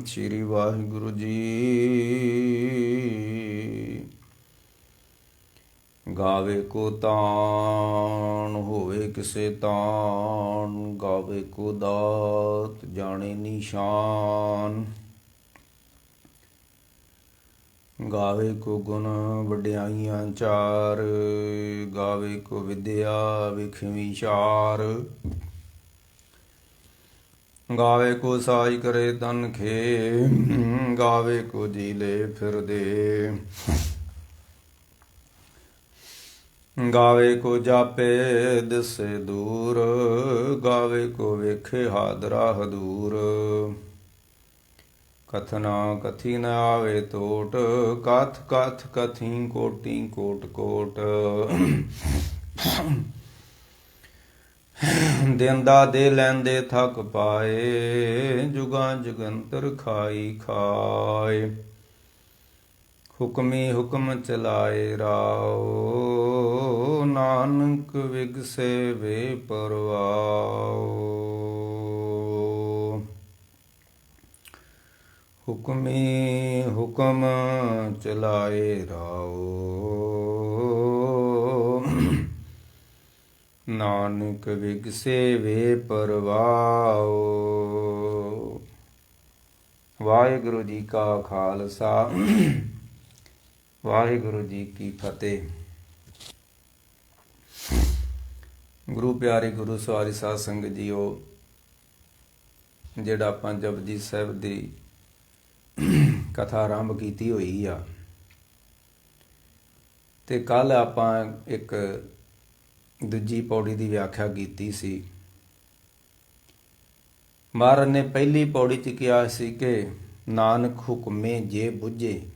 ਸ਼੍ਰੀ ਵਾਹਿਗੁਰੂ ਜੀ। ਗਾਵੇ ਕੋ ਤਾਣ ਹੋਵੇ ਕਿਸੇ ਤਾਣ, ਗਾਵੇ ਕੋ ਦਾਤ ਜਾਣੇ ਨਿਸ਼ਾਨ। ਗਾਵੇ ਕੋ ਗੁਣ ਵਡਿਆਈਆਂ ਚਾਰ, ਗਾਵੇ ਕੋ ਵਿਦਿਆ ਵਿਖਵੀ ਚਾਰ। ਗਾਵੇ ਕੋ ਸਾਜ ਕਰੇ ਤਨ ਖੇ, ਗਾਵੇ ਕੋ ਜੀਲੇ ਫਿਰਦੇ। ਗਾਵੇ ਕੋ ਜਾਪੇ ਦਿਸੇ ਦੂਰ, ਗਾਵੇ ਕੋ ਵੇਖੇ ਹਾਦਰਾ ਹਦੂਰ। ਕਥਨਾ ਕਥੀ ਨ ਆਵੇ ਤੋਟ, ਕਥ ਕਥ ਕਥੀ ਕੋਟੀ ਕੋਟ ਕੋਟ। ਦੇਂਦਾ ਦੇ ਲੈਂਦੇ ਥੱਕ ਪਾਏ, ਜੁਗਾਂ ਜੁਗੰਤਰ ਖਾਈ ਖਾਏ। ਹੁਕਮੀ ਹੁਕਮ ਚਲਾਏ ਰਾਓ, ਨਾਨਕ ਵਿਗਸੇ ਵੇ ਪਰਵਾਓ। ਹੁਕਮੀ ਹੁਕਮ ਚਲਾਏ ਰਾਓ, ਨਾਨਕ ਵਿਗਸੇ ਵੇ ਪਰਵਾਓ। ਵਾਹਿਗੁਰੂ ਜੀ ਕਾ ਖਾਲਸਾ, ਵਾਹਿਗੁਰੂ ਜੀ ਕੀ ਫਤਿਹ। ਗੁਰੂ ਪਿਆਰੇ ਗੁਰੂ ਸਵਾਰੀ ਸਾਧ ਸੰਗਤ ਜੀਓ, ਜਿਹੜਾ ਆਪਾਂ ਜਪਜੀ ਸਾਹਿਬ ਦੀ ਕਥਾ ਆਰੰਭ ਕੀਤੀ ਹੋਈ ਆ, ਤੇ ਕੱਲ ਆਪਾਂ ਇੱਕ ਦੂਜੀ ਪੌੜੀ ਦੀ ਵਿਆਖਿਆ ਕੀਤੀ ਸੀ। ਮਹਾਰਾਜ ਨੇ ਪਹਿਲੀ ਪੌੜੀ 'ਚ ਕਿਹਾ ਸੀ ਕਿ ਨਾਨਕ ਹੁਕਮੇ ਜੇ ਬੁੱਝੇ,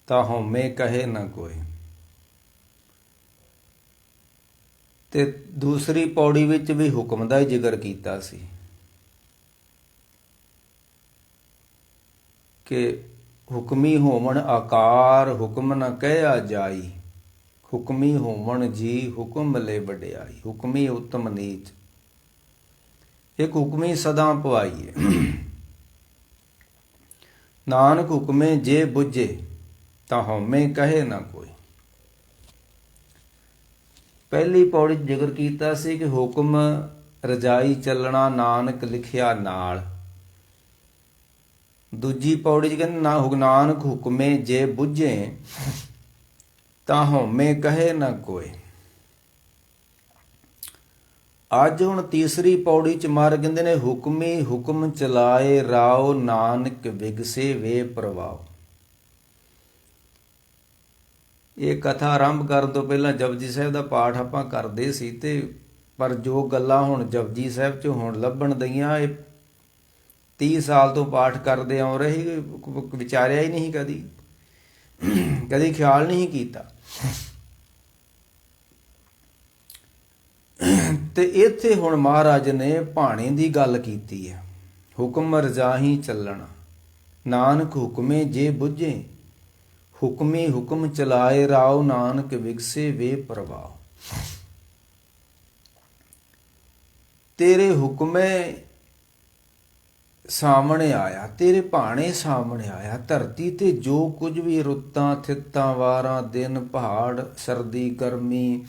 ਤਾਂ ਹਉਮੈ ਕਹੇ ਨਾ ਕੋਈ। ਤੇ ਦੂਸਰੀ ਪੌੜੀ ਵਿੱਚ ਵੀ ਹੁਕਮ ਦਾ ਹੀ ਜ਼ਿਕਰ ਕੀਤਾ ਸੀ ਕਿ ਹੁਕਮੀ ਹੋਵਣ ਆਕਾਰ, ਹੁਕਮ ਨ ਕਹਿਆ ਜਾਈ। ਹੁਕਮੀ ਹੋਵਣ ਜੀ, ਹੁਕਮ ਲੈ ਵਡਿਆਈ। ਹੁਕਮੀ ਉਤਮ ਨੀਚ, ਇੱਕ ਹੁਕਮੀ ਸਦਾ ਭਵਾਈਏ। ਨਾਨਕ ਹੁਕਮੇ ਜੇ ਬੁੱਝੇ, ਤਾਂ ਹਉਮੈ ਕਹੇ ਨਾ ਕੋਈ। ਪਹਿਲੀ ਪੌੜੀ ਜ਼ਿਕਰ ਕੀਤਾ ਸੀ ਕਿ ਹੁਕਮ ਰਜਾਈ ਚੱਲਣਾ, ਨਾਨਕ ਲਿਖਿਆ ਨਾਲ। ਦੂਜੀ ਪੌੜੀ 'ਚ ਕਹਿੰਦੇ ਨਾਨਕ ਹੁਕਮੇ ਜੇ ਬੁੱਝੇ, ਤਾਂ ਹਉਮੈ ਕਹੇ ਨਾ ਕੋਈ। ਅੱਜ ਹੁਣ ਤੀਸਰੀ ਪੌੜੀ 'ਚ ਮਹਾਰਾਜ ਕਹਿੰਦੇ ਨੇ ਹੁਕਮੀ ਹੁਕਮ ਚਲਾਏ ਰਾਓ, ਨਾਨਕ ਵਿਗਸੇ ਵੇ ਪਰਵਾਓ। ਇਹ ਕਥਾ ਆਰੰਭ ਕਰਨ ਤੋਂ ਪਹਿਲਾਂ ਜਪਜੀ ਸਾਹਿਬ ਦਾ ਪਾਠ ਆਪਾਂ ਕਰਦੇ ਸੀ, ਤੇ ਪਰ ਜੋ ਗੱਲਾਂ ਹੁਣ ਜਪਜੀ ਸਾਹਿਬ 'ਚ ਹੁਣ ਲੱਭਣ ਦਈਆਂ, ਇਹ 30 ਸਾਲ ਤੋਂ ਪਾਠ ਕਰਦੇ ਆਉ ਰਹੇ, ਵਿਚਾਰਿਆ ਹੀ ਨਹੀਂ, ਕਦੀ ਖਿਆਲ ਨਹੀਂ ਕੀਤਾ। ਤੇ ਇੱਥੇ ਹੁਣ ਮਹਾਰਾਜ ਨੇ ਭਾਣੇ ਦੀ ਗੱਲ ਕੀਤੀ ਹੈ। ਹੁਕਮ ਰਜਾਹੀ ਚੱਲਣਾ, ਨਾਨਕ ਹੁਕਮੇ ਜੇ ਬੁੱਝੇ। ਹੁਕਮੀ ਹੁਕਮ ਚਲਾਏ ਰਾਓ, ਨਾਨਕ ਵਿਗਸੇ ਵੇ ਪਰਵਾਓ। ਤੇਰੇ ਹੁਕਮੇ ਸਾਹਮਣੇ ਆਇਆ, ਤੇਰੇ ਭਾਣੇ ਸਾਹਮਣੇ ਆਇਆ। ਧਰਤੀ ਤੇ ਜੋ ਕੁਝ ਵੀ ਰੁੱਤਾਂ ਥਿੱਤਾਂ ਵਾਰਾਂ, ਦਿਨ ਪਹਾੜ, ਸਰਦੀ ਗਰਮੀ,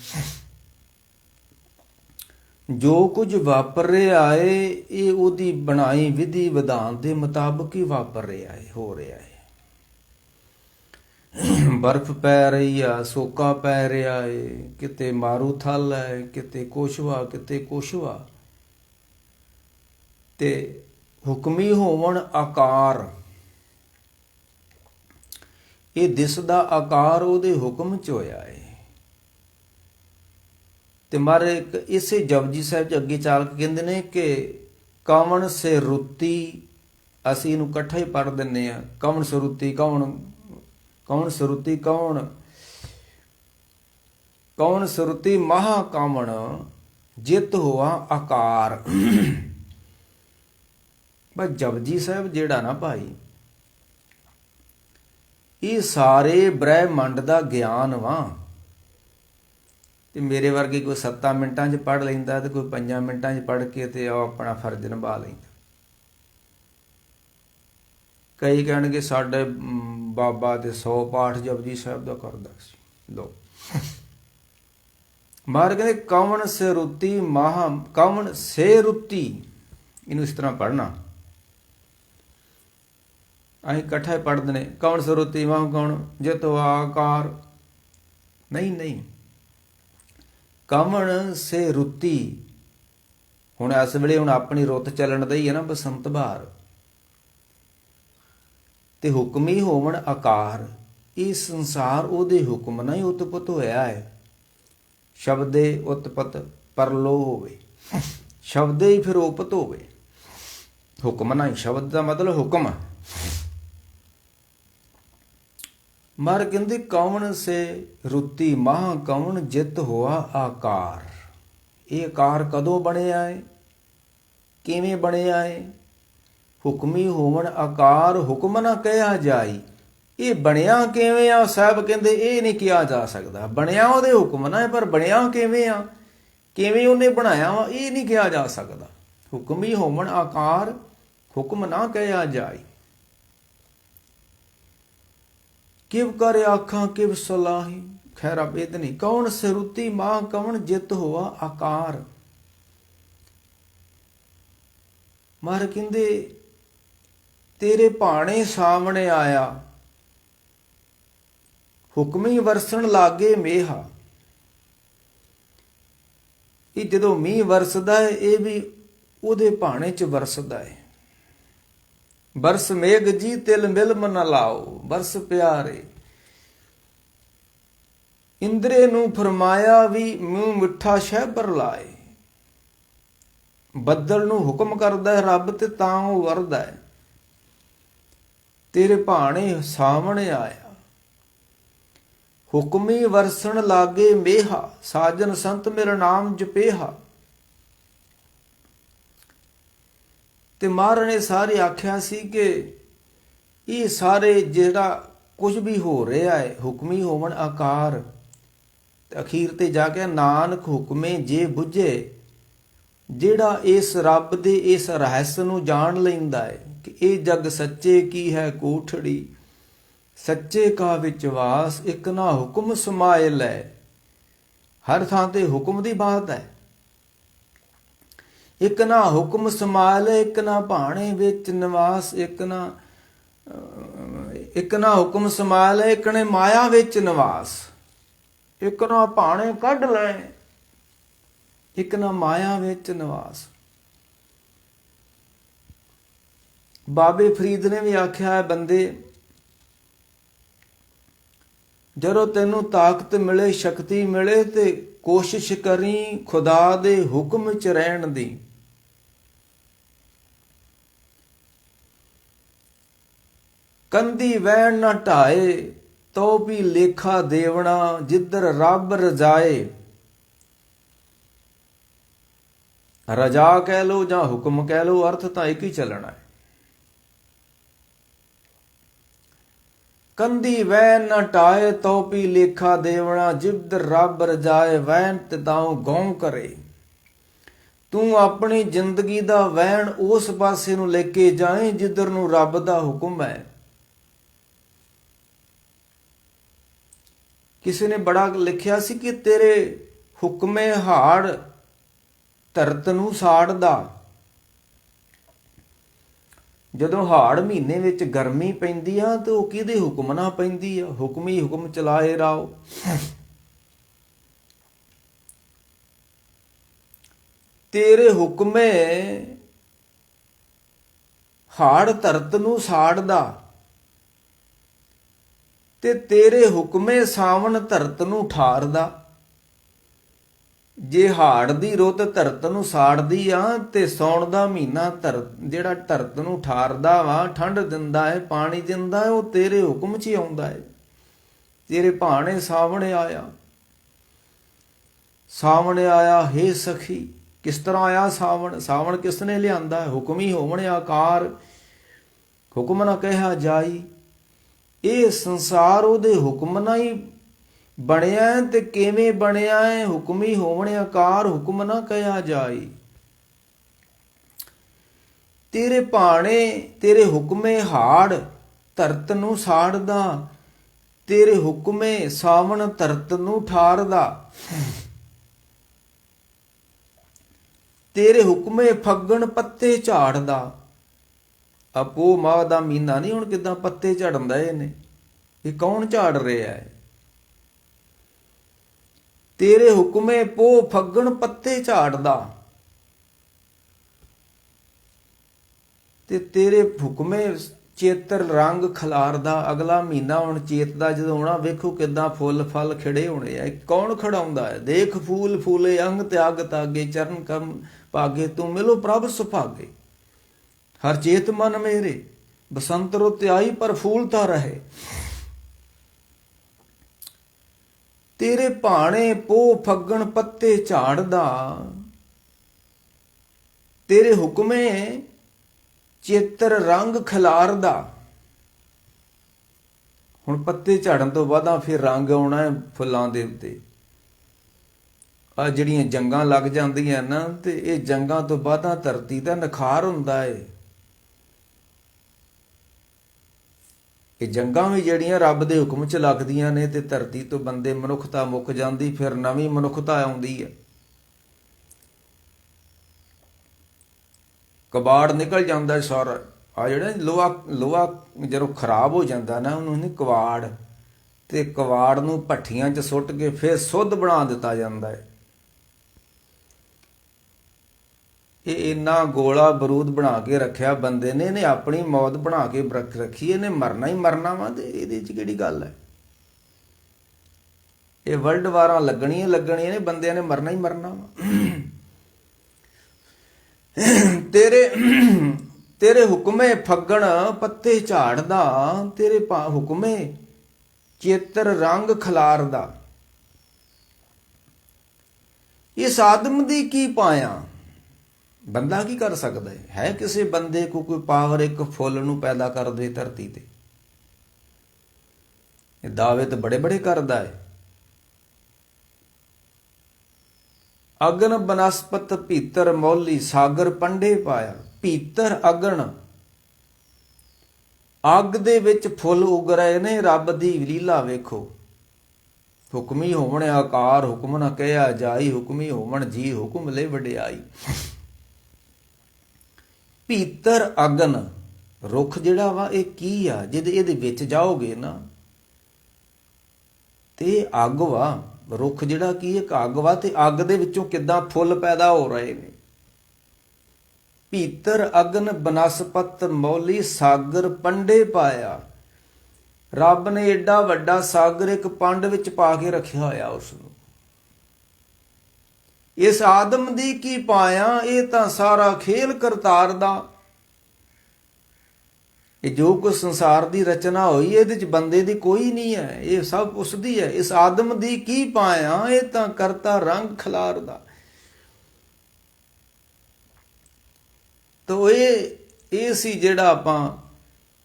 ਜੋ ਕੁਝ ਵਾਪਰ ਰਿਹਾ ਏ, ਇਹ ਉਹਦੀ ਬਣਾਈ ਵਿਧੀ ਵਿਧਾਨ ਦੇ ਮੁਤਾਬਕ ਹੀ ਵਾਪਰ ਰਿਹਾ ਏ, ਹੋ ਰਿਹਾ ਏ। ਬਰਫ਼ ਪੈ ਰਹੀ ਆ, ਸੋਕਾ ਪੈ ਰਿਹਾ ਏ, ਕਿਤੇ ਮਾਰੂ ਥਲ ਹੈ, ਕਿਤੇ ਕੁਛਵਾ, ਕਿਤੇ ਕੁਛਵਾ। ਤੇ ਹੁਕਮੀ ਹੋਵਣ ਆਕਾਰ, ਇਹ ਦਿਸਦਾ ਆਕਾਰ ਉਹਦੇ ਹੁਕਮ 'ਚ ਹੋਇਆ ਏ। ਤੇ ਮਹਾਰਾਜ ਇੱਕ ਇਸੇ ਜਪਜੀ ਸਾਹਿਬ 'ਚ ਅੱਗੇ ਚੱਲ ਕੇ ਕਹਿੰਦੇ ਨੇ ਕਿ ਕਵਣ ਸੇ ਰੁੱਤੀ, ਅਸੀਂ ਇਹਨੂੰ ਇਕੱਠਾ ਹੀ ਪੜ੍ਹ ਦਿੰਦੇ ਹਾਂ। ਕਵਣ ਸਰੂਤੀ, ਕੌਣ ਸਰੂਤੀ, ਕੌਣ ਸਰੂਤੀ ਮਹਾ ਕਾਮਣ, ਜਿਤ ਹੋਆ ਆਕਾਰ। ਬਸ ਜਪਜੀ ਸਾਹਿਬ ਜਿਹੜਾ ਨਾ ਭਾਈ, ਇਹ ਸਾਰੇ ਬ੍ਰਹਿਮੰਡ ਦਾ ਗਿਆਨ ਵਾ। ਵੀ ਮੇਰੇ ਵਰਗੇ ਕੋਈ 7 ਮਿੰਟਾਂ 'ਚ ਪੜ੍ਹ ਲੈਂਦਾ ਤੇ ਕੋਈ 5 ਮਿੰਟਾਂ 'ਚ ਪੜ੍ਹ ਕੇ ਤੇ ਉਹ ਆਪਣਾ ਫਰਜ਼ ਨਿਭਾ ਲੈਂਦਾ। ਕਈ ਕਹਿਣਗੇ ਸਾਡੇ ਬਾਬਾ ਤੇ 100 ਪਾਠ ਜਪਜੀ ਸਾਹਿਬ ਦਾ ਕਰਦਾ ਸੀ। ਲੋ ਮਹਾਰਾਜ ਕਹਿੰਦੇ ਕਵਣ ਸੇ ਰੁੱਤੀ ਮਹਾ ਕਵਣ ਸੇ ਰੁੱਤੀ, ਇਹਨੂੰ ਇਸ ਤਰ੍ਹਾਂ ਪੜ੍ਹਨਾ। ਅਸੀਂ ਇਕੱਠਾ ਹੀ ਪੜ੍ਹਦੇ ਨੇ ਕਵਣ ਸੇ ਰੁੱਤੀ ਮਹਾ ਕਵਣ ਜਿਤ ਆਕਾਰ, ਨਹੀਂ ਕਵਣ ਸੇ ਰੁੱਤੀ। ਹੁਣ ਇਸ ਵੇਲੇ ਹੁਣ ਆਪਣੀ ਰੁੱਤ ਚੱਲਣ ਦਾ ਹੀ ਹੈ ਨਾ ਬਸੰਤ ਬਹਾਰ, ਤੇ ਹੁਕਮੀ ਹੋਵਣ ਆਕਾਰ। ਇਹ ਸੰਸਾਰ ਉਹਦੇ ਹੁਕਮ ਨਾਲ ਹੀ ਉਤਪਤ ਹੋਇਆ ਹੈ। ਸ਼ਬਦੇ ਉਤਪਤ ਪਰਲੋ ਹੋਵੇ, ਸ਼ਬਦੇ ਹੀ ਫਿਰ ਉਪਤ ਹੋਵੇ, ਹੁਕਮ ਨਾਲ ਹੀ। ਸ਼ਬਦ ਦਾ ਮਤਲਬ ਹੁਕਮ ਹੈ। ਮਰ ਕਹਿੰਦੇ ਕਵਣ ਸੇ ਰੁੱਤੀ ਮਹਾ ਕਵਣ ਜਿਤ ਹੋਆ ਆਕਾਰ। ਇਹ ਆਕਾਰ ਕਦੋਂ ਬਣਿਆ ਹੈ, ਕਿਵੇਂ ਬਣਿਆ ਹੈ? ਹੁਕਮੀ ਹੋਵਣ ਆਕਾਰ ਹੁਕਮ ਨਾ ਕਹਿਆ ਜਾਈ। ਇਹ ਬਣਿਆ ਕਿਵੇਂ ਆ? ਸਾਹਿਬ ਕਹਿੰਦੇ ਇਹ ਨਹੀਂ ਕਿਹਾ ਜਾ ਸਕਦਾ। ਬਣਿਆ ਉਹਦੇ ਹੁਕਮ ਨਾਲ, ਪਰ ਬਣਿਆ ਕਿਵੇਂ ਆ, ਕਿਵੇਂ ਉਹਨੇ ਬਣਾਇਆ ਵਾ, ਇਹ ਨਹੀਂ ਕਿਹਾ ਜਾ ਸਕਦਾ। ਹੁਕਮੀ ਹੋਵਣ ਆਕਾਰ ਹੁਕਮ ਨਾ ਕਹਿਆ ਜਾਈ। ਕਿਵ ਕਰ ਆਖਾਂ ਕਿਵ ਸਲਾਹੀ। ਖੈਰ ਅਬੇਦ ਨਹੀਂ। ਕੌਣ ਸਰੂਤੀ ਮਾਂ ਕਵਣ ਜਿਤ ਹੋਆ ਆਕਾਰ। ਮਾਰ ਕਹਿੰਦੇ ਤੇਰੇ ਭਾਣੇ ਸਾਹਮਣੇ ਆਇਆ, ਹੁਕਮੀ ਵਰਸਣ ਲਾਗੇ ਮੇਹਾ। ਇਹ ਜਦੋਂ ਮੀਂਹ ਵਰਸਦਾ ਹੈ ਇਹ ਵੀ ਉਹਦੇ ਭਾਣੇ 'ਚ ਵਰਸਦਾ ਹੈ। ਬਰਸ ਮੇਘ ਜੀ ਤਿਲ ਮਿਲ ਮਨ ਲਾਓ, ਬਰਸ ਪਿਆਰੇ। ਇੰਦਰੇ ਨੂੰ ਫਰਮਾਇਆ ਵੀ ਮੂੰਹ ਮਿੱਠਾ ਸ਼ਹਿਬਰ ਲਾਏ। ਬੱਦਲ ਨੂੰ ਹੁਕਮ ਕਰਦਾ ਹੈ ਰੱਬ ਤੇ ਤਾਂ ਉਹ ਵਰਦਾ ਹੈ। ਤੇਰੇ ਭਾਣੇ ਸਾਹਮਣੇ ਆਇਆ, ਹੁਕਮੀ ਵਰਸਣ ਲਾਗੇ ਮੇਹਾ। ਸਾਜਨ ਸੰਤ ਮੇਰਾ ਨਾਮ ਜਪੇਹਾ। ਤੇ ਮਹਾਰਾਜ ਨੇ ਸਾਰੇ ਆਖਿਆ ਸੀ ਕਿ ਇਹ ਸਾਰੇ ਜਿਹੜਾ ਕੁਝ ਵੀ ਹੋ ਰਿਹਾ ਹੈ ਹੁਕਮੀ ਹੋਵਣ ਆਕਾਰ। ਤੇ ਅਖੀਰ ਤੇ ਜਾ ਕੇ ਨਾਨਕ ਹੁਕਮੇ ਜੇ ਬੁੱਝੇ। ਜਿਹੜਾ ਇਸ ਰੱਬ ਦੇ ਇਸ ਰਹੱਸ ਨੂੰ ਜਾਣ ਲੈਂਦਾ ਹੈ ਕਿ ਇਹ ਜਗ ਸੱਚੇ ਕੀ ਹੈ ਕੋਠੜੀ, ਸੱਚੇ ਕਾ ਵਿਚਵਾਸ ਇੱਕ ਨਾ ਹੁਕਮ ਸਮਾਏ ਲੈ। ਹਰ ਥਾਂ ਤੇ ਹੁਕਮ ਦੀ ਬਾਤ ਹੈ। ਇੱਕ ਨਾ ਹੁਕਮ ਸਮਾਏ ਲੈ, ਇੱਕ ਨਾ ਭਾਣੇ ਵਿੱਚ ਨਿਵਾਸ। ਇੱਕ ਨਾ ਹੁਕਮ ਸਮਾਏ ਲੈ, ਇੱਕ ਨੇ ਮਾਇਆ ਵਿੱਚ ਨਿਵਾਸ। ਇੱਕ ਨਾ ਭਾਣੇ ਕੱਢ ਲੈ, ਇੱਕ ਨਾ ਮਾਇਆ ਵਿੱਚ ਨਿਵਾਸ। ਬਾਬੇ ਫਰੀਦ ਨੇ ਵੀ ਆਖਿਆ ਹੈ ਬੰਦੇ, ਜਦੋਂ ਤੈਨੂੰ ਤਾਕਤ ਮਿਲੇ ਸ਼ਕਤੀ ਮਿਲੇ ਤੇ ਕੋਸ਼ਿਸ਼ ਕਰੀ ਖੁਦਾ ਦੇ ਹੁਕਮ 'ਚ ਰਹਿਣ ਦੀ। ਕੰਦੀ ਵਹਿਣ ਨਾ ਢਾਏ ਤੋ ਵੀ ਲੇਖਾ ਦੇਵਣਾ, ਜਿੱਧਰ ਰੱਬ ਰਜਾਏ। ਰਜਾ ਕਹਿ ਲੋ ਜਾਂ ਹੁਕਮ ਕਹਿ ਲੋ, ਅਰਥ ਤਾਂ ਇੱਕ ਹੀ ਚੱਲਣਾ ਹੈ। ਕੰਦੀ ਵਹਿਣ ਨਾ ਢਾਏ ਤੋ ਵੀ ਲੇਖਾ ਦੇਵਣਾ, ਜਿੱਧਰ ਰੱਬ ਰਜਾਏ। ਵਹਿਣ ਤੇ ਤਾਉ ਗਉ ਕਰੇ। ਤੂੰ ਆਪਣੀ ਜ਼ਿੰਦਗੀ ਦਾ ਵਹਿਣ ਉਸ ਪਾਸੇ ਨੂੰ ਲੈ ਕੇ ਜਾਏ ਜਿੱਧਰ ਨੂੰ ਰੱਬ ਦਾ ਹੁਕਮ ਹੈ। ਕਿਸੇ ਨੇ ਬੜਾ ਲਿਖਿਆ ਸੀ ਕਿ ਤੇਰੇ ਹੁਕਮੇ ਹਾੜ ਧਰਤ ਨੂੰ ਸਾੜਦਾ। ਜਦੋਂ ਹਾੜ ਮਹੀਨੇ ਵਿੱਚ ਗਰਮੀ ਪੈਂਦੀ ਆ ਤੇ ਉਹ ਕਿਹਦੇ ਹੁਕਮ ਨਾਲ ਪੈਂਦੀ ਆ? ਹੁਕਮੀ ਹੁਕਮ ਚਲਾਏ ਰਾਓ। ਤੇਰੇ ਹੁਕਮੇ ਹਾੜ ਧਰਤ ਨੂੰ ਸਾੜਦਾ ਤੇ ਤੇਰੇ ਹੁਕਮੇ ਸਾਵਣ ਧਰਤ ਨੂੰ ਠਾਰਦਾ। ਜੇ ਹਾੜ ਦੀ ਰੁੱਤ ਧਰਤ ਨੂੰ ਸਾੜਦੀ ਆ ਤੇ ਸੌਣ ਦਾ ਮਹੀਨਾ ਜਿਹੜਾ ਧਰਤ ਨੂੰ ਠਾਰਦਾ ਵਾ, ਠੰਡ ਦਿੰਦਾ ਹੈ, ਪਾਣੀ ਦਿੰਦਾ ਹੈ, ਉਹ ਤੇਰੇ ਹੁਕਮ 'ਚ ਹੀ ਆਉਂਦਾ ਹੈ। ਤੇਰੇ ਭਾਣੇ ਸਾਵਣੇ ਆਇਆ। ਸਾਵਣ ਆਇਆ ਹੇ ਸਖੀ। ਕਿਸ ਤਰ੍ਹਾਂ ਆਇਆ ਸਾਵਣ? ਸਾਵਣ ਕਿਸ ਨੇ ਲਿਆਂਦਾ? ਹੁਕਮੀ ਹੋਵਣ ਆਕਾਰ ਹੁਕਮ ਨਾ ਕਹਿਆ ਜਾਈ। ਇਹ ਸੰਸਾਰ ਉਹਦੇ ਹੁਕਮ ਨਾਲ ਹੀ ਬਣਿਆ ਤੇ ਕਿਵੇਂ ਬਣਿਆ ਹੈ, ਹੁਕਮੀ ਹੋਵਣ ਆਕਾਰ ਹੁਕਮ ਨਾ ਕਹਿਆ ਜਾਏ। ਤੇਰੇ ਭਾਣੇ ਤੇਰੇ ਹੁਕਮੇ ਹਾੜ ਧਰਤ ਨੂੰ ਸਾੜਦਾ, ਤੇਰੇ ਹੁਕਮੇ ਸਾਵਣ ਧਰਤ ਨੂੰ ਠਾਰਦਾ, ਤੇਰੇ ਹੁਕਮੇ ਫੱਗਣ ਪੱਤੇ ਝਾੜਦਾ। ਆਪੋ ਮਾਹ ਦਾ ਮਹੀਨਾ ਨਹੀਂ, ਹੁਣ ਕਿਦਾਂ ਪੱਤੇ ਝੜਦਾ ਇਹਨੇ, ਇਹ ਕੌਣ ਝਾੜ ਰਿਹਾ ਹੈ? ਤੇਰੇ ਹੁਕਮੇ ਪੋ ਫੱਗਣ ਪੱਤੇ ਝਾੜਦਾ, ਤੇ ਤੇਰੇ ਹੁਕਮੇ ਚੇਤਰ ਰੰਗ ਖਿਲਾਰਦਾ। ਅਗਲਾ ਮਹੀਨਾ ਹੁਣ ਚੇਤ ਦਾ ਜਦੋਂ ਆਉਣਾ, ਵੇਖੋ ਕਿਦਾਂ ਫੁੱਲ ਫਲ ਖਿੜੇ ਹੋਣੇ ਆ। ਕੌਣ ਖੜਾਉਂਦਾ ਹੈ? ਦੇਖ ਫੂਲ ਫੂਲੇ ਅੰਗ ਤਿਆਗ ਤਾਗੇ, ਚਰਨ ਕਮ ਭਾਗੇ ਤੂੰ ਮਿਲੋ ਪ੍ਰਭ ਸੁਭਾਗੇ। ਹਰ ਚੇਤ ਮਨ ਮੇਰੇ ਬਸੰਤ ਰੁੱਤ ਆਈ, ਪਰ ਫੂਲਤਾ ਰਹੇ। ਤੇਰੇ ਭਾਣੇ ਪੋ ਫੱਗਣ ਪੱਤੇ ਝਾੜਦਾ, ਤੇਰੇ ਹੁਕਮੇ ਚੇਤਰ ਰੰਗ ਖਿਲਾਰਦਾ। ਹੁਣ ਪੱਤੇ ਝਾੜਨ ਤੋਂ ਬਾਅਦ ਫਿਰ ਰੰਗ ਆਉਣਾ ਹੈ ਫੁੱਲਾਂ ਦੇ ਉੱਤੇ। ਆ ਜਿਹੜੀਆਂ ਜੰਗਾਂ ਲੱਗ ਜਾਂਦੀਆਂ ਨਾ, ਤੇ ਇਹ ਜੰਗਾਂ ਤੋਂ ਬਾਅਦ ਧਰਤੀ ਦਾ ਨਿਖਾਰ ਹੁੰਦਾ ਹੈ। ਇਹ ਜੰਗਾਂ ਵੀ ਜਿਹੜੀਆਂ ਰੱਬ ਦੇ ਹੁਕਮ 'ਚ ਲੱਗਦੀਆਂ ਨੇ, ਤੇ ਧਰਤੀ ਤੋਂ ਬੰਦੇ ਮਨੁੱਖਤਾ ਮੁੱਕ ਜਾਂਦੀ, ਫਿਰ ਨਵੀਂ ਮਨੁੱਖਤਾ ਆਉਂਦੀ ਹੈ। ਕਬਾੜ ਨਿਕਲ ਜਾਂਦਾ ਸਾਰਾ। ਆ ਜਿਹੜਾ ਲੋਹਾ ਜਦੋਂ ਖਰਾਬ ਹੋ ਜਾਂਦਾ ਨਾ, ਉਹਨੂੰ ਨਹੀਂ ਕਬਾੜ, ਤੇ ਕਬਾੜ ਨੂੰ ਭੱਠੀਆਂ 'ਚ ਸੁੱਟ ਕੇ ਫਿਰ ਸੁੱਧ ਬਣਾ ਦਿੱਤਾ ਜਾਂਦਾ ਹੈ। ਇਹ ਇੰਨਾ ਗੋਲਾ ਬਰੂਦ ਬਣਾ ਕੇ ਰੱਖਿਆ ਬੰਦੇ ਨੇ, ਇਹਨੇ ਆਪਣੀ ਮੌਤ ਬਣਾ ਕੇ ਰੱਖੀ। ਇਹਨੇ ਮਰਨਾ ਹੀ ਮਰਨਾ ਵਾ, ਤੇ ਇਹਦੇ 'ਚ ਕਿਹੜੀ ਗੱਲ ਹੈ? ਇਹ ਵਰਲਡ ਵਾਰਾਂ ਲੱਗਣੀਆਂ ਨੇ, ਬੰਦਿਆਂ ਨੇ ਮਰਨਾ ਹੀ ਮਰਨਾ ਵਾ। ਤੇਰੇ ਹੁਕਮੇ ਫੱਗਣ ਪੱਤੇ ਝਾੜਦਾ, ਤੇਰੇ ਹੁਕਮੇ ਚੇਤਰ ਰੰਗ ਖਿਲਾਰਦਾ। ਇਸ ਆਦਮ ਦੀ ਕੀ ਪਾਇਆ? ਬੰਦਾ ਕੀ ਕਰ ਸਕਦਾ ਹੈ? ਕਿਸੇ ਬੰਦੇ ਕੋ ਕੋਈ ਪਾਵਰ ਇੱਕ ਫੁੱਲ ਨੂੰ ਪੈਦਾ ਕਰ ਦੇ ਧਰਤੀ ਤੇ? ਇਹ ਦਾਅਵੇ ਤਾਂ ਬੜੇ ਬੜੇ ਕਰਦਾ ਹੈ। ਅਗਨ ਬਨਸਪਤ ਭੀਤਰ ਮੌਲੀ, ਸਾਗਰ ਪੰਡੇ ਪਾਇਆ। ਭੀਤਰ ਅਗਨ, ਅੱਗ ਦੇ ਵਿੱਚ ਫੁੱਲ ਉਗ ਰਹੇ ਨੇ। ਰੱਬ ਦੀ ਲੀਲਾ ਵੇਖੋ। ਹੁਕਮੀ ਹੋਵਣ ਆਕਾਰ ਹੁਕਮ ਨਾ ਕਹਿਆ ਜਾਈ, ਹੁਕਮੀ ਹੋਵਣ ਜੀ ਹੁਕਮ ਲੈ ਵਡਿਆਈ। ਭੀਤਰ ਅਗਨ, ਰੁੱਖ ਜਿਹੜਾ ਵਾ ਇਹ ਕੀ ਆ? ਇਹਦੇ ਵਿੱਚ ਜਾਓਗੇ ਨਾ, ਤੇ ਅੱਗ ਵਾ। ਰੁੱਖ ਜਿਹੜਾ ਕੀ ਇੱਕ ਅੱਗ ਵਾ, ਤੇ ਅੱਗ ਦੇ ਵਿੱਚੋਂ ਕਿੱਦਾਂ ਫੁੱਲ ਪੈਦਾ ਹੋ ਰਹੇ ਨੇ। ਭੀਤਰ ਅਗਨ ਬਨਸਪਤ ਮੌਲੀ, ਸਾਗਰ ਪੰਡੇ ਪਾਇਆ। ਰੱਬ ਨੇ ਏਡਾ ਵੱਡਾ ਸਾਗਰ ਇੱਕ ਪੰਡ ਵਿੱਚ ਪਾ ਕੇ ਰੱਖਿਆ ਹੋਇਆ ਉਸ ਨੂੰ। ਇਸ ਆਦਮ ਦੀ ਕੀ ਪਾਇਆ? ਇਹ ਤਾਂ ਸਾਰਾ ਖੇਲ ਕਰਤਾਰ ਦਾ। ਇਹ ਜੋ ਕੁਝ ਸੰਸਾਰ ਦੀ ਰਚਨਾ ਹੋਈ, ਇਹਦੇ 'ਚ ਬੰਦੇ ਦੀ ਕੋਈ ਨਹੀਂ ਹੈ, ਇਹ ਸਭ ਉਸ ਦੀ ਹੈ। ਇਸ ਆਦਮ ਦੀ ਕੀ ਪਾਇਆ? ਇਹ ਤਾਂ ਕਰਤਾ ਰੰਗ ਖਿਲਾਰਦਾ। ਤੋ ਇਹ ਸੀ ਜਿਹੜਾ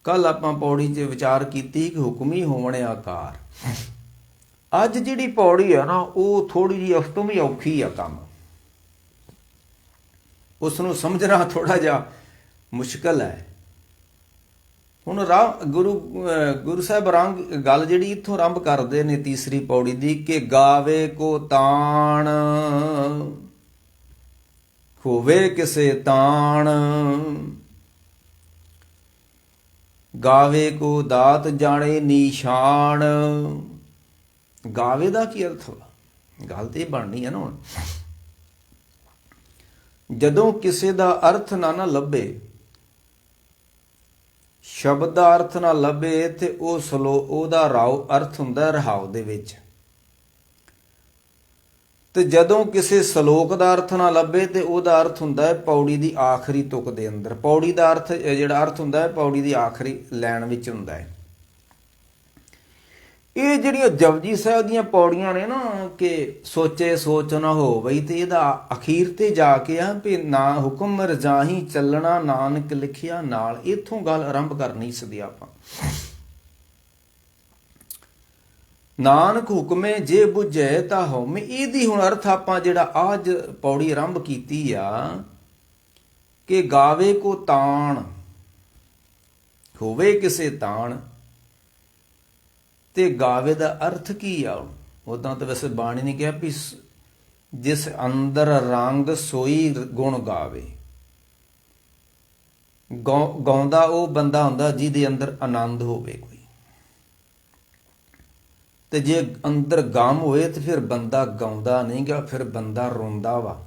ਕੱਲ ਆਪਾਂ ਪੌੜੀ 'ਚ ਵਿਚਾਰ ਕੀਤੀ ਕਿ ਹੁਕਮੀ ਹੋਵਣ ਆਕਾਰ। ਅੱਜ ਜਿਹੜੀ ਪੌੜੀ ਆ ਨਾ, ਉਹ ਥੋੜੀ ਜਿਹੀ ਉਸ ਤੋਂ ਵੀ ਔਖੀ ਆ ਕੰਮ। ਉਸ ਨੂੰ ਸਮਝਣਾ ਥੋੜਾ ਜਿਹਾ ਮੁਸ਼ਕਲ ਹੈ। ਹੁਣ ਗੁਰੂ ਸਾਹਿਬ ਗੱਲ ਜਿਹੜੀ ਇੱਥੋਂ ਆਰੰਭ ਕਰਦੇ ਨੇ ਤੀਸਰੀ ਪੌੜੀ ਦੀ, ਕਿ ਗਾਵੇ ਕੋ ਤਾਣ ਹੋਵੇ ਕਿਸੇ ਤਾਣ, ਗਾਵੇ ਕੋ ਦਾਤ ਜਾਣੇ ਨਿਸ਼ਾਨ। ਗਾਵੇ ਦਾ ਕੀ ਅਰਥ ਵਾ? ਗੱਲ ਤੇ ਬਣਨੀ ਹੈ ਨਾ। ਹੁਣ ਜਦੋਂ ਕਿਸੇ ਦਾ ਅਰਥ ਨਾ ਲੱਭੇ, ਸ਼ਬਦ ਦਾ ਅਰਥ ਨਾ ਲੱਭੇ, ਤੇ ਉਹਦਾ ਅਰਥ ਹੁੰਦਾ ਰਹਾਉ ਦੇ ਵਿੱਚ। ਤੇ ਜਦੋਂ ਕਿਸੇ ਸ਼ਲੋਕ ਦਾ ਅਰਥ ਨਾ ਲੱਭੇ, ਤੇ ਉਹਦਾ ਅਰਥ ਹੁੰਦਾ ਹੈ ਪੌੜੀ ਦੀ ਆਖਰੀ ਤੁਕ ਦੇ ਅੰਦਰ। ਪੌੜੀ ਦਾ ਅਰਥ ਜਿਹੜਾ ਅਰਥ ਹੁੰਦਾ ਹੈ ਪੌੜੀ ਦੀ ਆਖਰੀ ਲਾਈਨ ਵਿੱਚ ਹੁੰਦਾ ਹੈ। ਇਹ ਜਿਹੜੀਆਂ ਜਪਜੀ ਸਾਹਿਬ ਦੀਆਂ ਪੌੜੀਆਂ ਨੇ ਨਾ, ਕਿ ਸੋਚੇ ਸੋਚ ਨਾ ਹੋ ਬਈ, ਤੇ ਇਹਦਾ ਅਖੀਰ ਤੇ ਜਾ ਕੇ ਆ ਵੀ ਨਾ ਹੁਕਮ ਰਜਾਹੀ ਚੱਲਣਾ ਨਾਨਕ ਲਿਖਿਆ ਨਾਲ। ਇੱਥੋਂ ਗੱਲ ਆਰੰਭ ਕਰਨੀ ਸੀ ਆਪਾਂ। ਨਾਨਕ ਹੁਕਮੇ ਜੇ ਬੁਝੈ ਤਾਂ ਹਉਮੈ। ਇਹਦੀ ਹੁਣ ਅਰਥ ਆਪਾਂ ਜਿਹੜਾ ਅੱਜ ਪੌੜੀ ਆਰੰਭ ਕੀਤੀ ਆ ਕਿ ਗਾਵੇ ਕੋ ਤਾਣ, ਹੋਵੇ ਕਿਸੇ ਤਾਣ, ਤੇ ਗਾਵੇ ਦਾ ਅਰਥ ਕੀ ਆ? ਉਦਾਂ ਤਾਂ ਵੈਸੇ ਬਾਣੀ ਨੇ ਕਿਹਾ ਵੀ ਜਿਸ ਅੰਦਰ ਰੰਗ ਸੋਈ ਗੁਣ ਗਾਵੇ। ਗਾਉਂਦਾ ਉਹ ਬੰਦਾ ਹੁੰਦਾ ਜਿਹਦੇ ਅੰਦਰ ਆਨੰਦ ਹੋਵੇ ਕੋਈ, ਤੇ ਜੇ ਅੰਦਰ ਗਮ ਹੋਏ ਤੇ ਫਿਰ ਬੰਦਾ ਗਾਉਂਦਾ ਨਹੀਂ ਗਾ, ਫਿਰ ਬੰਦਾ ਰੋਂਦਾ ਵਾ।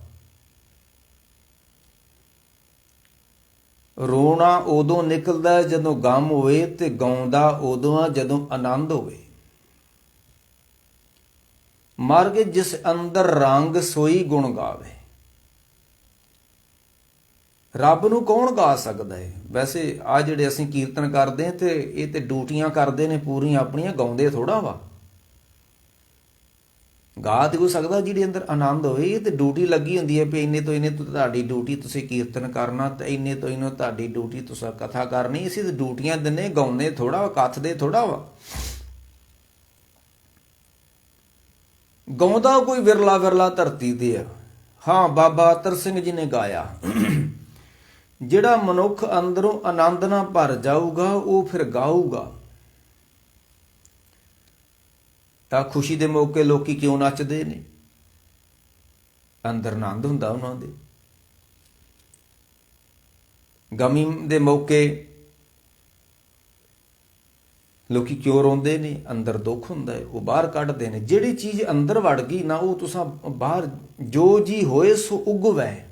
ਰੋਣਾ ਉਦੋਂ ਨਿਕਲਦਾ ਜਦੋਂ ਗਮ ਹੋਵੇ, ਤੇ ਗਾਉਂਦਾ ਉਦੋਂ ਆ ਜਦੋਂ ਆਨੰਦ ਹੋਵੇ। ਮਰ ਕੇ ਜਿਸ ਅੰਦਰ ਰੰਗ ਸੋਈ ਗੁਣ ਗਾਵੇ। ਰੱਬ ਨੂੰ ਕੌਣ ਗਾ ਸਕਦਾ ਹੈ? ਵੈਸੇ ਆ ਜਿਹੜੇ ਅਸੀਂ ਕੀਰਤਨ ਕਰਦੇ ਹਾਂ ਤੇ ਇਹ ਤੇ ਡਿਊਟੀਆਂ ਕਰਦੇ ਨੇ ਪੂਰੀਆਂ ਆਪਣੀਆਂ, ਗਾਉਂਦੇ ਥੋੜਾ ਵਾ। ਗਾ ਤੇ ਹੋ ਸਕਦਾ ਜਿਹਦੇ ਅੰਦਰ ਆਨੰਦ ਹੋਵੇ। ਇਹ ਤੇ ਡਿਊਟੀ ਲੱਗੀ ਹੁੰਦੀ ਹੈ ਵੀ ਇੰਨੇ ਤੋਂ ਇੰਨੇ ਤੁਹਾਡੀ ਡਿਊਟੀ ਤੁਸੀਂ ਕੀਰਤਨ ਕਰਨਾ, ਤੇ ਇੰਨੇ ਤੋਂ ਇੰਨੇ ਤੁਹਾਡੀ ਡਿਊਟੀ ਤੁਸੀਂ ਕਥਾ ਕਰਨੀ। ਅਸੀਂ ਤੇ ਡਿਊਟੀਆਂ ਦਿੰਨੇ, ਗਾਉਂਦੇ ਥੋੜਾ ਵਾ, ਕੱਥਦੇ ਥੋੜਾ ਵਾ। ਗਾਉਂਦਾ ਕੋਈ ਵਿਰਲਾ ਵਿਰਲਾ ਧਰਤੀ ਤੇ ਆ। ਹਾਂ, ਬਾਬਾ ਅਤਰ ਸਿੰਘ ਜੀ ਨੇ ਗਾਇਆ, ਜਿਹੜਾ ਮਨੁੱਖ ਅੰਦਰੋਂ ਆਨੰਦ ਨਾਲ ਭਰ ਜਾਊਗਾ ਉਹ ਫਿਰ ਗਾਊਗਾ। ਤਾਂ ਖੁਸ਼ੀ ਦੇ ਮੌਕੇ ਲੋਕੀ ਕਿਉਂ ਨੱਚਦੇ ਨੇ? ਅੰਦਰ ਆਨੰਦ ਹੁੰਦਾ ਉਹਨਾਂ ਦੇ। ਗਮੀ ਦੇ ਮੌਕੇ ਲੋਕੀ ਕਿਉਂ ਰੋਂਦੇ ਨੇ? ਅੰਦਰ ਦੁੱਖ ਹੁੰਦਾ ਹੈ, ਉਹ ਬਾਹਰ ਕੱਢਦੇ ਨੇ। ਜਿਹੜੀ ਚੀਜ਼ ਅੰਦਰ ਵੜ ਗਈ ਨਾ, ਉਹ ਤੁਸੀਂ ਬਾਹਰ, ਜੋ ਜੀ ਹੋਏ ਸੋ ਉਗਵੈ।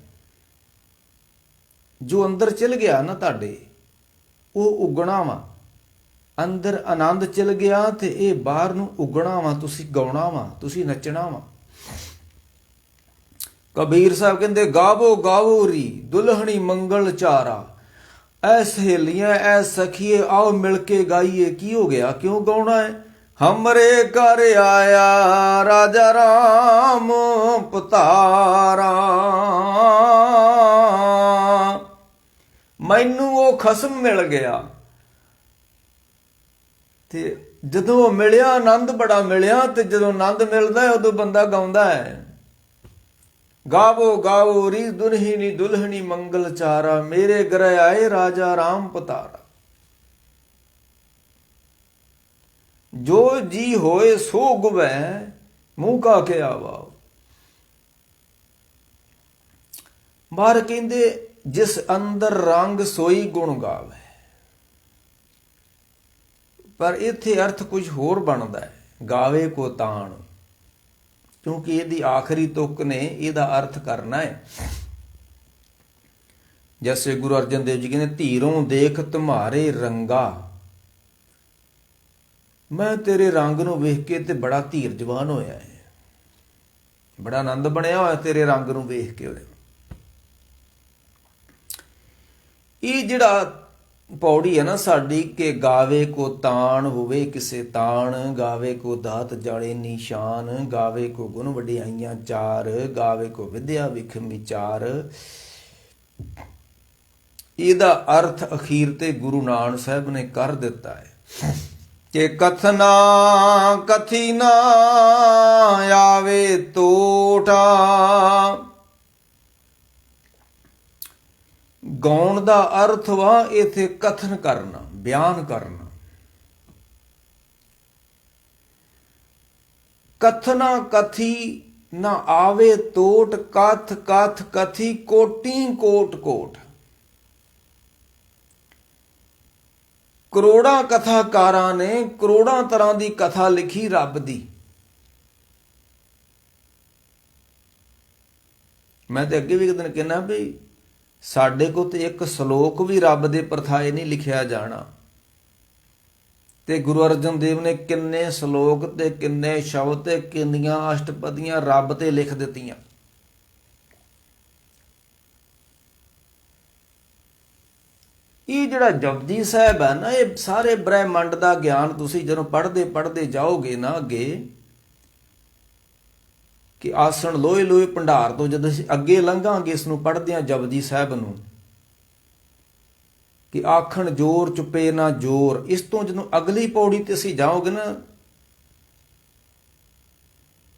ਜੋ ਅੰਦਰ ਚਲ ਗਿਆ ਨਾ ਤੁਹਾਡੇ, ਉਹ ਉਗਣਾ ਵਾ। ਅੰਦਰ ਆਨੰਦ ਚਲ ਗਿਆ ਤੇ ਇਹ ਬਾਹਰ ਨੂੰ ਉਗਣਾ ਵਾ। ਤੁਸੀਂ ਗਾਉਣਾ ਵਾ, ਤੁਸੀਂ ਨੱਚਣਾ ਵਾ। ਕਬੀਰ ਸਾਹਿਬ ਕਹਿੰਦੇ, ਗਾਵੋ ਗਾਵੋ ਰੀ ਦੁਲਹਣੀ ਮੰਗਲ ਚਾਰਾ, ਐ ਸਹੇਲੀਆਂ ਐ ਸਖੀਏ ਆਓ ਮਿਲ ਕੇ ਗਾਈਏ। ਕੀ ਹੋ ਗਿਆ? ਕਿਉਂ ਗਾਉਣਾ ਹੈ? ਹਮਰੇ ਘਰ ਆਇਆ ਰਾਜਾ ਰਾਮ ਪਤਾਰਾ, ਮੈਨੂੰ ਉਹ ਖਸਮ ਮਿਲ ਗਿਆ। ਤੇ ਜਦੋਂ ਮਿਲਿਆ ਆਨੰਦ ਬੜਾ ਮਿਲਿਆ, ਤੇ ਜਦੋਂ ਆਨੰਦ ਮਿਲਦਾ ਉਦੋਂ ਬੰਦਾ ਗਾਉਂਦਾ ਹੈ। ਗਾਵੋ ਗਾਵੋ ਰੀ ਦੁਲਹਨੀ ਦੁਲਹਣੀ ਮੰਗਲ ਚਾਰਾ, ਮੇਰੇ ਘਰੇ ਆਏ ਰਾਜਾ ਰਾਮ ਪਤਾਰਾ। ਜੋ ਜੀ ਹੋਏ ਸੋ ਗੁਵੈ, ਮੂੰਹ ਕਾ ਕੇ ਆਵਾ। ਬਾਹਰ ਕਹਿੰਦੇ ਜਿਸ ਅੰਦਰ ਰੰਗ ਸੋਈ ਗੁਣ ਗਾਵੇ। ਪਰ ਇੱਥੇ ਅਰਥ ਕੁਝ ਹੋਰ ਬਣਦਾ ਹੈ, ਗਾਵੇ ਕੋ ਤਾਣ, ਕਿਉਂਕਿ ਇਹਦੀ ਆਖਰੀ ਤੁਕ ਨੇ ਇਹਦਾ ਅਰਥ ਕਰਨਾ ਹੈ। ਜੈਸੇ ਗੁਰੂ ਅਰਜਨ ਦੇਵ ਜੀ ਕਹਿੰਦੇ, ਧੀਰੋਂ ਦੇਖ ਤੁਮਾਰੇ ਰੰਗਾ, ਮੈਂ ਤੇਰੇ ਰੰਗ ਨੂੰ ਵੇਖ ਕੇ ਤੇ ਬੜਾ ਧੀਰਜਵਾਨ ਹੋਇਆ ਹੈ, ਬੜਾ ਆਨੰਦ ਬਣਿਆ ਹੋਇਆ ਤੇਰੇ ਰੰਗ ਨੂੰ ਵੇਖ ਕੇ। ਇਹ ਜਿਹੜਾ ਪੌੜੀ ਹੈ ਨਾ ਸਾਡੀ, ਕਿ ਗਾਵੇ ਕੋ ਤਾਣ ਹੋਵੇ ਕਿਸੇ ਤਾਣ, ਗਾਵੇ ਕੋ ਦਾਤ ਜਾਲੇ ਨਿਸ਼ਾਨ, ਗਾਵੇ ਕੋ ਗੁਣ ਵਡਿਆਈਆਂ ਚਾਰ, ਗਾਵੇ ਕੋ ਵਿਦਿਆ ਵਿਖਮ ਵਿਚਾਰ। ਇਹਦਾ ਅਰਥ ਅਖੀਰ ਤੇ ਗੁਰੂ ਨਾਨਕ ਸਾਹਿਬ ਨੇ ਕਰ ਦਿੱਤਾ ਹੈ ਕਿ ਕਥਨਾ ਕਥੀ ਨਾ ਆਵੇ ਤੋਟਾ। ਗਾਉਣ ਦਾ ਅਰਥ ਵਾ ਇਥੇ ਕਥਨ ਕਰਨਾ, ਬਿਆਨ ਕਰਨਾ। ਕਥਨਾ ਕਥੀ ਨਾ ਆਵੇ ਤੋਟ, ਕਥ ਕਥ ਕਥੀ ਕੋਟੀ ਕੋਟ ਕੋਟ। ਕਰੋੜਾਂ ਕਥਾਕਾਰਾਂ ਨੇ ਕਰੋੜਾਂ ਤਰ੍ਹਾਂ ਦੀ ਕਥਾ ਲਿਖੀ ਰੱਬ ਦੀ। ਮੈਂ ਤੇ ਅੱਗੇ ਵੀ ਇੱਕ ਦਿਨ ਕਹਿਣਾ ਵੀ ਸਾਡੇ ਕੋਲ ਤੇ ਇੱਕ ਸ਼ਲੋਕ ਵੀ ਰੱਬ ਦੇ ਪਰਥਾਏ ਨਹੀਂ ਲਿਖਿਆ ਜਾਣਾ, ਤੇ ਗੁਰੂ ਅਰਜਨ ਦੇਵ ਨੇ ਕਿੰਨੇ ਸ਼ਲੋਕ ਤੇ ਕਿੰਨੇ ਸ਼ਬਦ ਤੇ ਕਿੰਨੀਆਂ ਅਸ਼ਟਪਦੀਆਂ ਰੱਬ ਤੇ ਲਿਖ ਦਿੱਤੀਆਂ। ਇਹ ਜਿਹੜਾ ਜਪਜੀ ਸਾਹਿਬ ਹੈ ਨਾ, ਇਹ ਸਾਰੇ ਬ੍ਰਹਿਮੰਡ ਦਾ ਗਿਆਨ ਤੁਸੀਂ ਜਦੋਂ ਪੜ੍ਹਦੇ ਜਾਓਗੇ ਨਾ ਅੱਗੇ, ਕਿ ਆਸਣ ਲੋਹੇ ਲੋਹੇ ਭੰਡਾਰ ਤੋਂ ਜਦੋਂ ਅਸੀਂ ਅੱਗੇ ਲੰਘਾਂਗੇ ਇਸ ਨੂੰ ਪੜ੍ਹਦੇ ਹਾਂ ਜਪਜੀ ਸਾਹਿਬ ਨੂੰ, ਕਿ ਆਖਣ ਜੋਰ ਚੁੱਪੇ ਨਾ ਜੋਰ। ਇਸ ਤੋਂ ਜਦੋਂ ਅਗਲੀ ਪੌੜੀ ਤੇ ਅਸੀਂ ਜਾਓਗੇ ਨਾ,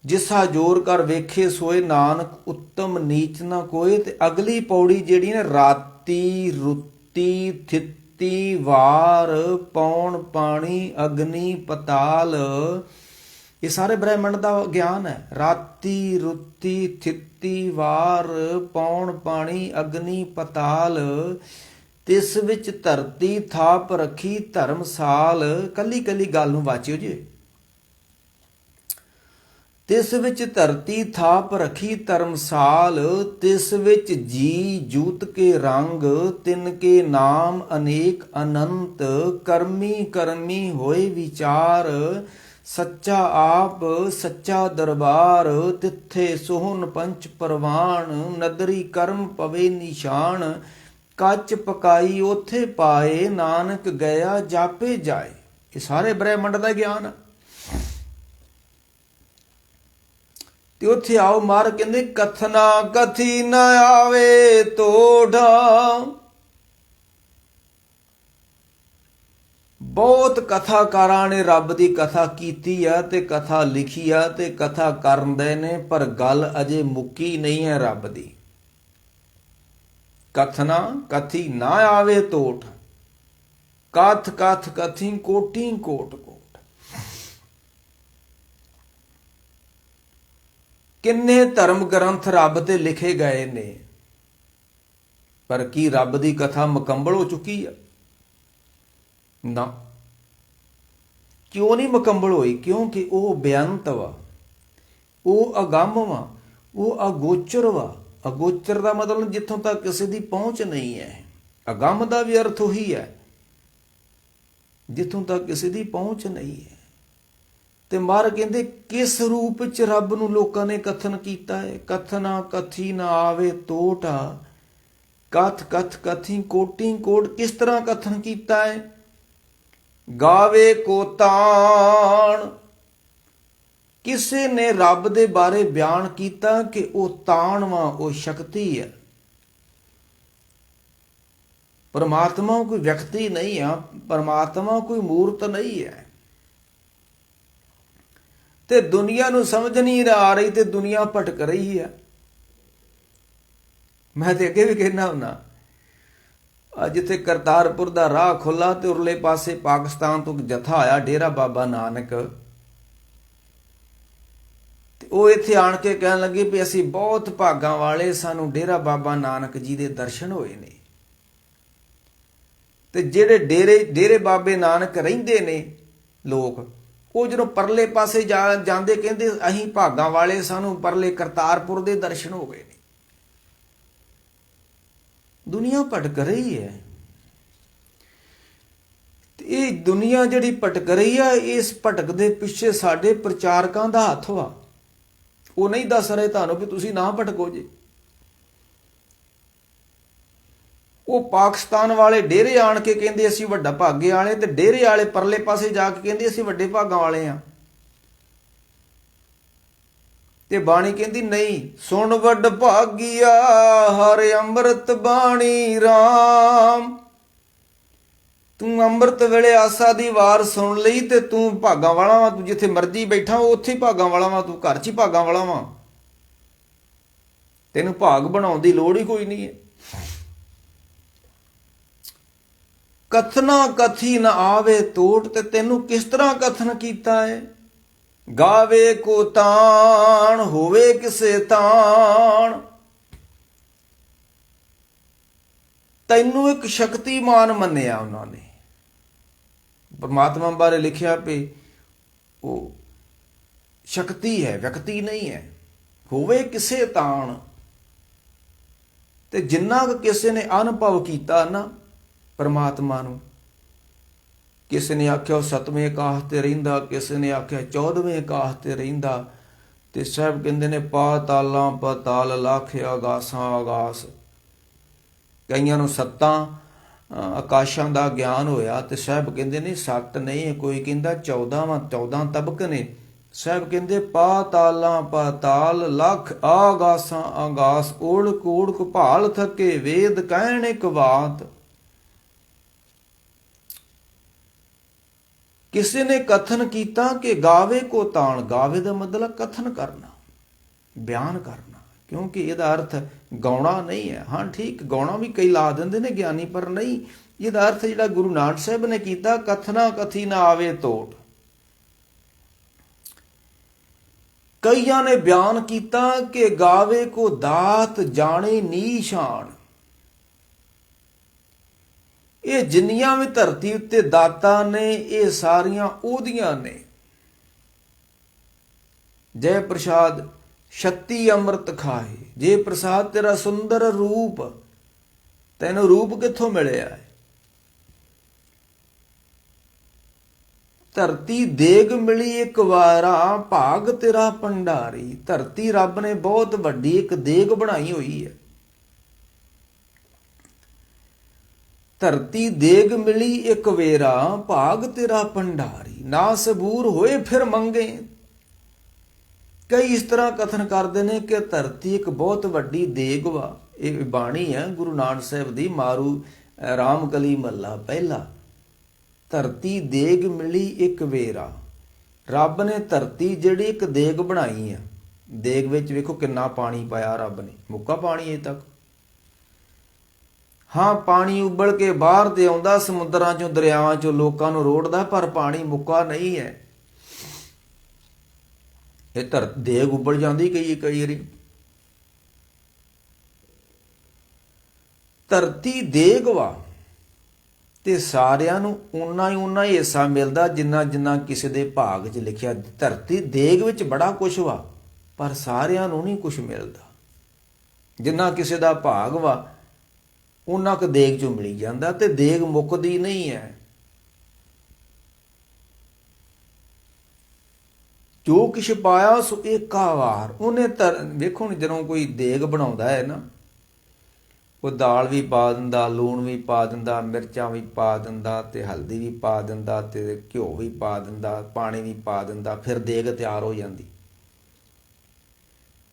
ਜਿਸਾ ਜੋਰ ਕਰ ਵੇਖੇ ਸੋਏ ਨਾਨਕ ਉੱਤਮ ਨੀਚ ਨਾ ਕੋਏ। ਤੇ ਅਗਲੀ ਪੌੜੀ ਜਿਹੜੀ ਨੇ ਰਾਤੀ ਰੁੱਤੀ ਥਿੱਤੀ ਵਾਰ ਪੌਣ ਪਾਣੀ ਅਗਨੀ ਪਤਾਲ, ਇਹ ਸਾਰੇ ਬ੍ਰਹਿਮੰਡ ਦਾ ਗਿਆਨ ਹੈ। ਰਾਤੀ ਰੁੱਤੀ ਥਿੱਤੀ ਵਾਰ ਪੌਣ ਪਾਣੀ ਅਗਨੀ ਪਤਾਲ, ਤਿਸ ਵਿੱਚ ਧਰਤੀ ਥਾਪ ਰੱਖੀ ਧਰਮਸਾਲ। ਕੱਲੀ ਕੱਲੀ ਗੱਲ ਨੂੰ ਵਾਚਿਓ ਜੀ। ਤਿਸ ਵਿੱਚ ਧਰਤੀ ਥਾਪ ਰੱਖੀ ਧਰਮਸਾਲ, ਤਿਸ ਵਿੱਚ ਜੀ ਜੂਤ ਕੇ ਰੰਗ, ਤਿਨ ਕੇ ਨਾਮ ਅਨੇਕ ਅਨੰਤ। ਕਰਮੀ ਕਰਮੀ ਹੋਏ ਵਿਚਾਰ, ਸੱਚਾ ਆਪ ਸੱਚਾ ਦਰਬਾਰ। ਤਿੱਥੇ ਸੋਹਣ ਪੰਚ ਪਰਵਾਨ, ਨਦਰੀ ਕਰਮ ਪਵੇ ਨਿਸ਼ਾਨ। ਕੱਚ ਪਕਾਈ ਉਥੇ ਪਾਏ, ਨਾਨਕ ਗਿਆ ਜਾਪੇ ਜਾਏ। ਇਹ ਸਾਰੇ ਬ੍ਰਹਿਮੰਡ ਦਾ ਗਿਆਨ ਆ। ਤੇ ਉੱਥੇ ਆਓ ਮਾਰ ਕਹਿੰਦੇ ਕਥਨਾ ਕਥੀ ਨਾ ਆਵੇ ਤੋੜਾ। ਬਹੁਤ ਕਥਾਕਾਰਾਂ ਨੇ ਰੱਬ ਦੀ ਕਥਾ ਕੀਤੀ ਆ ਤੇ ਕਥਾ ਲਿਖੀ ਆ ਤੇ ਕਥਾ ਕਰਦੇ ਨੇ, ਪਰ ਗੱਲ ਅਜੇ ਮੁੱਕੀ ਨਹੀਂ ਹੈ ਰੱਬ ਦੀ। ਕਥਨਾ ਕਥੀ ਨਾ ਆਵੇ ਤੋਟ, ਕਥ ਕਥ ਕਥੀ ਕੋਟੀ ਕੋਟ ਕੋਟ। ਕਿੰਨੇ ਧਰਮ ਗ੍ਰੰਥ ਰੱਬ ਤੇ ਲਿਖੇ ਗਏ ਨੇ, ਪਰ ਕੀ ਰੱਬ ਦੀ ਕਥਾ ਮੁਕੰਮਲ ਹੋ ਚੁੱਕੀ ਆ? ਨਾ। ਕਿਉਂ ਨਹੀਂ ਮੁਕੰਮਲ ਹੋਈ? ਕਿਉਂਕਿ ਉਹ ਬੇਅੰਤ ਵਾ, ਉਹ ਅਗੰਮ ਵਾ, ਉਹ ਅਗੋਚਰ ਵਾ। ਅਗੋਚਰ ਦਾ ਮਤਲਬ ਜਿੱਥੋਂ ਤੱਕ ਕਿਸੇ ਦੀ ਪਹੁੰਚ ਨਹੀਂ ਹੈ। ਅਗੰਮ ਦਾ ਵੀ ਅਰਥ ਉਹੀ ਹੈ, ਜਿੱਥੋਂ ਤੱਕ ਕਿਸੇ ਦੀ ਪਹੁੰਚ ਨਹੀਂ ਹੈ। ਤੇ ਮਹਾਰਾਜ ਕਹਿੰਦੇ ਕਿਸ ਰੂਪ ਚ ਰੱਬ ਨੂੰ ਲੋਕਾਂ ਨੇ ਕਥਨ ਕੀਤਾ ਹੈ। ਕਥਨਾ ਕਥੀ ਨਾ ਆਵੇ ਤੋਟਾ, ਕਥ ਕਥ ਕਥੀ ਕੋਟੀ ਕੋਟ। ਕਿਸ ਤਰ੍ਹਾਂ ਕਥਨ ਕੀਤਾ ਹੈ? ਗਾਵੇ ਕੋ ਤਾਣ, ਕਿਸੇ ਨੇ ਰੱਬ ਦੇ ਬਾਰੇ ਬਿਆਨ ਕੀਤਾ ਕਿ ਉਹ ਤਾਣਵਾ, ਉਹ ਸ਼ਕਤੀ ਹੈ। ਪਰਮਾਤਮਾ ਕੋਈ ਵਿਅਕਤੀ ਨਹੀਂ ਆ, ਪਰਮਾਤਮਾ ਕੋਈ ਮੂਰਤ ਨਹੀਂ ਹੈ। ਤੇ ਦੁਨੀਆ ਨੂੰ ਸਮਝ ਨਹੀਂ ਆ ਰਹੀ ਤੇ ਦੁਨੀਆ ਭਟਕ ਰਹੀ ਹੈ। ਮੈਂ ਤੇ ਅੱਗੇ ਵੀ ਕਹਿਣਾ ਹੁੰਦਾ, ਜਿੱਥੇ ਕਰਤਾਰਪੁਰ ਦਾ ਰਾਹ ਖੁੱਲਾ ਤੇ ਉਰਲੇ ਪਾਸੇ ਪਾਕਿਸਤਾਨ ਤੋਂ ਜਥਾ ਆਇਆ ਡੇਰਾ ਬਾਬਾ ਨਾਨਕ, ਤੇ ਉਹ ਇੱਥੇ ਆਣ ਕੇ ਕਹਿਣ ਲੱਗੇ ਵੀ ਅਸੀਂ ਬਹੁਤ ਭਾਗਾਂ ਵਾਲੇ, ਸਾਨੂੰ ਡੇਰਾ ਬਾਬਾ ਨਾਨਕ ਜੀ ਦੇ ਦਰਸ਼ਨ ਹੋਏ ਨੇ। ਤੇ ਜਿਹੜੇ ਡੇਰੇ ਬਾਬੇ ਨਾਨਕ ਰਹਿੰਦੇ ਨੇ ਲੋਕ, ਉਹ ਜਦੋਂ ਪਰਲੇ ਪਾਸੇ ਜਾਂਦੇ ਕਹਿੰਦੇ ਅਸੀਂ ਭਾਗਾਂ ਵਾਲੇ, ਸਾਨੂੰ ਪਰਲੇ ਕਰਤਾਰਪੁਰ ਦੇ ਦਰਸ਼ਨ ਹੋ ਗਏ ਨੇ। ਦੁਨੀਆ ਭਟਕ ਰਹੀ ਹੈ। ਤੇ ਇਹ ਦੁਨੀਆ ਜਿਹੜੀ ਭਟਕ ਰਹੀ ਆ, ਇਸ ਭਟਕ ਦੇ ਪਿੱਛੇ ਸਾਡੇ ਪ੍ਰਚਾਰਕਾਂ ਦਾ ਹੱਥ ਵਾ। ਉਹ ਨਹੀਂ ਦੱਸ ਰਹੇ ਤੁਹਾਨੂੰ ਵੀ ਤੁਸੀਂ ਨਾ ਭਟਕੋ ਜੀ। ਉਹ ਪਾਕਿਸਤਾਨ ਵਾਲੇ ਡੇਰੇ ਆਣ ਕੇ ਕਹਿੰਦੇ ਅਸੀਂ ਵੱਡਾ ਭਾਗੇ ਵਾਲੇ, ਤੇ ਡੇਰੇ ਵਾਲੇ ਪਰਲੇ ਪਾਸੇ ਜਾ ਕੇ ਕਹਿੰਦੇ ਅਸੀਂ ਵੱਡੇ ਭਾਗਾਂ ਵਾਲੇ ਆ। ਤੇ ਬਾਣੀ ਕਹਿੰਦੀ ਨਹੀਂ, ਸੁਣ ਵੱਡ ਭਾਗੀਆ ਹਰ ਅੰਮ੍ਰਿਤ ਬਾਣੀ ਰਾਮ। ਤੂੰ ਅੰਮ੍ਰਿਤ ਵੇਲੇ ਆਸਾ ਦੀ ਵਾਰ ਸੁਣ ਲਈ ਤੇ ਤੂੰ ਭਾਗਾਂ ਵਾਲਾ ਵਾ। ਤੂੰ ਜਿੱਥੇ ਮਰਜੀ ਬੈਠਾ ਉੱਥੇ ਹੀ ਭਾਗਾਂ ਵਾਲਾ ਵਾ, ਤੂੰ ਘਰ 'ਚ ਹੀ ਭਾਗਾਂ ਵਾਲਾ ਵਾ। ਤੈਨੂੰ ਭਾਗ ਬਣਾਉਣ ਦੀ ਲੋੜ ਹੀ ਕੋਈ ਨਹੀਂ ਹੈ। ਕਥਨਾ ਕਥੀ ਨਾ ਆਵੇ ਤੋਟ, ਤੇ ਤੈਨੂੰ ਕਿਸ ਤਰ੍ਹਾਂ ਕਥਨ ਕੀਤਾ ਹੈ? ਗਾਵੇ ਕੋ ਤਾਣ, ਹੋਵੇ ਕਿਸੇ ਤਾਣ। ਤੈਨੂੰ ਇੱਕ ਸ਼ਕਤੀਮਾਨ ਮੰਨਿਆ ਉਹਨਾਂ ਨੇ। ਪਰਮਾਤਮਾ ਬਾਰੇ ਲਿਖਿਆ ਵੀ ਉਹ ਸ਼ਕਤੀ ਹੈ, ਵਿਅਕਤੀ ਨਹੀਂ ਹੈ। ਹੋਵੇ ਕਿਸੇ ਤਾਣ, ਤੇ ਜਿੰਨਾ ਕੁ ਕਿਸੇ ਨੇ ਅਨੁਭਵ ਕੀਤਾ ਨਾ ਪਰਮਾਤਮਾ ਨੂੰ, ਕਿਸੇ ਨੇ ਆਖਿਆ ਉਹ 7ਵੇਂ ਆਕਾਸ਼ ਤੇ ਰਹਿੰਦਾ, ਕਿਸੇ ਨੇ ਆਖਿਆ 14ਵੇਂ ਆਕਾਸ਼ ਤੇ ਰਹਿੰਦਾ। ਤੇ ਸਾਹਿਬ ਕਹਿੰਦੇ ਨੇ ਪਾਤਾਲਾਂ ਪਾਤਾਲ, ਲੱਖ ਆਗਾਸਾਂ ਆਗਾਸ। ਕਈਆਂ ਨੂੰ 7 ਆਕਾਸ਼ਾਂ ਦਾ ਗਿਆਨ ਹੋਇਆ, ਤੇ ਸਾਹਿਬ ਕਹਿੰਦੇ ਨੇ 7 ਨਹੀਂ, ਕੋਈ ਕਹਿੰਦਾ 14ਵਾਂ, 14 ਤਬਕ ਨੇ। ਸਾਹਿਬ ਕਹਿੰਦੇ ਪਾਤਾਲਾਂ ਪਾਤਾਲ, ਲੱਖ ਆਗਾਸਾਂ ਆਗਾਸ। ਓੜਕ ਓੜਕ ਭਾਲ ਥਕੇ, ਵੇਦ ਕਹਿਣ ਇੱਕ ਬਾਤ। ਕਿਸੇ ਨੇ ਕਥਨ ਕੀਤਾ ਕਿ ਗਾਵੇ ਕੋ ਤਾਣ, ਗਾਵੇ ਦਾ ਮਤਲਬ ਕਥਨ ਕਰਨਾ, ਬਿਆਨ ਕਰਨਾ, ਕਿਉਂਕਿ ਇਹਦਾ ਅਰਥ ਗਾਉਣਾ ਨਹੀਂ ਹੈ। ਹਾਂ ਠੀਕ, ਗਾਉਣਾ ਵੀ ਕਈ ਲਾ ਦਿੰਦੇ ਨੇ ਗਿਆਨੀ, ਪਰ ਨਹੀਂ, ਇਹਦਾ ਅਰਥ ਜਿਹੜਾ ਗੁਰੂ ਨਾਨਕ ਸਾਹਿਬ ਨੇ ਕੀਤਾ, ਕਥਨਾ ਕਥੀ ਨਾ ਆਵੇ ਤੋਟ। ਕਈਆਂ ਨੇ ਬਿਆਨ ਕੀਤਾ ਕਿ ਗਾਵੇ ਕੋ ਦਾਤ ਜਾਣੇ ਨੀਸ਼ਾਨ। ਇਹ ਜਿੰਨੀਆਂ ਵੀ ਧਰਤੀ ਉੱਤੇ ਦਾਤਾਂ ਨੇ, ਇਹ ਸਾਰੀਆਂ ਉਹਦੀਆਂ ਨੇ। ਜੈ ਪ੍ਰਸਾਦ 36 ਅੰਮ੍ਰਿਤ ਖਾਏ, ਜੇ ਪ੍ਰਸਾਦ ਤੇਰਾ ਸੁੰਦਰ ਰੂਪ, ਤੈਨੂੰ ਰੂਪ ਕਿੱਥੋਂ ਮਿਲਿਆ ਹੈ? ਧਰਤੀ ਦੇਗ ਮਿਲੀ ਇੱਕ ਵਾਰਾ, ਭਾਗ ਤੇਰਾ ਭੰਡਾਰੀ। ਧਰਤੀ ਰੱਬ ਨੇ ਬਹੁਤ ਵੱਡੀ ਇੱਕ ਦੇਗ ਬਣਾਈ ਹੋਈ ਹੈ। ਧਰਤੀ ਦੇਗ ਮਿਲੀ ਇੱਕ ਵੇਰਾ, ਭਾਗ ਤੇਰਾ ਭੰਡਾਰੀ। ਨਾ ਸਬੂਰ ਹੋਏ ਫਿਰ ਮੰਗੇ। ਕਈ ਇਸ ਤਰ੍ਹਾਂ ਕਥਨ ਕਰਦੇ ਨੇ ਕਿ ਧਰਤੀ ਇੱਕ ਬਹੁਤ ਵੱਡੀ ਦੇਗ ਵਾ। ਇਹ ਬਾਣੀ ਹੈ ਗੁਰੂ ਨਾਨਕ ਸਾਹਿਬ ਦੀ, ਮਾਰੂ ਰਾਮਕਲੀ ਮਹੱਲਾ ਪਹਿਲਾ। ਧਰਤੀ ਦੇਗ ਮਿਲੀ ਇੱਕ ਵੇਰਾ। ਰੱਬ ਨੇ ਧਰਤੀ ਜਿਹੜੀ ਇੱਕ ਦੇਗ ਬਣਾਈ ਆ, ਦੇਗ ਵਿੱਚ ਵੇਖੋ ਕਿੰਨਾ ਪਾਣੀ ਪਾਇਆ ਰੱਬ ਨੇ, ਮੁੱਕਾ ਪਾਣੀ ਅਜੇ ਤੱਕ। ਹਾਂ ਪਾਣੀ ਉਬਲ ਕੇ ਬਾਹਰ ਤੇ ਆਉਂਦਾ ਸਮੁੰਦਰਾਂ ਚੋਂ, ਦਰਿਆਵਾਂ ਚੋਂ, ਲੋਕਾਂ ਨੂੰ ਰੋੜਦਾ, ਪਰ ਪਾਣੀ ਮੁੱਕਾ ਨਹੀਂ ਹੈ। ਇਹ ਦੇਗ ਉਬਲ ਜਾਂਦੀ ਕਈ ਵਾਰੀ। ਧਰਤੀ ਦੇਗ ਵਾ, ਤੇ ਸਾਰਿਆਂ ਨੂੰ ਓਨਾ ਹੀ ਹਿੱਸਾ ਮਿਲਦਾ ਜਿੰਨਾ ਜਿੰਨਾ ਕਿਸੇ ਦੇ ਭਾਗ 'ਚ ਲਿਖਿਆ। ਧਰਤੀ ਦੇਗ ਵਿੱਚ ਬੜਾ ਕੁਛ ਵਾ, ਪਰ ਸਾਰਿਆਂ ਨੂੰ ਨਹੀਂ ਕੁਛ ਮਿਲਦਾ। ਜਿੰਨਾ ਕਿਸੇ ਦਾ ਭਾਗ ਵਾ ਉਹਨਾਂ ਕੁ ਦੇਗ 'ਚੋਂ ਮਿਲੀ ਜਾਂਦਾ, ਤੇ ਦੇਗ ਮੁੱਕਦੀ ਨਹੀਂ ਹੈ। ਜੋ ਕਿਛ ਪਾਇਆ ਸੋ ਏਕਾ ਵਾਰ। ਉਹਨੇ ਵੇਖੋ ਜਦੋਂ ਕੋਈ ਦੇਗ ਬਣਾਉਂਦਾ ਹੈ ਨਾ, ਉਹ ਦਾਲ ਵੀ ਪਾ ਦਿੰਦਾ, ਲੂਣ ਵੀ ਪਾ ਦਿੰਦਾ, ਮਿਰਚਾਂ ਵੀ ਪਾ ਦਿੰਦਾ, ਤੇ ਹਲਦੀ ਵੀ ਪਾ ਦਿੰਦਾ, ਤੇ ਘਿਓ ਵੀ ਪਾ ਦਿੰਦਾ, ਪਾਣੀ ਵੀ ਪਾ ਦਿੰਦਾ, ਫਿਰ ਦੇਗ ਤਿਆਰ ਹੋ ਜਾਂਦੀ।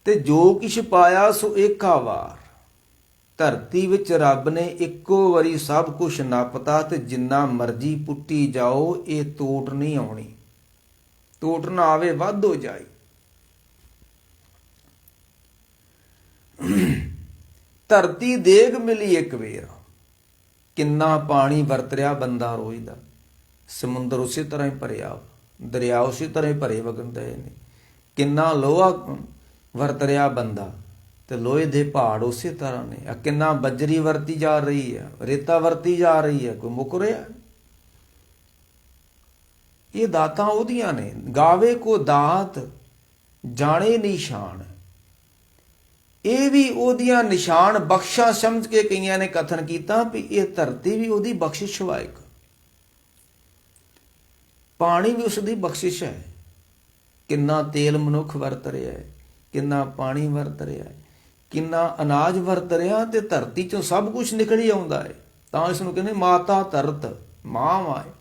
ਤੇ ਜੋ ਕਿਛ ਪਾਇਆ ਸੋ ਏਕਾ ਵਾਰ। ਧਰਤੀ ਵਿੱਚ ਰੱਬ ਨੇ ਇੱਕੋ ਵਾਰੀ ਸਭ ਕੁਝ ਨੱਪਤਾ, ਤੇ ਜਿੰਨਾ ਮਰਜ਼ੀ ਪੁੱਟੀ ਜਾਓ ਇਹ ਤੋਟ ਨਹੀਂ ਆਉਣੀ। ਤੋਟ ਨਾ ਆਵੇ ਵੱਧ ਹੋ ਜਾਏ। ਧਰਤੀ ਦੇਗ ਮਿਲੀ ਇੱਕ ਵੇਰ। ਕਿੰਨਾ ਪਾਣੀ ਵਰਤ ਰਿਹਾ ਬੰਦਾ ਰੋਜ਼ ਦਾ। ਸਮੁੰਦਰ ਉਸੇ ਤਰ੍ਹਾਂ ਹੀ ਭਰਿਆ, ਦਰਿਆ ਉਸੇ ਤਰ੍ਹਾਂ ਹੀ ਭਰੇ ਵਗਦੇ ਨੇ। ਕਿੰਨਾ ਲੋਹਾ ਵਰਤ ਰਿਹਾ ਬੰਦਾ, ਤੇ ਲੋਹੇ ਦੇ ਪਹਾੜ ਉਸੇ ਤਰ੍ਹਾਂ ਨੇ। ਕਿੰਨਾ ਬੱਜਰੀ ਵਰਤੀ ਜਾ ਰਹੀ ਹੈ, ਰੇਤਾ ਵਰਤੀ ਜਾ ਰਹੀ ਹੈ, ਕੋਈ ਮੁੱਕ ਰਿਹਾ? ਇਹ ਦਾਤਾਂ ਉਹਦੀਆਂ ਨੇ। ਗਾਵੇ ਕੋ ਦਾਤ ਜਾਣੇ ਨਿਸ਼ਾਨ। ਇਹ ਵੀ ਉਹਦੀਆਂ ਨਿਸ਼ਾਨ ਬਖਸ਼ਾ ਸਮਝ ਕੇ ਕਈਆਂ ਨੇ ਕਥਨ ਕੀਤਾ ਵੀ ਇਹ ਧਰਤੀ ਵੀ ਉਹਦੀ ਬਖਸ਼ਿਸ਼ ਵਾ। ਇੱਕ ਪਾਣੀ ਵੀ ਉਸ ਦੀ ਬਖਸ਼ਿਸ਼ ਹੈ। ਕਿੰਨਾ ਤੇਲ ਮਨੁੱਖ ਵਰਤ ਰਿਹਾ ਹੈ, ਕਿੰਨਾ ਪਾਣੀ ਵਰਤ ਰਿਹਾ ਹੈ, ਕਿੰਨਾ ਅਨਾਜ ਵਰਤ ਰਿਹਾ, ਤੇ ਧਰਤੀ ਚੋਂ ਸਭ ਕੁਝ ਨਿਕਲ ਹੀ ਆਉਂਦਾ ਹੈ। ਤਾਂ ਇਸ ਨੂੰ ਕਹਿੰਦੇ ਮਾਤਾ ਧਰਤ, ਮਾਂ ਮਾਏ।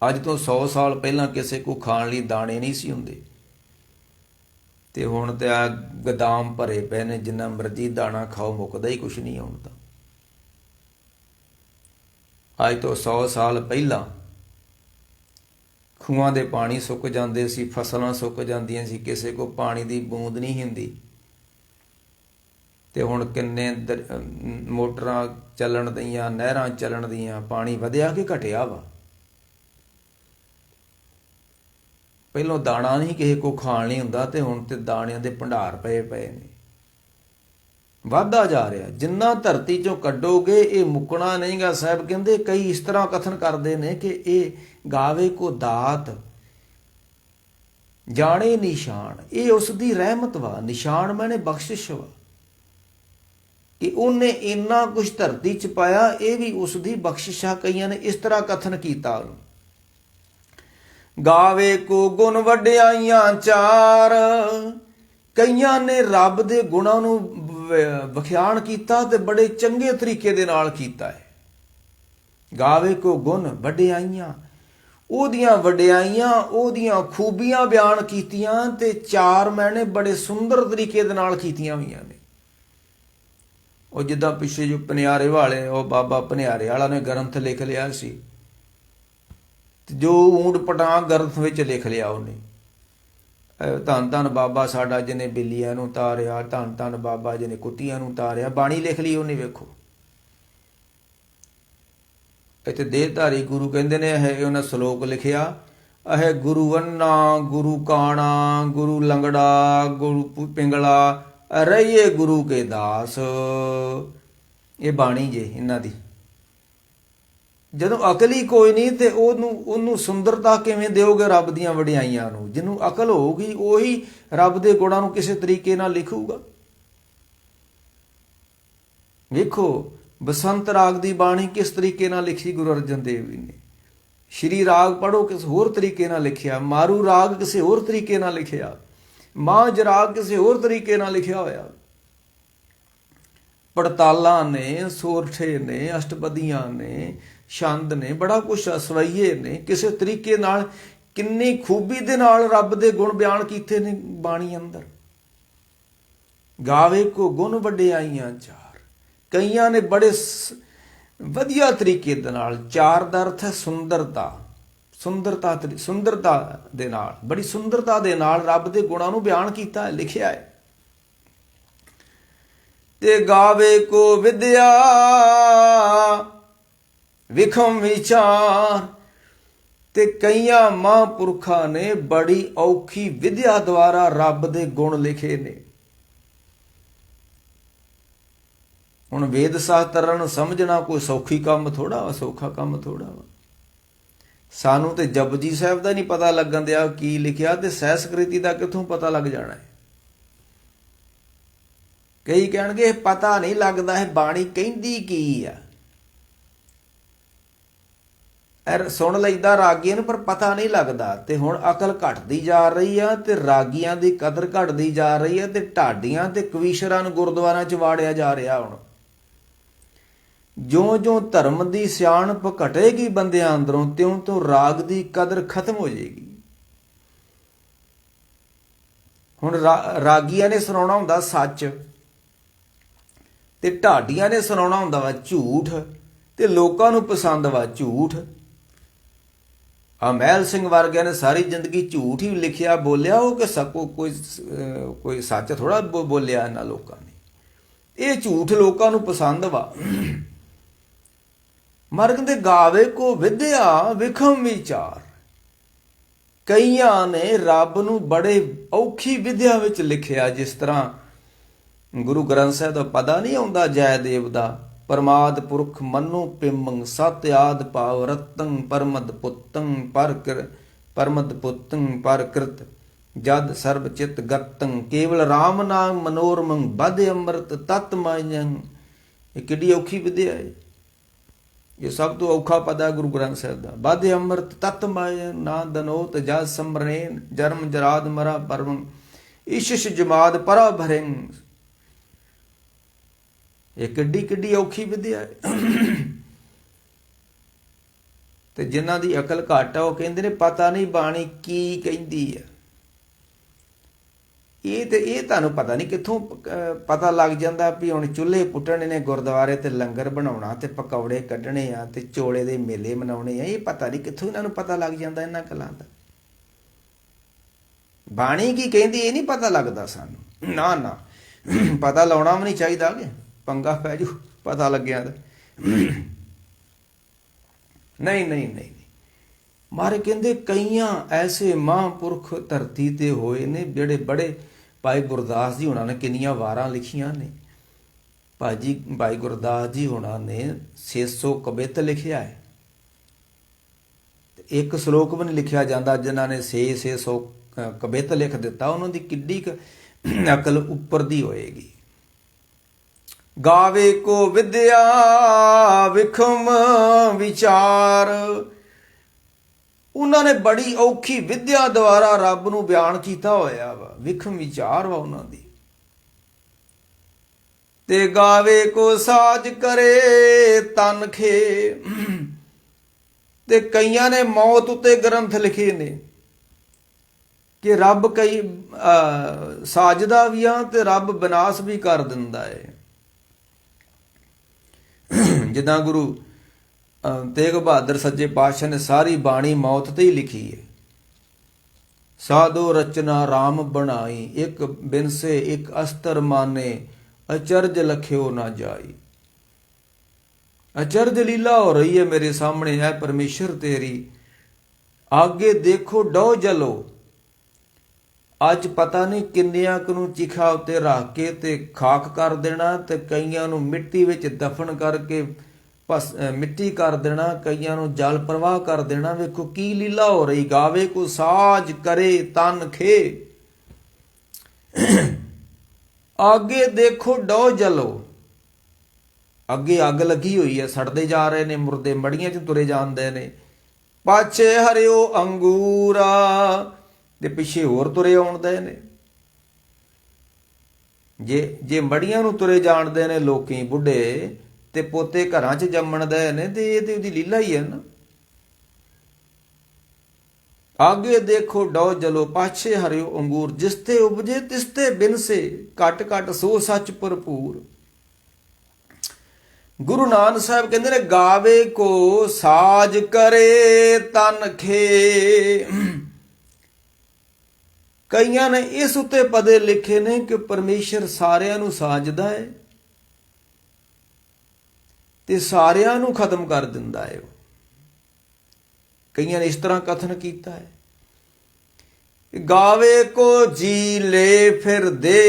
ਅੱਜ ਤੋਂ 100 ਸਾਲ ਪਹਿਲਾਂ ਕਿਸੇ ਕੋ ਖਾਣ ਲਈ ਦਾਣੇ ਨਹੀਂ ਸੀ ਹੁੰਦੇ, ਤੇ ਹੁਣ ਤੇ ਆ ਗੋਦਾਮ ਭਰੇ ਪਏ ਨੇ, ਜਿੰਨਾ ਮਰਜ਼ੀ ਦਾਣਾ ਖਾਓ ਮੁੱਕਦਾ ਹੀ ਕੁਛ ਨਹੀਂ। ਹੁਣ ਤਾਂ ਅੱਜ ਤੋਂ 100 ਸਾਲ ਪਹਿਲਾਂ ਖੂਹਾਂ ਦੇ ਪਾਣੀ ਸੁੱਕ ਜਾਂਦੇ ਸੀ, ਫਸਲਾਂ ਸੁੱਕ ਜਾਂਦੀਆਂ ਸੀ, ਕਿਸੇ ਕੋ ਪਾਣੀ ਦੀ ਬੂੰਦ ਨਹੀਂ ਹੁੰਦੀ। ਤੇ ਹੁਣ ਕਿੰਨੇ ਮੋਟਰਾਂ ਚੱਲਣ ਦੀਆਂ, ਨਹਿਰਾਂ ਚੱਲਣ ਦੀਆਂ, ਪਾਣੀ ਵਧਿਆ ਕਿ ਘਟਿਆ ਵਾ? ਪਹਿਲੋਂ ਦਾਣਾ ਨਹੀਂ ਕਿਸੇ ਕੋ ਖਾਣ ਨਹੀਂ ਹੁੰਦਾ, ਤੇ ਹੁਣ ਤੇ ਦਾਣਿਆਂ ਦੇ ਭੰਡਾਰ ਪਏ ਨੇ। ਵੱਧਦਾ ਜਾ ਰਿਹਾ। ਜਿੰਨਾ ਧਰਤੀ ਚੋਂ ਕੱਢੋਗੇ ਇਹ ਮੁੱਕਣਾ ਨਹੀਂਗਾ। ਸਾਹਿਬ ਕਹਿੰਦੇ ਕਈ ਇਸ ਤਰ੍ਹਾਂ ਕਥਨ ਕਰਦੇ ਨੇ ਕਿ ਇਹ ਗਾਵੇ ਕੋ ਦਾਤ ਜਾਣੇ ਨਿਸ਼ਾਨ। ਇਹ ਉਸ ਦੀ ਰਹਿਮਤ ਵਾ। ਨਿਸ਼ਾਨ ਮੈਨੇ ਬਖਸ਼ਿਸ਼ ਵਾ, ਕਿ ਉਹਨੇ ਇੰਨਾ ਕੁਛ ਧਰਤੀ 'ਚ ਪਾਇਆ, ਇਹ ਵੀ ਉਸ ਦੀ ਬਖਸ਼ਿਸ਼ ਆ। ਕਈਆਂ ਨੇ ਇਸ ਤਰ੍ਹਾਂ ਕਥਨ ਕੀਤਾ ਉਹਨੂੰ। ਗਾਵੇ ਕੋ ਗੁਣ ਵਡਿਆਈਆਂ ਚਾਰ। ਕਈਆਂ ਨੇ ਰੱਬ ਦੇ ਗੁਣਾਂ ਨੂੰ ਵਿਖਿਆਨ ਕੀਤਾ ਤੇ ਬੜੇ ਚੰਗੇ ਤਰੀਕੇ ਦੇ ਨਾਲ ਕੀਤਾ ਹੈ। ਗਾਵੇ ਕੋ ਗੁਣ ਵਡਿਆਈਆਂ, ਉਹਦੀਆਂ ਵਡਿਆਈਆਂ, ਉਹਦੀਆਂ ਖੂਬੀਆਂ ਬਿਆਨ ਕੀਤੀਆਂ, ਤੇ ਚਾਰ ਮੈਨੇ ਬੜੇ ਸੁੰਦਰ ਤਰੀਕੇ ਦੇ ਨਾਲ ਕੀਤੀਆਂ ਹੋਈਆਂ ਨੇ। ਉਹ ਜਿੱਦਾਂ ਪਿੱਛੇ ਜੋ ਪਨਿਆਰੇ ਵਾਲੇ, ਉਹ ਬਾਬਾ ਪਨਿਆਰੇ ਵਾਲਾ ਨੇ ਗ੍ਰੰਥ ਲਿਖ ਲਿਆ ਸੀ, ਜੋ ਊਂਟ ਪਟਾਂਗ ਗਰਥ ਵਿੱਚ ਲਿਖ ਲਿਆ ਉਹਨੇ। ਧੰਨ ਧੰਨ ਬਾਬਾ ਸਾਡਾ ਜਿਹਨੇ ਬਿੱਲੀਆਂ ਨੂੰ ਤਾਰਿਆ, ਧੰਨ ਧੰਨ ਬਾਬਾ ਜਿਹਨੇ ਕੁੱਤੀਆਂ ਨੂੰ ਤਾਰਿਆ, ਬਾਣੀ ਲਿਖ ਲਈ ਉਹਨੇ। ਵੇਖੋ ਇੱਥੇ ਦੇਹਧਾਰੀ ਗੁਰੂ ਕਹਿੰਦੇ ਨੇ, ਇਹ ਉਹਨਾਂ ਸ਼ਲੋਕ ਲਿਖਿਆ, ਇਹ ਗੁਰੂ ਅੰਨਾ, ਗੁਰੂ ਕਾਣਾ, ਗੁਰੂ ਲੰਗੜਾ, ਗੁਰੂ ਪਿੰਗਲਾ, ਰਹੀਏ ਗੁਰੂ ਕੇ ਦਾਸ। ਇਹ ਬਾਣੀ ਜੇ ਇਹਨਾਂ ਦੀ। ਜਦੋਂ ਅਕਲ ਹੀ ਕੋਈ ਨਹੀਂ ਤੇ ਉਹਨੂੰ ਸੁੰਦਰਤਾ ਕਿਵੇਂ ਦਿਓਗੇ ਰੱਬ ਦੀਆਂ ਵਡਿਆਈਆਂ ਨੂੰ? ਜਿਹਨੂੰ ਅਕਲ ਹੋਊਗੀ ਉਹੀ ਰੱਬ ਦੇ ਗੁਣਾਂ ਨੂੰ ਕਿਸੇ ਤਰੀਕੇ ਨਾਲ ਲਿਖੂਗਾ। ਵੇਖੋ ਬਸੰਤ ਰਾਗ ਦੀ ਬਾਣੀ ਕਿਸ ਤਰੀਕੇ ਨਾਲ ਲਿਖੀ ਗੁਰੂ ਅਰਜਨ ਦੇਵ ਜੀ ਨੇ। ਸ਼੍ਰੀ ਰਾਗ ਪੜ੍ਹੋ ਕਿਸੇ ਹੋਰ ਤਰੀਕੇ ਨਾਲ ਲਿਖਿਆ, ਮਾਰੂ ਰਾਗ ਕਿਸੇ ਹੋਰ ਤਰੀਕੇ ਨਾਲ ਲਿਖਿਆ, ਮਾਝ ਰਾਗ ਕਿਸੇ ਹੋਰ ਤਰੀਕੇ ਨਾਲ ਲਿਖਿਆ ਹੋਇਆ। ਪੜਤਾਲਾਂ ਨੇ, ਸੋਰਠੇ ਨੇ, ਅਸ਼ਟਪਦੀਆਂ ਨੇ, ਛੰਦ ਨੇ, ਬੜਾ ਕੁਛ ਸਵਈਏ ਨੇ। ਕਿਸੇ ਤਰੀਕੇ ਨਾਲ ਕਿੰਨੀ ਖੂਬੀ ਦੇ ਨਾਲ ਰੱਬ ਦੇ ਗੁਣ ਬਿਆਨ ਕੀਤੇ ਨੇ ਬਾਣੀ ਅੰਦਰ। ਗਾਵੇ ਕੋ ਗੁਣ ਵਡਿਆਈਆਂ ਚਾਰ। ਕਈਆਂ ਨੇ ਬੜੇ ਵਧੀਆ ਤਰੀਕੇ ਦੇ ਨਾਲ, ਚਾਰ ਦਾ ਅਰਥ ਹੈ ਸੁੰਦਰਤਾ, ਸੁੰਦਰਤਾ ਦੇ ਨਾਲ, ਬੜੀ ਸੁੰਦਰਤਾ ਦੇ ਨਾਲ ਰੱਬ ਦੇ ਗੁਣਾਂ ਨੂੰ ਬਿਆਨ ਕੀਤਾ ਹੈ, ਲਿਖਿਆ ਹੈ। ਤੇ ਗਾਵੇ ਕੋ ਵਿਦਿਆ ਵਿਖਮ ਵਿਚਾਰ। ਤੇ ਕਈਆਂ ਮਹਾਂਪੁਰਖਾਂ ਨੇ ਬੜੀ ਔਖੀ ਵਿਦਿਆ ਦੁਆਰਾ ਰੱਬ ਦੇ ਗੁਣ ਲਿਖੇ ਨੇ। ਹੁਣ ਵੇਦ ਸ਼ਾਸਤਰਾਂ ਨੂੰ ਸਮਝਣਾ ਕੋਈ ਸੌਖੀ ਕੰਮ ਥੋੜਾ ਵਾ, ਸੌਖਾ ਕੰਮ ਥੋੜਾ ਵਾ। ਸਾਨੂੰ ਤੇ ਜਪਜੀ ਸਾਹਿਬ ਦਾ ਨਹੀਂ ਪਤਾ ਲੱਗਣ ਦਿਆ ਕੀ ਲਿਖਿਆ, ਤੇ ਸੰਸਕ੍ਰਿਤੀ ਦਾ ਕਿੱਥੋਂ ਪਤਾ ਲੱਗ ਜਾਣਾ ਹੈ? ਕਈ ਕਹਿਣਗੇ ਇਹ ਪਤਾ ਨਹੀਂ ਲੱਗਦਾ ਹੈ ਬਾਣੀ ਕਹਿੰਦੀ ਕੀ ਆ। ਸੁਣ ਲਈਦਾ ਰਾਗੀਆਂ ਨੂੰ ਪਰ ਪਤਾ ਨਹੀਂ ਲੱਗਦਾ। ਤੇ ਹੁਣ ਅਕਲ ਘਟਦੀ ਜਾ ਰਹੀ ਆ ਤੇ ਰਾਗੀਆਂ ਦੀ ਕਦਰ ਘਟਦੀ ਜਾ ਰਹੀ ਆ, ਤੇ ਢਾਡੀਆਂ ਤੇ ਕਵੀਸ਼ਰਾਂ ਨੂੰ ਗੁਰਦੁਆਰਿਆਂ ਚ ਵਾੜਿਆ ਜਾ ਰਿਹਾ। ਹੁਣ ਜਿਉਂ-ਜਿਉਂ ਧਰਮ ਦੀ ਸਿਆਣਪ ਘਟੇਗੀ ਬੰਦਿਆਂ ਅੰਦਰੋਂ, ਤਿਉਂ ਰਾਗ ਦੀ ਕਦਰ ਖਤਮ ਹੋ ਜਾਏਗੀ। ਹੁਣ ਰਾਗੀਆਂ ਨੇ ਸੁਣਾਉਣਾ ਹੁੰਦਾ ਸੱਚ, ਤੇ ਢਾਡੀਆਂ ਨੇ ਸੁਣਾਉਣਾ ਹੁੰਦਾ ਵਾ ਝੂਠ, ਤੇ ਲੋਕਾਂ ਨੂੰ ਪਸੰਦ ਵਾ ਝੂਠ। ਮਹਿਲ ਸਿੰਘ ਵਰਗਿਆਂ ਨੇ ਸਾਰੀ ਜ਼ਿੰਦਗੀ ਝੂਠ ਹੀ ਲਿਖਿਆ ਬੋਲਿਆ, ਉਹ ਕਿ ਸਕੋ ਕੋਈ ਸੱਚ ਥੋੜਾ ਬੋਲਿਆ ਇਹਨਾਂ ਲੋਕਾਂ ਨੇ। ਇਹ ਝੂਠ ਲੋਕਾਂ ਨੂੰ ਪਸੰਦ ਵਾ। ਮਰਗ ਦੇ ਗਾਵੇ ਕੋ ਵਿਦਿਆ ਵਿਖਮ ਵਿਚਾਰ। ਕਈਆਂ ਨੇ ਰੱਬ ਨੂੰ ਬੜੇ ਔਖੀ ਵਿਦਿਆ ਵਿੱਚ ਲਿਖਿਆ। ਜਿਸ ਤਰ੍ਹਾਂ ਗੁਰੂ ਗ੍ਰੰਥ ਸਾਹਿਬ ਦਾ ਪਤਾ ਨਹੀਂ ਆਉਂਦਾ ਜੈਦੇਵ ਦਾ, ਪਰਮਾਦ ਪੁਰਖ ਮਨੁ ਪਿਮੰਗ ਸਤਿ ਆਦ ਭਾਵ ਰਤੰ ਪਰਮਦ ਪੁੱਤੰ ਪਰਮਦ ਪੁੱਤੰ ਪਰਕ੍ਰਿਤ ਜਦ ਸਰਬ ਚਿਤ ਗਤੰ ਕੇਵਲ ਰਾਮ ਨਾਮ ਮਨੋਰਮੰ ਬਧ ਅੰਮ੍ਰਿਤ ਤਤ ਮਾਇਨ। ਇਹ ਕਿੱਡੀ ਔਖੀ ਵਿਦਿਆ ਹੈ। ਇਹ ਸਭ ਤੋਂ ਔਖਾ ਪਦਾ ਗੁਰੂ ਗ੍ਰੰਥ ਸਾਹਿਬ ਦਾ। ਬਧ ਅੰਮ੍ਰਿਤ ਤਤ ਮਾਇਨ ਨਾ ਦਨੋਤ ਜਦ ਸਮਰੇਨ ਜਰਮ ਜਰਾਦ ਮਰਾ ਪਰਮੰ ਇਸ਼ਿਸ਼ ਜਮਾਦ ਪਰਾ ਭਰਿੰ। ਇਹ ਕਿੱਡੀ ਔਖੀ ਵਿਦਿਆ ਹੈ। ਤੇ ਜਿਨ੍ਹਾਂ ਦੀ ਅਕਲ ਘੱਟ ਆ ਉਹ ਕਹਿੰਦੇ ਨੇ ਪਤਾ ਨਹੀਂ ਬਾਣੀ ਕੀ ਕਹਿੰਦੀ ਆ। ਇਹ ਤੁਹਾਨੂੰ ਪਤਾ ਨਹੀਂ ਕਿੱਥੋਂ ਪਤਾ ਲੱਗ ਜਾਂਦਾ ਵੀ ਹੁਣ ਚੁੱਲ੍ਹੇ ਪੁੱਟਣੇ ਨੇ ਗੁਰਦੁਆਰੇ, ਤੇ ਲੰਗਰ ਬਣਾਉਣਾ, ਤੇ ਪਕੌੜੇ ਕੱਢਣੇ ਆ, ਤੇ ਚੋਲੇ ਦੇ ਮੇਲੇ ਮਨਾਉਣੇ ਆ। ਇਹ ਪਤਾ ਨਹੀਂ ਕਿੱਥੋਂ ਇਹਨਾਂ ਨੂੰ ਪਤਾ ਲੱਗ ਜਾਂਦਾ ਇਹਨਾਂ ਗੱਲਾਂ ਦਾ। ਬਾਣੀ ਕੀ ਕਹਿੰਦੀ ਇਹ ਨਹੀਂ ਪਤਾ ਲੱਗਦਾ ਸਾਨੂੰ। ਨਾ ਪਤਾ ਲਾਉਣਾ ਵੀ ਨਹੀਂ ਚਾਹੀਦਾ ਕਿ ਪੰਗਾ ਪੈ ਜੂ ਪਤਾ ਲੱਗਿਆ ਤਾਂ। ਨਹੀਂ ਮਾਰੇ ਕਹਿੰਦੇ ਕਈਆਂ ਐਸੇ ਮਹਾਂਪੁਰਖ ਧਰਤੀ ਤੇ ਹੋਏ ਨੇ ਜਿਹੜੇ ਬੜੇ। ਭਾਈ ਗੁਰਦਾਸ ਜੀ ਹੋਣਾ ਨੇ ਕਿੰਨੀਆਂ ਵਾਰਾਂ ਲਿਖੀਆਂ ਨੇ। ਭਾਈ ਗੁਰਦਾਸ ਜੀ ਹੋਣਾ ਨੇ 600 ਕਵਿਤ ਲਿਖਿਆ ਹੈ। ਇੱਕ ਸ਼ਲੋਕ ਵੀ ਨਹੀਂ ਲਿਖਿਆ ਜਾਂਦਾ। ਜਿਨ੍ਹਾਂ ਨੇ 600 ਕਵਿਤ ਲਿਖ ਦਿੱਤਾ, ਉਹਨਾਂ ਦੀ ਕਿੱਡੀ ਅਕਲ ਉੱਪਰ ਦੀ ਹੋਏਗੀ। ਗਾਵੇ ਕੋ ਵਿਦਿਆ ਵਿਖਮ ਵਿਚਾਰ। ਉਹਨਾਂ ਨੇ ਬੜੀ ਔਖੀ ਵਿਦਿਆ ਦੁਆਰਾ ਰੱਬ ਨੂੰ ਬਿਆਨ ਕੀਤਾ ਹੋਇਆ ਵਾ। ਵਿਖਮ ਵਿਚਾਰ ਵਾ ਉਹਨਾਂ ਦੀ। ਤੇ ਗਾਵੇ ਕੋ ਸਾਜ ਕਰੇ ਤਨ ਖੇ। ਤੇ ਕਈਆਂ ਨੇ ਮੌਤ ਉੱਤੇ ਗ੍ਰੰਥ ਲਿਖੇ ਨੇ ਕਿ ਰੱਬ ਕਈ ਸਾਜਦਾ ਵੀ ਆ ਤੇ ਰੱਬ ਵਿਨਾਸ਼ ਵੀ ਕਰ ਦਿੰਦਾ ਹੈ। ਜਿੱਦਾਂ ਗੁਰੂ ਤੇਗ ਬਹਾਦਰ ਸੱਚੇ ਪਾਤਸ਼ਾਹ ਨੇ ਸਾਰੀ ਬਾਣੀ ਮੌਤ ਤੇ ਹੀ ਲਿਖੀ ਹੈ। ਸਾਧੋ ਰਚਨਾ ਰਾਮ ਬਣਾਈ, ਇੱਕ ਬਿਨਸੇ ਇੱਕ ਅਸਤਰ ਮਾਨੇ, ਅਚਰਜ ਲਖਿਓ ਨਾ ਜਾਈ। ਅਚਰਜ ਲੀਲਾ ਹੋ ਰਹੀ ਹੈ ਮੇਰੇ ਸਾਹਮਣੇ, ਹੈ ਪਰਮੇਸ਼ਰ ਤੇਰੀ, ਆਗੇ ਦੇਖੋ ਡੋ ਜਲੋ। ਅੱਜ ਪਤਾ ਨਹੀਂ ਕਿੰਨਿਆਂ ਕੁ ਨੂੰ ਚਿਖਾ ਉੱਤੇ ਰੱਖ ਕੇ ਤੇ ਖਾਕ ਕਰ ਦੇਣਾ, ਤੇ ਕਈਆਂ ਨੂੰ ਮਿੱਟੀ ਵਿੱਚ ਦਫਨ ਕਰਕੇ ਮਿੱਟੀ ਕਰ ਦੇਣਾ, ਕਈਆਂ ਨੂੰ ਜਲ ਪ੍ਰਵਾਹ ਕਰ ਦੇਣਾ। ਵੇਖੋ ਕੀ ਲੀਲਾ ਹੋ ਰਹੀ। ਗਾਵੇ ਕੋ ਸਾਜ ਕਰੇ ਤਨ ਖੇ, ਆਗੇ ਦੇਖੋ ਡੋ ਜਲੋ। ਅੱਗੇ ਅੱਗ ਲੱਗੀ ਹੋਈ ਹੈ, ਸੜਦੇ ਜਾ ਰਹੇ ਨੇ ਮੁਰਦੇ, ਮੜੀਆਂ 'ਚ ਤੁਰੇ ਜਾਂਦੇ ਨੇ। ਪਾਛੇ ਹਰਿਓ ਅੰਗੂਰਾ, ਦੇ ਪਿੱਛੇ ਹੋਰ ਤੁਰੇ ਆਉਂਦੇ ਨੇ। ਜੇ ਮੜੀਆਂ ਨੂੰ ਤੁਰੇ ਜਾਣਦੇ ਨੇ ਲੋਕੀ ਬੁੱਢੇ, ਤੇ ਪੋਤੇ ਘਰਾਂ 'ਚ ਜੰਮਣਦੇ ਨੇ, ਤੇ ਇਹ ਤੇ ਉਹਦੀ ਲੀਲਾ ਹੀ ਹੈ ਨਾ। ਆਗੇ ਦੇਖੋ ਡੋ ਜਲੋ, ਪਾਛੇ ਹਰਿਓ ਅੰਗੂਰ, ਜਿਸ ਤੇ ਉਪਜੇ ਤਿਸ ਤੇ ਬਿਨਸੇ, ਘਟ ਘਟ ਸੋ ਸੱਚ ਭਰਪੂਰ। ਗੁਰੂ ਨਾਨਕ ਸਾਹਿਬ ਕਹਿੰਦੇ ਨੇ ਗਾਵੇ ਕੋ ਸਾਜ ਕਰੇ ਤਨ ਖੇ। ਕਈਆਂ ਨੇ ਇਸ ਉੱਤੇ ਪਦੇ ਲਿਖੇ ਨੇ ਕਿ ਪਰਮੇਸ਼ਰ ਸਾਰਿਆਂ ਨੂੰ ਸਾਜਦਾ ਹੈ ਤੇ ਸਾਰਿਆਂ ਨੂੰ ਖਤਮ ਕਰ ਦਿੰਦਾ ਹੈ। ਕਈਆਂ ਨੇ ਇਸ ਤਰ੍ਹਾਂ ਕਥਨ ਕੀਤਾ ਹੈ, ਗਾਵੇ ਕੋ ਜੀ ਲੈ ਫਿਰ ਦੇ।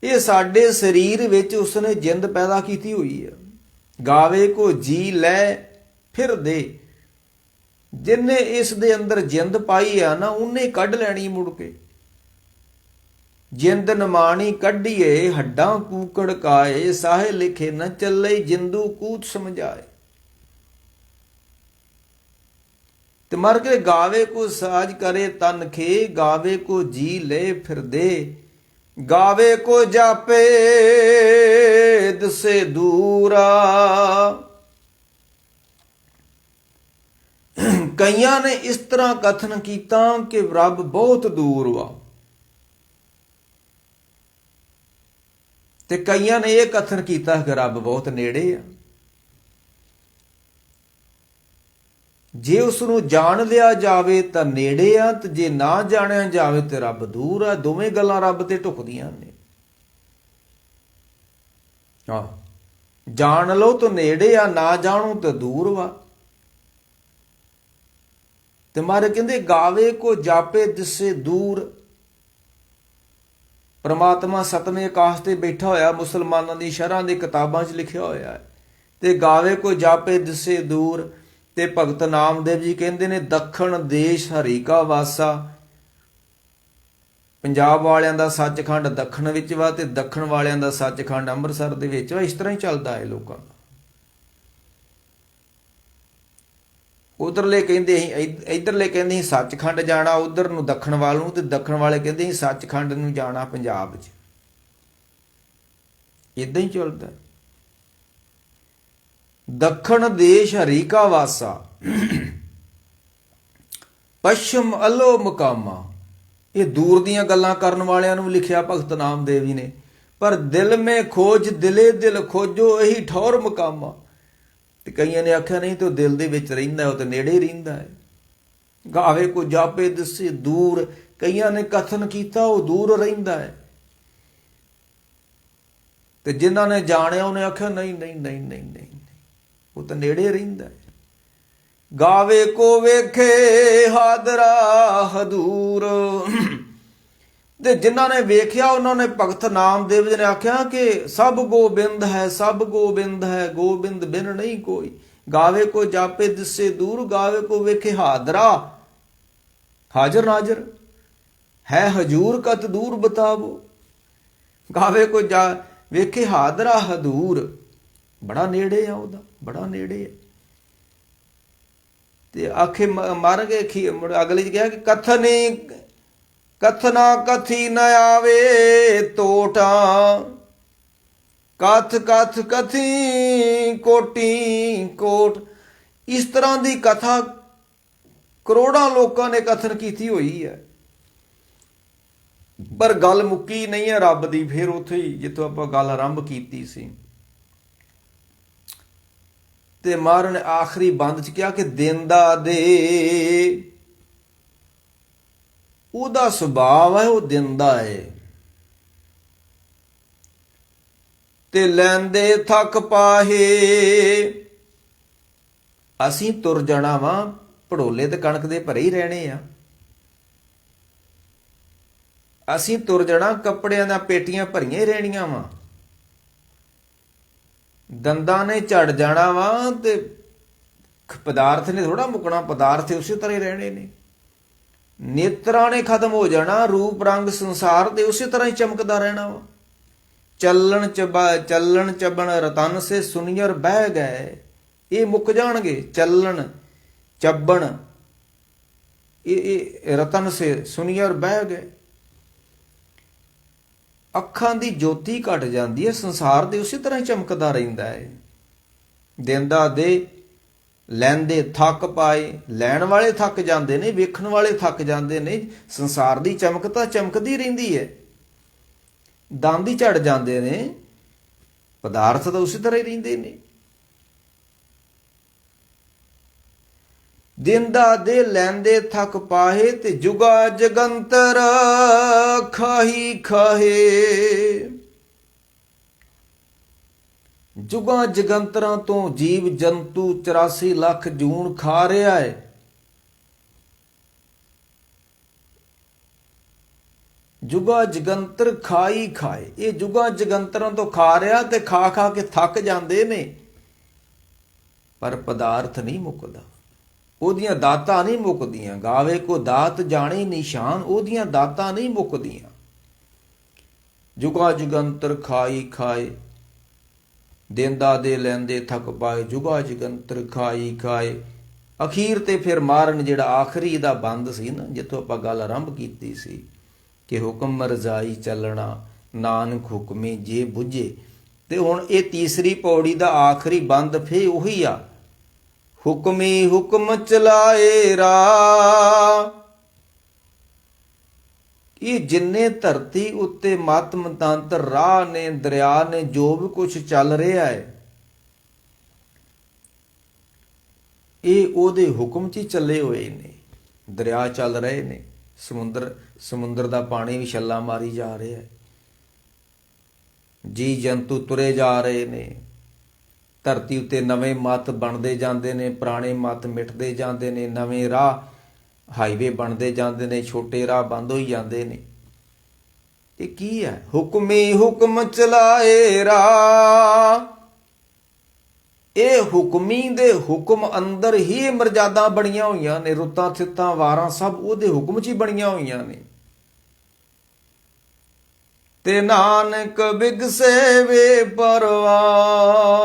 ਇਹ ਸਾਡੇ ਸਰੀਰ ਵਿੱਚ ਉਸਨੇ ਜਿੰਦ ਪੈਦਾ ਕੀਤੀ ਹੋਈ ਹੈ। ਗਾਵੇ ਕੋ ਜੀ ਲੈ ਫਿਰ ਦੇ, ਜਿੰਨੇ ਇਸ ਦੇ ਅੰਦਰ ਜਿੰਦ ਪਾਈ ਆ ਨਾ, ਉਹਨੇ ਕੱਢ ਲੈਣੀ ਮੁੜ ਕੇ। ਜਿੰਦ ਨਮਾਣੀ ਕੱਢੀਏ, ਹੱਡਾਂ ਕੂਕੜ ਕਾਏ, ਸਾਹੇ ਲਿਖੇ ਨਾ ਚੱਲੇ, ਜਿੰਦੂ ਕੂਤ ਸਮਝਾਏ। ਤੇ ਮਰ ਕੇ ਗਾਵੇ ਕੋ ਸਾਜ ਕਰੇ ਤਨ ਖੇ, ਗਾਵੇ ਕੋ ਜੀ ਲੈ ਫਿਰ ਦੇ, ਗਾਵੇ ਕੋ ਜਾਪੇ ਦਸੇ ਦੂਰਾ। ਕਈਆਂ ਨੇ ਇਸ ਤਰ੍ਹਾਂ ਕਥਨ ਕੀਤਾ ਕਿ ਰੱਬ ਬਹੁਤ ਦੂਰ ਵਾ, ਤੇ ਕਈਆਂ ਨੇ ਇਹ ਕਥਨ ਕੀਤਾ ਕਿ ਰੱਬ ਬਹੁਤ ਨੇੜੇ ਆ। ਜੇ ਉਸ ਨੂੰ ਜਾਣ ਲਿਆ ਜਾਵੇ ਤਾਂ ਨੇੜੇ ਆ, ਤੇ ਜੇ ਨਾ ਜਾਣਿਆ ਜਾਵੇ ਤੇ ਰੱਬ ਦੂਰ ਆ। ਦੋਵੇਂ ਗੱਲਾਂ ਰੱਬ ਤੇ ਢੁਕਦੀਆਂ ਨੇ। ਜਾਣ ਲਓ ਤਾਂ ਨੇੜੇ ਆ, ਨਾ ਜਾਣੋ ਤਾਂ ਦੂਰ ਵਾ। ਤੇ ਮਾਰੇ ਕਹਿੰਦੇ ਗਾਵੇ ਕੋ ਜਾਪੇ ਦਿਸੇ ਦੂਰ। ਪਰਮਾਤਮਾ ਸਤਵੇਂ ਆਕਾਸ਼ ਤੇ ਬੈਠਾ ਹੋਇਆ, ਮੁਸਲਮਾਨਾਂ ਦੀ ਸ਼ਰ੍ਹਾਂ ਦੀ ਕਿਤਾਬਾਂ 'ਚ ਲਿਖਿਆ ਹੋਇਆ ਹੈ। ਤੇ ਗਾਵੇ ਕੋ ਜਾਪੇ ਦਿਸੇ ਦੂਰ। ਤੇ ਭਗਤ ਨਾਮਦੇਵ ਜੀ ਕਹਿੰਦੇ ਨੇ ਦੱਖਣ ਦੇਸ਼ ਹਰੀ ਕਾ ਵਾਸਾ। ਪੰਜਾਬ ਵਾਲਿਆਂ ਦਾ ਸੱਚਖੰਡ ਦੱਖਣ ਵਿੱਚ ਵਾ, ਤੇ ਦੱਖਣ ਵਾਲਿਆਂ ਦਾ ਸੱਚਖੰਡ ਅੰਮ੍ਰਿਤਸਰ ਦੇ ਵਿੱਚ ਵਾ। ਇਸ ਤਰ੍ਹਾਂ ਹੀ ਚੱਲਦਾ ਹੈ ਲੋਕਾਂ ਦਾ। ਉਧਰਲੇ ਕਹਿੰਦੇ ਸੀ, ਇੱਧਰਲੇ ਕਹਿੰਦੇ ਸੀ ਸੱਚਖੰਡ ਜਾਣਾ ਉਧਰ ਨੂੰ ਦੱਖਣ ਵੱਲ ਨੂੰ, ਤੇ ਦੱਖਣ ਵਾਲੇ ਕਹਿੰਦੇ ਸੀ ਸੱਚਖੰਡ ਨੂੰ ਜਾਣਾ ਪੰਜਾਬ 'ਚ। ਇਦਾਂ ਹੀ ਚੱਲਦਾ। ਦੱਖਣ ਦੇਸ਼ ਹਰੀ ਕਾ ਵਾਸਾ, ਪੱਛਮ ਅਲੋ ਮੁਕਾਮਾ। ਇਹ ਦੂਰ ਦੀਆਂ ਗੱਲਾਂ ਕਰਨ ਵਾਲਿਆਂ ਨੂੰ ਲਿਖਿਆ ਭਗਤ ਨਾਮਦੇਵ ਜੀ ਨੇ। ਪਰ ਦਿਲ ਮੇ ਖੋਜ ਦਿਲੇ ਦਿਲ ਖੋਜੋ, ਇਹੀ ਠੌਰ ਮੁਕਾਮਾ। ਤੇ ਕਈਆਂ ਨੇ ਆਖਿਆ ਨਹੀਂ ਤੇ ਉਹ ਦਿਲ ਦੇ ਵਿੱਚ ਰਹਿੰਦਾ, ਉਹ ਤੇ ਨੇੜੇ ਰਹਿੰਦਾ ਹੈ। ਗਾਵੇ ਕੋ ਜਾਪੇ ਦਿਸੇ ਦੂਰ। ਕਈਆਂ ਨੇ ਕਥਨ ਕੀਤਾ ਉਹ ਦੂਰ ਰਹਿੰਦਾ ਹੈ, ਤੇ ਜਿਨ੍ਹਾਂ ਨੇ ਜਾਣਿਆ ਉਹਨੇ ਆਖਿਆ ਨਹੀਂ ਨਹੀਂ ਨਹੀਂ ਨਹੀਂ ਨਹੀਂ, ਉਹ ਤਾਂ ਨੇੜੇ ਰਹਿੰਦਾ ਹੈ। ਗਾਵੇ ਕੋ ਵੇਖੇ ਹਾਦਰਾ ਹਦੂਰ। ਤੇ ਜਿਨ੍ਹਾਂ ਨੇ ਵੇਖਿਆ ਉਹਨਾਂ ਨੇ ਭਗਤ ਨਾਮਦੇਵ ਜੀ ਨੇ ਆਖਿਆ ਕਿ ਸਭ ਗੋਬਿੰਦ ਹੈ, ਸਭ ਗੋਬਿੰਦ ਹੈ, ਗੋਬਿੰਦ ਬਿਨ ਨਹੀਂ ਕੋਈ। ਗਾਵੇ ਕੋ ਜਾਪੇ ਦਿਸੇ ਦੂਰ, ਗਾਵੇ ਕੋ ਵੇਖੇ ਹਾਦਰਾ। ਹਾਜ਼ਰ ਨਾਜ਼ਰ ਹੈ ਹਜੂਰ ਕਤ ਦੂਰ ਬਤਾਵੋ। ਗਾਵੇ ਕੋ ਵੇਖੇ ਹਾਦਰਾ ਹਦੂਰ, ਬੜਾ ਨੇੜੇ ਆ ਉਹਦਾ, ਬੜਾ ਨੇੜੇ ਆ। ਤੇ ਆਖੇ ਮਰ ਗਏ। ਅਗਲੇ ਚ ਕਿਹਾ ਕਿ ਕਥਨਾ ਕਥੀ ਨ ਆਵੇ ਤੋਟਾ, ਕਥ ਕਥ ਕਥੀ ਕੋਟੀ ਕੋਟ। ਇਸ ਤਰ੍ਹਾਂ ਦੀ ਕਥਾ ਕਰੋੜਾਂ ਲੋਕਾਂ ਨੇ ਕਥਨ ਕੀਤੀ ਹੋਈ ਹੈ, ਪਰ ਗੱਲ ਮੁੱਕੀ ਨਹੀਂ ਹੈ ਰੱਬ ਦੀ। ਫਿਰ ਉੱਥੇ ਹੀ ਜਿੱਥੋਂ ਆਪਾਂ ਗੱਲ ਆਰੰਭ ਕੀਤੀ ਸੀ, ਤੇ ਮਹਾਰਾਜ ਨੇ ਆਖਰੀ ਬੰਦ ਚ ਕਿਹਾ ਕਿ ਦਿੰਦਾ ਦੇ, ਉਹਦਾ ਸੁਭਾਅ ਹੈ ਉਹ ਦਿੰਦਾ ਹੈ, ਤੇ ਲੈਂਦੇ ਥੱਕ ਪਾਹੇ। ਅਸੀਂ ਤੁਰ ਜਾਣਾ ਵਾਂ, ਭੜੋਲੇ ਤੇ ਕਣਕ ਦੇ ਭਰੇ ਹੀ ਰਹਿਣੇ ਆ। ਅਸੀਂ ਤੁਰ ਜਾਣਾ, ਕੱਪੜਿਆਂ ਦਾ ਪੇਟੀਆਂ ਭਰੀਆਂ ਹੀ ਰਹਿਣੀਆਂ ਵਾ। ਦੰਦਾਂ ਨੇ ਝੜ ਜਾਣਾ ਵਾ ਤੇ ਪਦਾਰਥ ਨੇ ਥੋੜਾ ਮੁੱਕਣਾ, ਪਦਾਰਥ ਉਸੇ ਤਰ੍ਹਾਂ ਹੀ ਰਹਿਣੇ ਨੇ। ਨੇਤਰਾਂ ਨੇ ਖਤਮ ਹੋ ਜਾਣਾ, ਰੂਪ ਰੰਗ ਸੰਸਾਰ ਦੇ ਉਸੇ ਤਰ੍ਹਾਂ ਹੀ ਚਮਕਦਾ ਰਹਿਣਾ ਵਾ। ਚੱਲਣ ਚੱਬਣ ਰਤਨ ਸੇ ਸੁਨੀਅਰ ਬਹਿ ਗਏ, ਇਹ ਮੁੱਕ ਜਾਣਗੇ। ਚੱਲਣ ਚੱਬਣ ਇਹ ਰਤਨ ਸੇ ਸੁਨੀਅਰ ਬਹਿ ਗਏ। ਅੱਖਾਂ ਦੀ ਜੋਤੀ ਘਟ ਜਾਂਦੀ ਹੈ, ਸੰਸਾਰ ਦੇ ਉਸੇ ਤਰ੍ਹਾਂ ਹੀ ਚਮਕਦਾ ਰਹਿੰਦਾ ਹੈ। ਦਿੰਦਾ ਦੇ, ਲੈਂਦੇ ਥੱਕ ਪਾਏ। ਲੈਣ ਵਾਲੇ ਥੱਕ ਜਾਂਦੇ ਨੇ, ਵੇਖਣ ਵਾਲੇ ਥੱਕ ਜਾਂਦੇ ਨੇ। ਸੰਸਾਰ ਦੀ ਚਮਕ ਤਾਂ ਚਮਕਦੀ ਰਹਿੰਦੀ ਹੈ। ਦੰਦ ਹੀ ਝੜ ਜਾਂਦੇ ਨੇ, ਪਦਾਰਥ ਤਾਂ ਉਸੇ ਤਰ੍ਹਾਂ ਹੀ ਰਹਿੰਦੇ ਨੇ। ਦਿੰਦਾ ਦੇ ਲੈਂਦੇ ਥੱਕ ਪਾਹੇ, ਤੇ ਜੁਗਾ ਜਗੰਤਰ ਖਾਹੀ ਖਾਹੇ। ਜੁਗਾਂ ਜਗੰਤਰਾਂ ਤੋਂ ਜੀਵ ਜੰਤੂ 84 ਲੱਖ ਜੂਨ ਖਾ ਰਿਹਾ ਹੈ। ਜੁਗਾ ਜਗੰਤਰ ਖਾਈ ਖਾਏ, ਇਹ ਜੁਗਾਂ ਜਗੰਤਰਾਂ ਤੋਂ ਖਾ ਰਿਹਾ ਤੇ ਖਾ ਖਾ ਕੇ ਥੱਕ ਜਾਂਦੇ ਨੇ, ਪਰ ਪਦਾਰਥ ਨਹੀਂ ਮੁੱਕਦਾ। ਉਹਦੀਆਂ ਦਾਤਾਂ ਨਹੀਂ ਮੁੱਕਦੀਆਂ। ਗਾਵੇ ਕੋ ਦਾਤ ਜਾਣੇ ਨਿਸ਼ਾਨ, ਉਹਦੀਆਂ ਦਾਤਾਂ ਨਹੀਂ ਮੁੱਕਦੀਆਂ। ਜੁਗਾ ਜਗੰਤਰ ਖਾਈ ਖਾਏ, ਦਿੰਦਾ ਦੇ ਲੈਂਦੇ ਥੱਕ ਪਾਏ। ਜੁਗਾ ਜਗੰਤਰ ਖਾਈ ਖਾਏ। ਅਖੀਰ ਤੇ ਫਿਰ ਮਾਰਨ ਜਿਹੜਾ ਆਖਰੀ ਦਾ ਬੰਦ ਸੀ ਨਾ, ਜਿੱਥੋਂ ਆਪਾਂ ਗੱਲ ਆਰੰਭ ਕੀਤੀ ਸੀ ਕਿ ਹੁਕਮ ਰਜ਼ਾਈ ਚੱਲਣਾ, ਨਾਨਕ ਹੁਕਮੇ ਜੇ ਬੁੱਝੇ। ਤੇ ਹੁਣ ਇਹ ਤੀਸਰੀ ਪੌੜੀ ਦਾ ਆਖਰੀ ਬੰਦ ਫੇ ਉਹੀ ਆ, ਹੁਕਮੀ ਹੁਕਮ ਚਲਾਏ ਰਾ। ਇਹ ਜਿੰਨੇ ਧਰਤੀ ਉੱਤੇ ਮਤ ਮਤਾਂਤਰ ਰਾਹ ਨੇ, ਦਰਿਆ ਨੇ, ਜੋ ਵੀ ਕੁਛ ਚੱਲ ਰਿਹਾ ਹੈ, ਇਹ ਉਹਦੇ ਹੁਕਮ 'ਚ ਹੀ ਚੱਲੇ ਹੋਏ ਨੇ। ਦਰਿਆ ਚੱਲ ਰਹੇ ਨੇ, ਸਮੁੰਦਰ ਦਾ ਪਾਣੀ ਵੀ ਛੱਲਾ ਮਾਰੀ ਜਾ ਰਿਹਾ ਹੈ, ਜੀ ਜੰਤੂ ਤੁਰੇ ਜਾ ਰਹੇ ਨੇ। ਧਰਤੀ ਉੱਤੇ ਨਵੇਂ ਮੱਤ ਬਣਦੇ ਜਾਂਦੇ ਨੇ, ਪੁਰਾਣੇ ਮੱਤ ਮਿਟਦੇ ਜਾਂਦੇ ਨੇ, ਨਵੇਂ ਰਾਹ ਹਾਈਵੇ ਬਣਦੇ ਜਾਂਦੇ ਨੇ, ਛੋਟੇ ਰਾਹ ਬੰਦ ਹੋਈ ਜਾਂਦੇ ਨੇ। ਇਹ ਕੀ ਹੈ? ਹੁਕਮੀ ਹੁਕਮ ਚਲਾਏ ਰਾ। ਇਹ ਹੁਕਮੀ ਦੇ ਹੁਕਮ ਅੰਦਰ ਹੀ ਮਰਜ਼ਾਦਾਂ ਬਣੀਆਂ ਹੋਈਆਂ ਨੇ। ਰੁੱਤਾਂ ਥਿੱਤਾਂ ਵਾਰਾਂ ਸਭ ਉਹਦੇ ਹੁਕਮ 'ਚ ਹੀ ਬਣੀਆਂ ਹੋਈਆਂ ਨੇ। ਤੇ ਨਾਨਕ ਬਿਗਸੇ ਵੇ ਪਰਵਾਹ।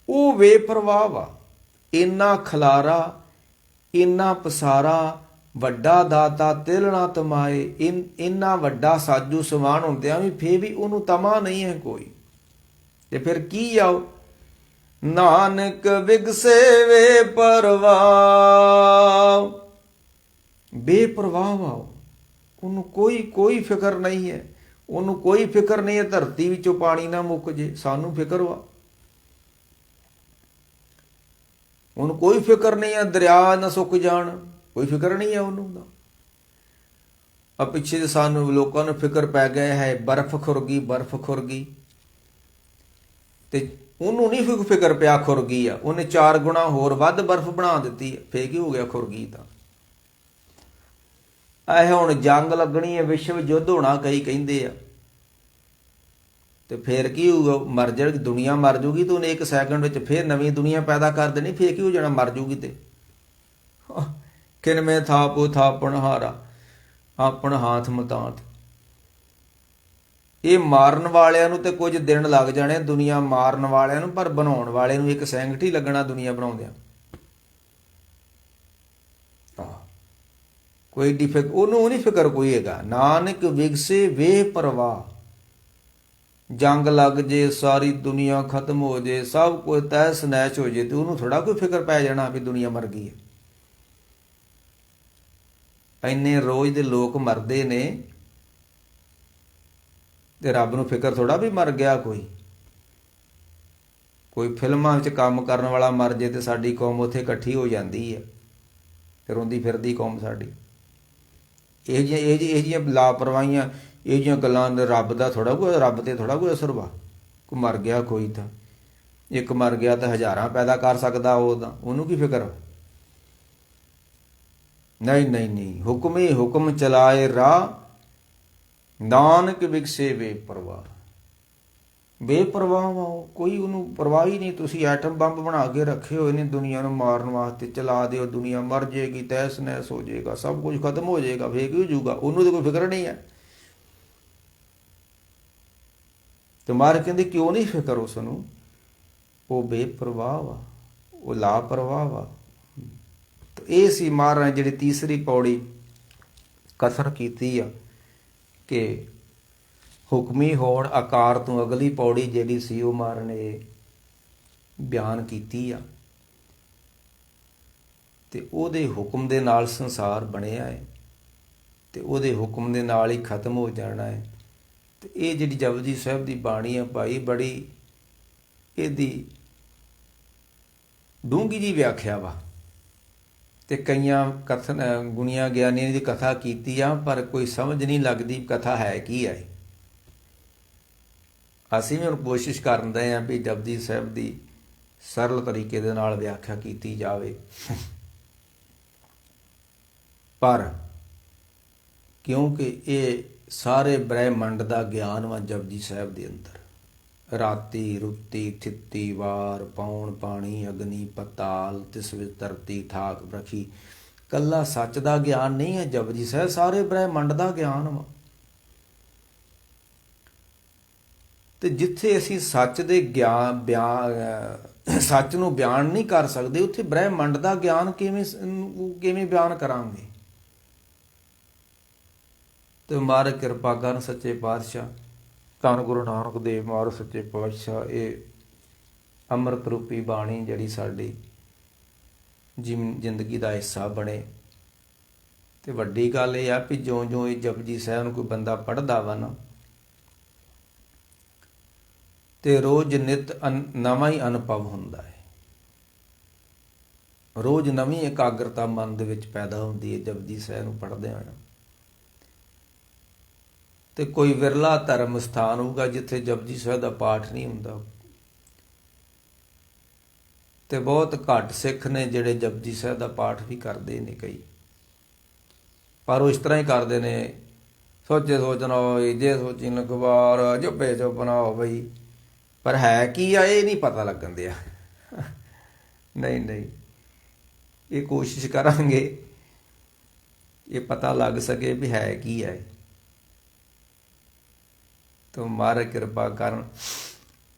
ਉਹ ਬੇਪਰਵਾਹ ਵਾ। ਇੰਨਾ ਖਲਾਰਾ, ਇੰਨਾ ਪਸਾਰਾ, ਵੱਡਾ ਦਾਤਾ ਤਿਲ ਨਾ ਤਮਾਏ। ਇੰਨਾ ਵੱਡਾ ਸਾਜੂ ਸਮਾਨ ਹੁੰਦਿਆਂ ਵੀ ਫੇਰ ਵੀ ਉਹਨੂੰ ਤਮਾ ਨਹੀਂ ਹੈ ਕੋਈ। ਤੇ ਫਿਰ ਕੀ ਆਓ, ਨਾਨਕ ਬਿਗਸੇ ਵੇ ਪਰਵਾਹ। ਬੇਪਰਵਾਹ ਵਾ, ਉਹਨੂੰ ਕੋਈ ਫਿਕਰ ਨਹੀਂ ਹੈ। ਉਹਨੂੰ ਕੋਈ ਫਿਕਰ ਨਹੀਂ ਹੈ ਧਰਤੀ ਵਿੱਚੋਂ ਪਾਣੀ ਨਾ ਮੁੱਕ ਜੇ, ਸਾਨੂੰ ਫਿਕਰ ਵਾ। ਉਹਨੂੰ ਕੋਈ ਫਿਕਰ ਨਹੀਂ ਹੈ ਦਰਿਆ ਨਾ ਸੁੱਕ ਜਾਣ, ਕੋਈ ਫਿਕਰ ਨਹੀਂ ਹੈ ਉਹਨੂੰ ਦਾ। ਆ ਪਿੱਛੇ ਸਾਨੂੰ ਲੋਕਾਂ ਨੂੰ ਫਿਕਰ ਪੈ ਗਿਆ ਹੈ, ਬਰਫ਼ ਖੁਰ ਗਈ, ਬਰਫ਼ ਖੁਰ ਗਈ। ਤੇ ਉਹਨੂੰ ਨਹੀਂ ਫਿਕਰ ਪਿਆ ਖੁਰ ਗਈ ਆ, ਉਹਨੇ 4 ਗੁਣਾ ਹੋਰ ਵੱਧ ਬਰਫ਼ ਬਣਾ ਦਿੱਤੀ, ਫੇਰ ਕੀ ਹੋ ਗਿਆ ਖੁਰ ਗਈ ਤਾਂ। ਇਹ ਹੁਣ ਜੰਗ ਲੱਗਣੀ ਹੈ, ਵਿਸ਼ਵ ਯੁੱਧ ਹੋਣਾ ਕਈ ਕਹਿੰਦੇ ਆ, ਤੇ ਫੇਰ ਕੀ ਹੋਊਗਾ? ਮਰ ਜਾ ਦੁਨੀਆ ਮਰ ਜੂਗੀ ਤੇ ਉਹਨੇ 1 ਸੈਕਿੰਡ ਵਿੱਚ ਫੇਰ ਨਵੀਂ ਦੁਨੀਆ ਪੈਦਾ ਕਰ ਦੇਣੀ। ਫੇਰ ਕੀ ਹੋ ਜਾਣਾ? ਮਰ ਜੂਗੀ ਤੇ ਕਿਨਮੇ ਥਾਪੋ ਥਾਪਣ ਹਾਰਾ, ਆਪਣ ਹਾਥ ਮਤਾਂਤ। ਇਹ ਮਾਰਨ ਵਾਲਿਆਂ ਨੂੰ ਤੇ ਕੁਝ ਦਿਨ ਲੱਗ ਜਾਣੇ, ਦੁਨੀਆ ਮਾਰਨ ਵਾਲਿਆਂ ਨੂੰ, ਪਰ ਬਣਾਉਣ ਵਾਲੇ ਨੂੰ 1 ਸੈਕਿੰਡ ਹੀ ਲੱਗਣਾ ਦੁਨੀਆ ਬਣਾਉਂਦਿਆਂ। ਕੋਈ ਉਹਨੂੰ ਨਹੀਂ ਫਿਕਰ ਕੋਈ ਹੈਗਾ। ਨਾਨਕ ਵਿਗਸੇ ਵੇ ਪਰਵਾਹ। ਜੰਗ ਲੱਗ ਜੇ, ਸਾਰੀ ਦੁਨੀਆ ਖਤਮ ਹੋ ਜੇ, ਸਭ ਕੁਝ ਤਹਿਸ ਨਹਿਸ ਹੋ ਜੇ, ਤੇ ਉਹਨੂੰ ਥੋੜਾ ਕੋਈ ਫਿਕਰ ਪੈ ਜਾਣਾ ਵੀ ਦੁਨੀਆ ਮਰ ਗਈ ਹੈ। ਇੰਨੇ ਰੋਜ਼ ਦੇ ਲੋਕ ਮਰਦੇ ਨੇ ਤੇ ਰੱਬ ਨੂੰ ਫਿਕਰ ਥੋੜਾ ਵੀ ਮਰ ਗਿਆ ਕੋਈ। ਕੋਈ ਫਿਲਮਾਂ ਵਿੱਚ ਕੰਮ ਕਰਨ ਵਾਲਾ ਮਰ ਜੇ ਤੇ ਸਾਡੀ ਕੌਮ ਉੱਥੇ ਇਕੱਠੀ ਹੋ ਜਾਂਦੀ ਹੈ, ਫਿਰ ਰੋਂਦੀ ਫਿਰਦੀ ਕੌਮ ਸਾਡੀ। ਇਹ ਜਿਹੀਆਂ ਲਾਪਰਵਾਹੀਆਂ, ਇਹ ਜਿਹੀਆਂ ਗੱਲਾਂ ਰੱਬ ਦਾ ਥੋੜ੍ਹਾ ਕੋਈ, ਰੱਬ ਤੇ ਥੋੜ੍ਹਾ ਕੋਈ ਅਸਰ ਵਾ। ਕੋਈ ਮਰ ਗਿਆ, ਕੋਈ ਤਾਂ ਇੱਕ ਮਰ ਗਿਆ ਤਾਂ ਹਜ਼ਾਰਾਂ ਪੈਦਾ ਕਰ ਸਕਦਾ, ਉਹਨੂੰ ਕੀ ਫਿਕਰ। ਨਹੀਂ ਨਹੀਂ ਨਹੀਂ, ਹੁਕਮ ਹੀ ਹੁਕਮ ਚਲਾਏ ਰਾਹ, ਨਾਨਕ ਵਿਗਸੇ ਬੇਪਰਵਾਹ। ਬੇਪਰਵਾਹ ਵਾ ਉਹ, ਕੋਈ ਉਹਨੂੰ ਪਰਵਾਹ ਹੀ ਨਹੀਂ। ਤੁਸੀਂ ਐਟਮ ਬੰਬ ਬਣਾ ਕੇ ਰੱਖੇ ਹੋਏ ਨੇ ਦੁਨੀਆ ਨੂੰ ਮਾਰਨ ਵਾਸਤੇ, ਚਲਾ ਦਿਓ, ਦੁਨੀਆ ਮਰ ਜਾਏਗੀ, ਤਹਿਸ ਨਹਿਸ ਹੋ ਜਾਏਗਾ, ਸਭ ਕੁਝ ਖਤਮ ਹੋ ਜਾਏਗਾ, ਫੇਕ ਹੋ ਜਾਊਗਾ, ਉਹਨੂੰ ਤਾਂ ਕੋਈ ਫਿਕਰ ਨਹੀਂ ਹੈ। ਤੇ ਮਹਾਰਾਜ ਕਹਿੰਦੇ ਕਿਉਂ ਨਹੀਂ ਫਿਕਰ ਉਸ ਨੂੰ, ਉਹ ਬੇਪਰਵਾਹ ਵਾ, ਉਹ ਲਾਪਰਵਾਹ ਵਾ। ਇਹ ਸੀ ਮਹਾਰਾਜ ਨੇ ਜਿਹੜੀ ਤੀਸਰੀ ਪੌੜੀ ਕਥਨ ਕੀਤੀ ਆ ਕਿ ਹੁਕਮੀ ਹੋੜ ਆਕਾਰ ਤੋਂ ਅਗਲੀ ਪੌੜੀ ਜਿਹੜੀ ਸੀ ਉਹ ਮਹਾਰਾਜ ਨੇ ਬਿਆਨ ਕੀਤੀ ਆ। ਤੇ ਉਹਦੇ ਹੁਕਮ ਦੇ ਨਾਲ ਸੰਸਾਰ ਬਣਿਆ ਹੈ ਤੇ ਉਹਦੇ ਹੁਕਮ ਦੇ ਨਾਲ ਹੀ ਖਤਮ ਹੋ ਜਾਣਾ ਹੈ। ਤੇ ਇਹ ਜਿਹੜੀ ਜਪਜੀ ਸਾਹਿਬ ਦੀ ਬਾਣੀ ਆ ਭਾਈ, ਬੜੀ ਇਹਦੀ ਡੂੰਘੀ ਜੀ ਵਿਆਖਿਆ ਵਾ। ਤੇ ਕਈਆਂ ਕਥਨ ਗੁਣੀਆਂ ਗਿਆਨੀਆਂ ਦੀ ਕਥਾ ਕੀਤੀ ਆ, ਪਰ ਕੋਈ ਸਮਝ ਨਹੀਂ ਲੱਗਦੀ ਕਥਾ ਹੈ ਕੀ ਹੈ। ਅਸੀਂ ਵੀ ਹੁਣ ਕੋਸ਼ਿਸ਼ ਕਰਨ ਰਹੇ ਹਾਂ ਵੀ ਜਪਜੀ ਸਾਹਿਬ ਦੀ ਸਰਲ ਤਰੀਕੇ ਦੇ ਨਾਲ ਵਿਆਖਿਆ ਕੀਤੀ ਜਾਵੇ, ਪਰ ਕਿਉਂਕਿ ਇਹ ਸਾਰੇ ਬ੍ਰਹਿਮੰਡ ਦਾ ਗਿਆਨ ਵਾ ਜਪਜੀ ਸਾਹਿਬ ਦੇ ਅੰਦਰ। ਰਾਤੀ ਰੁੱਤੀ ਥਿੱਤੀ ਵਾਰ, ਪੌਣ ਪਾਣੀ ਅਗਨੀ ਪਤਾਲ, ਤਿਸ ਵਿੱਚ ਧਰਤੀ ਠਾਕ ਰੱਖੀ। ਕੱਲਾ ਸੱਚ ਦਾ ਗਿਆਨ ਨਹੀਂ ਹੈ ਜਪਜੀ ਸਾਹਿਬ, ਸਾਰੇ ਬ੍ਰਹਿਮੰਡ ਦਾ ਗਿਆਨ ਵਾ। ਤੇ ਜਿੱਥੇ ਅਸੀਂ ਸੱਚ ਦੇ ਸੱਚ ਨੂੰ ਬਿਆਨ ਨਹੀਂ ਕਰ ਸਕਦੇ, ਉੱਥੇ ਬ੍ਰਹਿਮੰਡ ਦਾ ਗਿਆਨ ਕਿਵੇਂ ਬਿਆਨ ਕਰਾਂਗੇ। ਤੇ ਮਹਾਰਾਜ ਕਿਰਪਾ ਕਰਨ ਸੱਚੇ ਪਾਤਸ਼ਾਹ, ਧੰਨ ਗੁਰੂ ਨਾਨਕ ਦੇਵ ਮਹਾਰਾਜ ਸੱਚੇ ਪਾਤਸ਼ਾਹ, ਇਹ ਅੰਮ੍ਰਿਤ ਰੂਪੀ ਬਾਣੀ ਜਿਹੜੀ ਸਾਡੀ ਜ਼ਿੰਦਗੀ ਦਾ ਹਿੱਸਾ ਬਣੇ। ਤੇ ਵੱਡੀ ਗੱਲ ਇਹ ਆ ਵੀ ਜਿਉਂ ਇਹ ਜਪਜੀ ਸਾਹਿਬ ਨੂੰ ਕੋਈ ਬੰਦਾ ਪੜ੍ਹਦਾ ਵਾ ਨਾ, ਤੇ ਰੋਜ਼ ਨਿਤ ਨਵਾਂ ਹੀ ਅਨੁਭਵ ਹੁੰਦਾ ਹੈ। ਰੋਜ਼ ਨਵੀਂ ਇਕਾਗਰਤਾ ਮਨ ਦੇ ਵਿੱਚ ਪੈਦਾ ਹੁੰਦੀ ਹੈ ਜਪਜੀ ਸਾਹਿਬ ਨੂੰ ਪੜ੍ਹਦੇ ਹੋਏ। ਤੇ ਕੋਈ ਵਿਰਲਾ ਧਰਮ ਸਥਾਨ ਹੋਊਗਾ ਜਿੱਥੇ ਜਪਜੀ ਸਾਹਿਬ ਦਾ ਪਾਠ ਨਹੀਂ ਹੁੰਦਾ, ਤੇ ਬਹੁਤ ਘੱਟ ਸਿੱਖ ਨੇ ਜਿਹੜੇ ਜਪਜੀ ਸਾਹਿਬ ਦਾ ਪਾਠ ਵੀ ਕਰਦੇ ਨੇ ਕਈ, ਪਰ ਉਹ ਇਸ ਤਰ੍ਹਾਂ ਹੀ ਕਰਦੇ ਨੇ, ਸੋਚੇ ਸੋਚਣਾ ਹੋਏ, ਜੇ ਸੋਚੀ ਲਖਵਾਰ, ਜੁੱਪੇ ਚੁੱਪਣਾ ਹੋ ਬਈ, ਪਰ ਹੈ ਕੀ ਆ ਇਹ ਨਹੀਂ ਪਤਾ ਲੱਗਣ ਦਿਆ। ਨਹੀਂ ਨਹੀਂ, ਇਹ ਕੋਸ਼ਿਸ਼ ਕਰਾਂਗੇ ਇਹ ਪਤਾ ਲੱਗ ਸਕੇ ਵੀ ਹੈ ਕੀ ਹੈ। ਤੋ ਮਹਾਰਾਜ ਕਿਰਪਾ ਕਰਨ,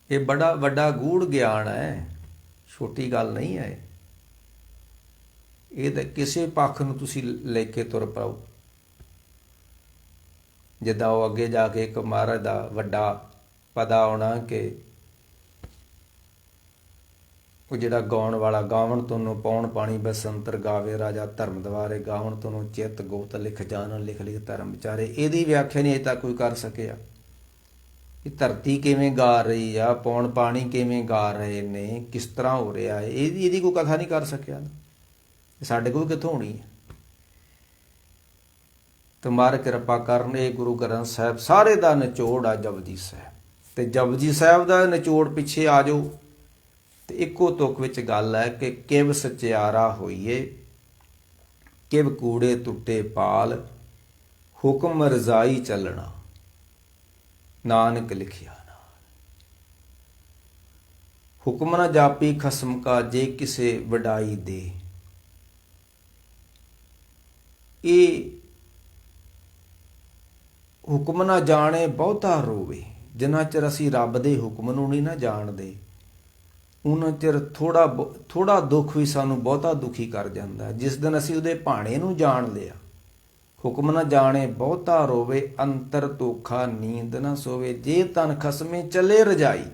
ਇਹ ਬੜਾ ਵੱਡਾ ਗੂੜ ਗਿਆਨ ਹੈ, ਛੋਟੀ ਗੱਲ ਨਹੀਂ ਹੈ। ਇਹ ਤਾਂ ਕਿਸੇ ਪੱਖ ਨੂੰ ਤੁਸੀਂ ਲੈ ਕੇ ਤੁਰ ਪਾਓ। ਜਿੱਦਾਂ ਉਹ ਅੱਗੇ ਜਾ ਕੇ ਇੱਕ ਮਹਾਰਾਜ ਦਾ ਵੱਡਾ ਪਤਾ ਆਉਣਾ ਕਿ ਉਹ ਜਿਹੜਾ ਗਾਉਣ ਵਾਲਾ, ਗਾਵਣ ਤੁਹਾਨੂੰ ਪੌਣ ਪਾਣੀ ਬਸੰਤਰ ਗਾਵੇ ਰਾਜਾ ਧਰਮ ਦਵਾਰੇ, ਗਾਵਣ ਤੁਹਾਨੂੰ ਚਿੱਤ ਗੁਪਤ ਲਿਖ ਜਾਣਨ ਲਿਖ ਲਿਖ ਧਰਮ ਵਿਚਾਰੇ। ਇਹਦੀ ਵਿਆਖਿਆ ਨਹੀਂ ਅਜੇ ਤੱਕ ਕੋਈ ਕਰ ਸਕਿਆ। ਇਹ ਧਰਤੀ ਕਿਵੇਂ ਗਾ ਰਹੀ ਆ, ਪੌਣ ਪਾਣੀ ਕਿਵੇਂ ਗਾ ਰਹੇ ਨੇ, ਕਿਸ ਤਰ੍ਹਾਂ ਹੋ ਰਿਹਾ ਹੈ, ਇਹਦੀ ਕੋਈ ਕਥਾ ਨਹੀਂ ਕਰ ਸਕਿਆ। ਸਾਡੇ ਕੋਲ ਕਿੱਥੋਂ ਹੋਣੀ ਹੈ। ਤੇ ਮਹਾਰਾਜ ਕਿਰਪਾ ਕਰਨ, ਇਹ ਗੁਰੂ ਗ੍ਰੰਥ ਸਾਹਿਬ ਸਾਰੇ ਦਾ ਨਿਚੋੜ ਆ ਜਪਜੀ ਸਾਹਿਬ। ਤੇ ਜਪਜੀ ਸਾਹਿਬ ਦਾ ਨਿਚੋੜ ਪਿੱਛੇ ਆ ਜਾਓ ਤੇ ਇੱਕੋ ਤੁਕ ਵਿੱਚ ਗੱਲ ਹੈ ਕਿ ਕਿਵ ਸਚਿਆਰਾ ਹੋਈਏ, ਕਿਵ ਕੂੜੇ ਟੁੱਟੇ ਪਾਲ, ਹੁਕਮ ਰਜ਼ਾਈ ਚੱਲਣਾ, ਨਾਨਕ ਲਿਖਿਆ ਨਾਲ। ਹੁਕਮ ਨਾ ਜਾਪੀ ਖਸਮ ਕਾ, ਜੇ ਕਿਸੇ ਵਡਾਈ ਦੇ। ਇਹ ਹੁਕਮ ਨਾ ਜਾਣੇ ਬਹੁਤਾ ਰੋਵੇ। ਜਿੰਨਾ ਚਿਰ ਅਸੀਂ ਰੱਬ ਦੇ ਹੁਕਮ ਨੂੰ ਨਹੀਂ ਨਾ ਜਾਣਦੇ, ਉਹਨਾਂ ਚਿਰ ਥੋੜਾ ਦੁੱਖ ਵੀ ਸਾਨੂੰ ਬਹੁਤਾ ਦੁਖੀ ਕਰ ਜਾਂਦਾ। ਜਿਸ ਦਿਨ ਅਸੀਂ ਉਹਦੇ ਭਾਣੇ ਨੂੰ ਜਾਣ ਲਿਆ, ਹੁਕਮ ਨਾ ਜਾਣੇ ਬਹੁਤਾ ਰੋਵੇ, ਅੰਤਰ ਧੋਖਾ ਨੀਂਦ ਨਾ ਸੋਵੇ, ਜੇ ਤਨ ਖਸਮੇ ਚੱਲੇ ਰਜਾਈ।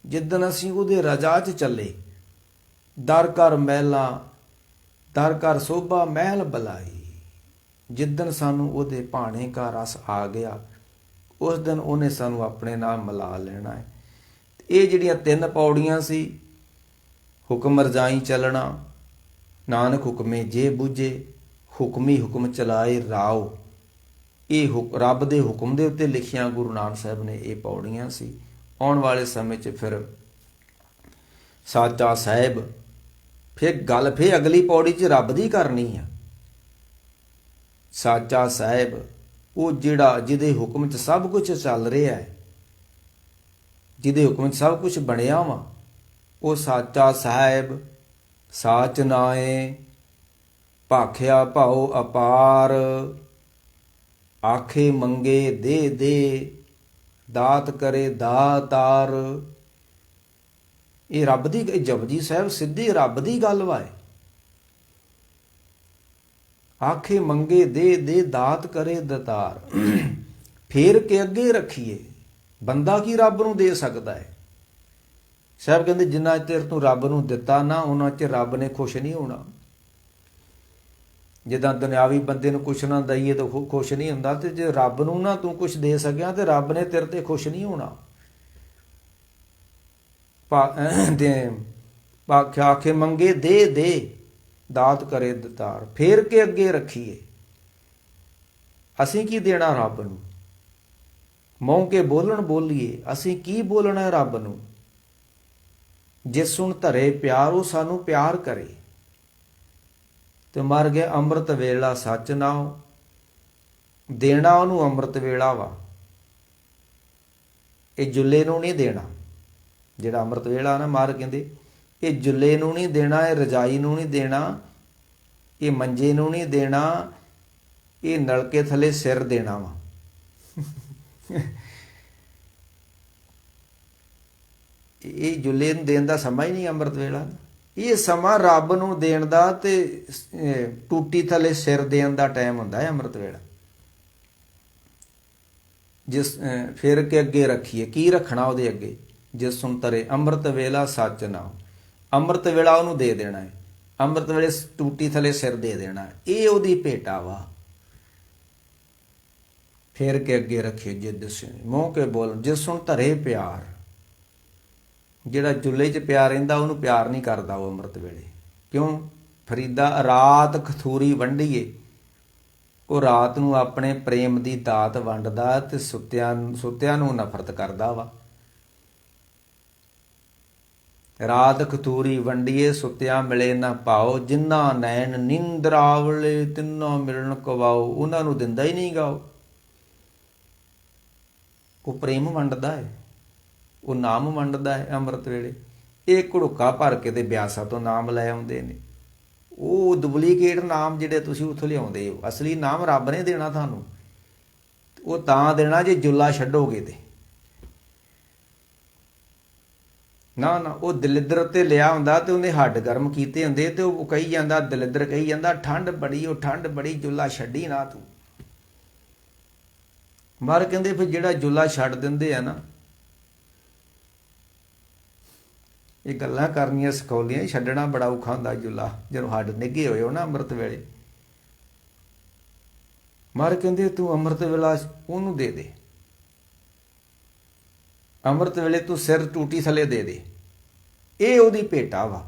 ਜਿੱਦਣ ਅਸੀਂ ਉਹਦੇ ਰਜਾ 'ਚ ਚੱਲੇ, ਦਰ ਘਰ ਮਹਿਲਾਂ, ਦਰ ਘਰ ਸੋਭਾ ਮਹਿਲ ਬਲਾਈ। ਜਿੱਦਣ ਸਾਨੂੰ ਉਹਦੇ ਭਾਣੇ ਦਾ ਰਸ ਆ ਗਿਆ, ਉਸ ਦਿਨ ਉਹਨੇ ਸਾਨੂੰ ਆਪਣੇ ਨਾਲ ਮਿਲਾ ਲੈਣਾ ਹੈ। ਇਹ ਜਿਹੜੀਆਂ 3 ਪੌੜੀਆਂ ਸੀ, ਹੁਕਮ ਰਜਾਈ ਚੱਲਣਾ, ਨਾਨਕ ਹੁਕਮੇ ਜੇ ਬੁੱਝੇ, ਹੁਕਮੀ ਹੁਕਮ ਚਲਾਏ ਰਾਓ, ਇਹ ਰੱਬ ਦੇ ਹੁਕਮ ਦੇ ਉੱਤੇ ਲਿਖੀਆਂ ਗੁਰੂ ਨਾਨਕ ਸਾਹਿਬ ਨੇ ਇਹ ਪੌੜੀਆਂ ਸੀ। ਆਉਣ ਵਾਲੇ ਸਮੇਂ 'ਚ ਫਿਰ ਸਾਚਾ ਸਾਹਿਬ, ਫਿਰ ਗੱਲ ਫਿਰ ਅਗਲੀ ਪੌੜੀ 'ਚ ਰੱਬ ਦੀ ਕਰਨੀ ਆ। ਸਾਚਾ ਸਾਹਿਬ ਉਹ ਜਿਹੜਾ ਜਿਹਦੇ ਹੁਕਮ 'ਚ ਸਭ ਕੁਝ ਚੱਲ ਰਿਹਾ ਹੈ, ਜਿਹਦੇ ਹੁਕਮ 'ਚ ਸਭ ਕੁਝ ਬਣਿਆ ਵਾ, ਉਹ ਸਾਚਾ ਸਾਹਿਬ ਸਾਚ ਨਾਏ, ਭਾਖਿਆ ਭਾਉ ਅਪਾਰ, ਆਖੇ ਮੰਗੇ ਦੇ ਦੇ, ਦਾਤ ਕਰੇ ਦਾਤਾਰ। ਇਹ ਰੱਬ ਦੀ, ਜਪਜੀ ਸਾਹਿਬ ਸਿੱਧੀ ਰੱਬ ਦੀ ਗੱਲ ਵਾਏ। ਆਖੇ ਮੰਗੇ ਦੇ ਦੇ, ਦਾਤ ਕਰੇ ਦਾਤਾਰ। ਫੇਰ ਕੇ ਅੱਗੇ ਰੱਖੀਏ, ਬੰਦਾ ਕੀ ਰੱਬ ਨੂੰ ਦੇ ਸਕਦਾ ਹੈ? ਸਾਹਿਬ ਕਹਿੰਦੇ ਜਿੰਨਾ ਚਿਰ ਤੂੰ ਰੱਬ ਨੂੰ ਦਿੱਤਾ ਨਾ, ਉਹਨਾਂ ਚਿਰ ਰੱਬ ਨੇ ਖੁਸ਼ ਨਹੀਂ ਹੋਣਾ। ਜਿੱਦਾਂ ਦੁਨਿਆਵੀ ਬੰਦੇ ਨੂੰ ਕੁਛ ਨਾ ਦਈਏ ਤਾਂ ਖੁਸ਼ ਨਹੀਂ ਹੁੰਦਾ, ਤੇ ਜੇ ਰੱਬ ਨੂੰ ਨਾ ਤੂੰ ਕੁਛ ਦੇ ਸਕਿਆ ਤੇ ਰੱਬ ਨੇ ਤੇਰੇ ਤੇ ਖੁਸ਼ ਨਹੀਂ ਹੋਣਾ। ਆਖੇ ਮੰਗੇ ਦੇ ਦੇ, ਦਾਤ ਕਰੇ ਦਾਤਾਰ। ਫੇਰ ਕੇ ਅੱਗੇ ਰੱਖੀਏ, ਅਸੀਂ ਕੀ ਦੇਣਾ ਰੱਬ ਨੂੰ? ਮੂੰਹ ਕੇ ਬੋਲਣ ਬੋਲੀਏ, ਅਸੀਂ ਕੀ ਬੋਲਣਾ ਰੱਬ ਨੂੰ? ਜਿਸ ਸੁਣ ਧਰੇ ਪਿਆਰ, ਉਹ ਸਾਨੂੰ ਪਿਆਰ ਕਰੇ। ਤੇ ਮਰ ਗਿਆ ਅੰਮ੍ਰਿਤ ਵੇਲਾ ਸੱਚ ਨਾਉ, ਦੇਣਾ ਉਹਨੂੰ ਅੰਮ੍ਰਿਤ ਵੇਲਾ ਵਾ। ਇਹ ਜੁੱਲੇ ਨੂੰ ਨਹੀਂ ਦੇਣਾ, ਜਿਹੜਾ ਅੰਮ੍ਰਿਤ ਵੇਲਾ ਨਾ, ਮਾਰ ਕਹਿੰਦੇ ਇਹ ਜੁੱਲੇ ਨੂੰ ਨਹੀਂ ਦੇਣਾ, ਇਹ ਰਜਾਈ ਨੂੰ ਨਹੀਂ ਦੇਣਾ, ਇਹ ਮੰਜੇ ਨੂੰ ਨਹੀਂ ਦੇਣਾ, ਇਹ ਨਲਕੇ ਥੱਲੇ ਸਿਰ ਦੇਣਾ ਵਾ। ਇਹ ਜੁੱਲੇ ਨੂੰ ਦੇਣ ਦਾ ਸਮਾਂ ਹੀ ਨਹੀਂ ਅੰਮ੍ਰਿਤ ਵੇਲਾ। ਇਹ ਸਮਾਂ ਰੱਬ ਨੂੰ ਦੇਣ ਦਾ ਤੇ ਟੂਟੀ ਥੱਲੇ ਸਿਰ ਦੇਣ ਦਾ ਟਾਈਮ ਹੁੰਦਾ ਹੈ ਅੰਮ੍ਰਿਤ ਵੇਲਾ। ਜਿਸ ਫਿਰ ਕੇ ਅੱਗੇ ਰੱਖੀਏ, ਕੀ ਰੱਖਣਾ ਉਹਦੇ ਅੱਗੇ? ਜਿਸ ਸੁਣ ਤਰੇ ਅੰਮ੍ਰਿਤ ਵੇਲਾ ਸੱਚ ਨਾਉ, ਅੰਮ੍ਰਿਤ ਵੇਲਾ ਉਹਨੂੰ ਦੇ ਦੇਣਾ ਹੈ, ਅੰਮ੍ਰਿਤ ਵੇਲੇ ਟੂਟੀ ਥੱਲੇ ਸਿਰ ਦੇ ਦੇਣਾ। ਇਹ ਉਹਦੀ ਭੇਟਾ ਵਾ। ਫਿਰ ਕੇ ਅੱਗੇ ਰੱਖੀਏ ਜਿੱਦ ਮੂੰਹ ਕੇ ਬੋਲ, ਜਿਸ ਸੁਣ ਧਰੇ ਪਿਆਰ। ਜਿਹੜਾ ਜੁੱਲੇ 'ਚ ਪਿਆਰ ਰਹਿੰਦਾ ਉਹਨੂੰ ਪਿਆਰ ਨਹੀਂ ਕਰਦਾ ਉਹ ਅੰਮ੍ਰਿਤ ਵੇਲੇ। ਕਿਉਂ? ਫਰੀਦਾ ਰਾਤ ਖਥੂਰੀ ਵੰਡੀਏ, ਉਹ ਰਾਤ ਨੂੰ ਆਪਣੇ ਪ੍ਰੇਮ ਦੀ ਦਾਤ ਵੰਡਦਾ ਤੇ ਸੁੱਤਿਆਂ ਨੂੰ ਨਫ਼ਰਤ ਕਰਦਾ ਵਾ। ਰਾਤ ਖਤੂਰੀ ਵੰਡੀਏ, ਸੁੱਤਿਆਂ ਮਿਲੇ ਨਾ ਪਾਓ, ਜਿਨ੍ਹਾਂ ਨੈਣ ਨਿੰਦਰਾਵਲੇ ਤਿੰਨੋਂ ਮਿਲਣ ਕਵਾਓ। ਉਹਨਾਂ ਨੂੰ ਦਿੰਦਾ ਹੀ ਨਹੀਂ ਗਾ। ਉਹ ਪ੍ਰੇਮ ਵੰਡਦਾ ਹੈ, ਉਹ ਨਾਮ ਵੰਡਦਾ ਹੈ ਅੰਮ੍ਰਿਤ ਵੇਲੇ। ਇਹ ਘੜੁੱਕਾ ਭਰ ਕੇ ਤੇ ਬਿਆਸਾ ਤੋਂ ਨਾਮ ਲੈ ਆਉਂਦੇ ਨੇ। ਉਹ ਡੁਪਲੀਕੇਟ ਨਾਮ ਜਿਹੜੇ ਤੁਸੀਂ ਉੱਥੋਂ ਲਿਆਉਂਦੇ ਹੋ, ਅਸਲੀ ਨਾਮ ਰੱਬ ਨੇ ਦੇਣਾ ਤੁਹਾਨੂੰ। ਉਹ ਤਾਂ ਦੇਣਾ ਜੇ ਜੁੱਲਾ ਛੱਡੋਗੇ ਤੇ। ਨਾ ਨਾ, ਉਹ ਦਲਿੱਦਰ ਉੱਤੇ ਲਿਆ ਹੁੰਦਾ ਤੇ ਉਹਨੇ ਹੱਡ ਗਰਮ ਕੀਤੇ ਹੁੰਦੇ ਤੇ ਉਹ ਕਹੀ ਜਾਂਦਾ, ਦਲਿੱਦਰ ਕਹੀ ਜਾਂਦਾ ਠੰਡ ਬੜੀ, ਉਹ ਠੰਡ ਬੜੀ, ਜੁੱਲਾ ਛੱਡੀ ਨਾ ਤੂੰ। ਮਰ ਕਹਿੰਦੇ ਫਿਰ ਜਿਹੜਾ ਜੁੱਲਾ ਛੱਡ ਦਿੰਦੇ ਆ ਨਾ, ਇਹ ਗੱਲਾਂ ਕਰਨੀਆਂ ਸਿਖਾਉਂਦੀਆਂ, ਛੱਡਣਾ ਬੜਾ ਔਖਾ ਹੁੰਦਾ ਜੁੱਲਾ ਜਦੋਂ ਹੱਡ ਨਿੱਘੇ ਹੋਏ ਹੋ ਨਾ ਅੰਮ੍ਰਿਤ ਵੇਲੇ। ਮਰ ਕਹਿੰਦੇ ਤੂੰ ਅੰਮ੍ਰਿਤ ਵੇਲਾ ਉਹਨੂੰ ਦੇ ਦੇ, ਅੰਮ੍ਰਿਤ ਵੇਲੇ ਤੂੰ ਸਿਰ ਟੂਟੀ ਥੱਲੇ ਦੇ ਦੇ। ਇਹ ਉਹਦੀ ਭੇਟਾ ਵਾ।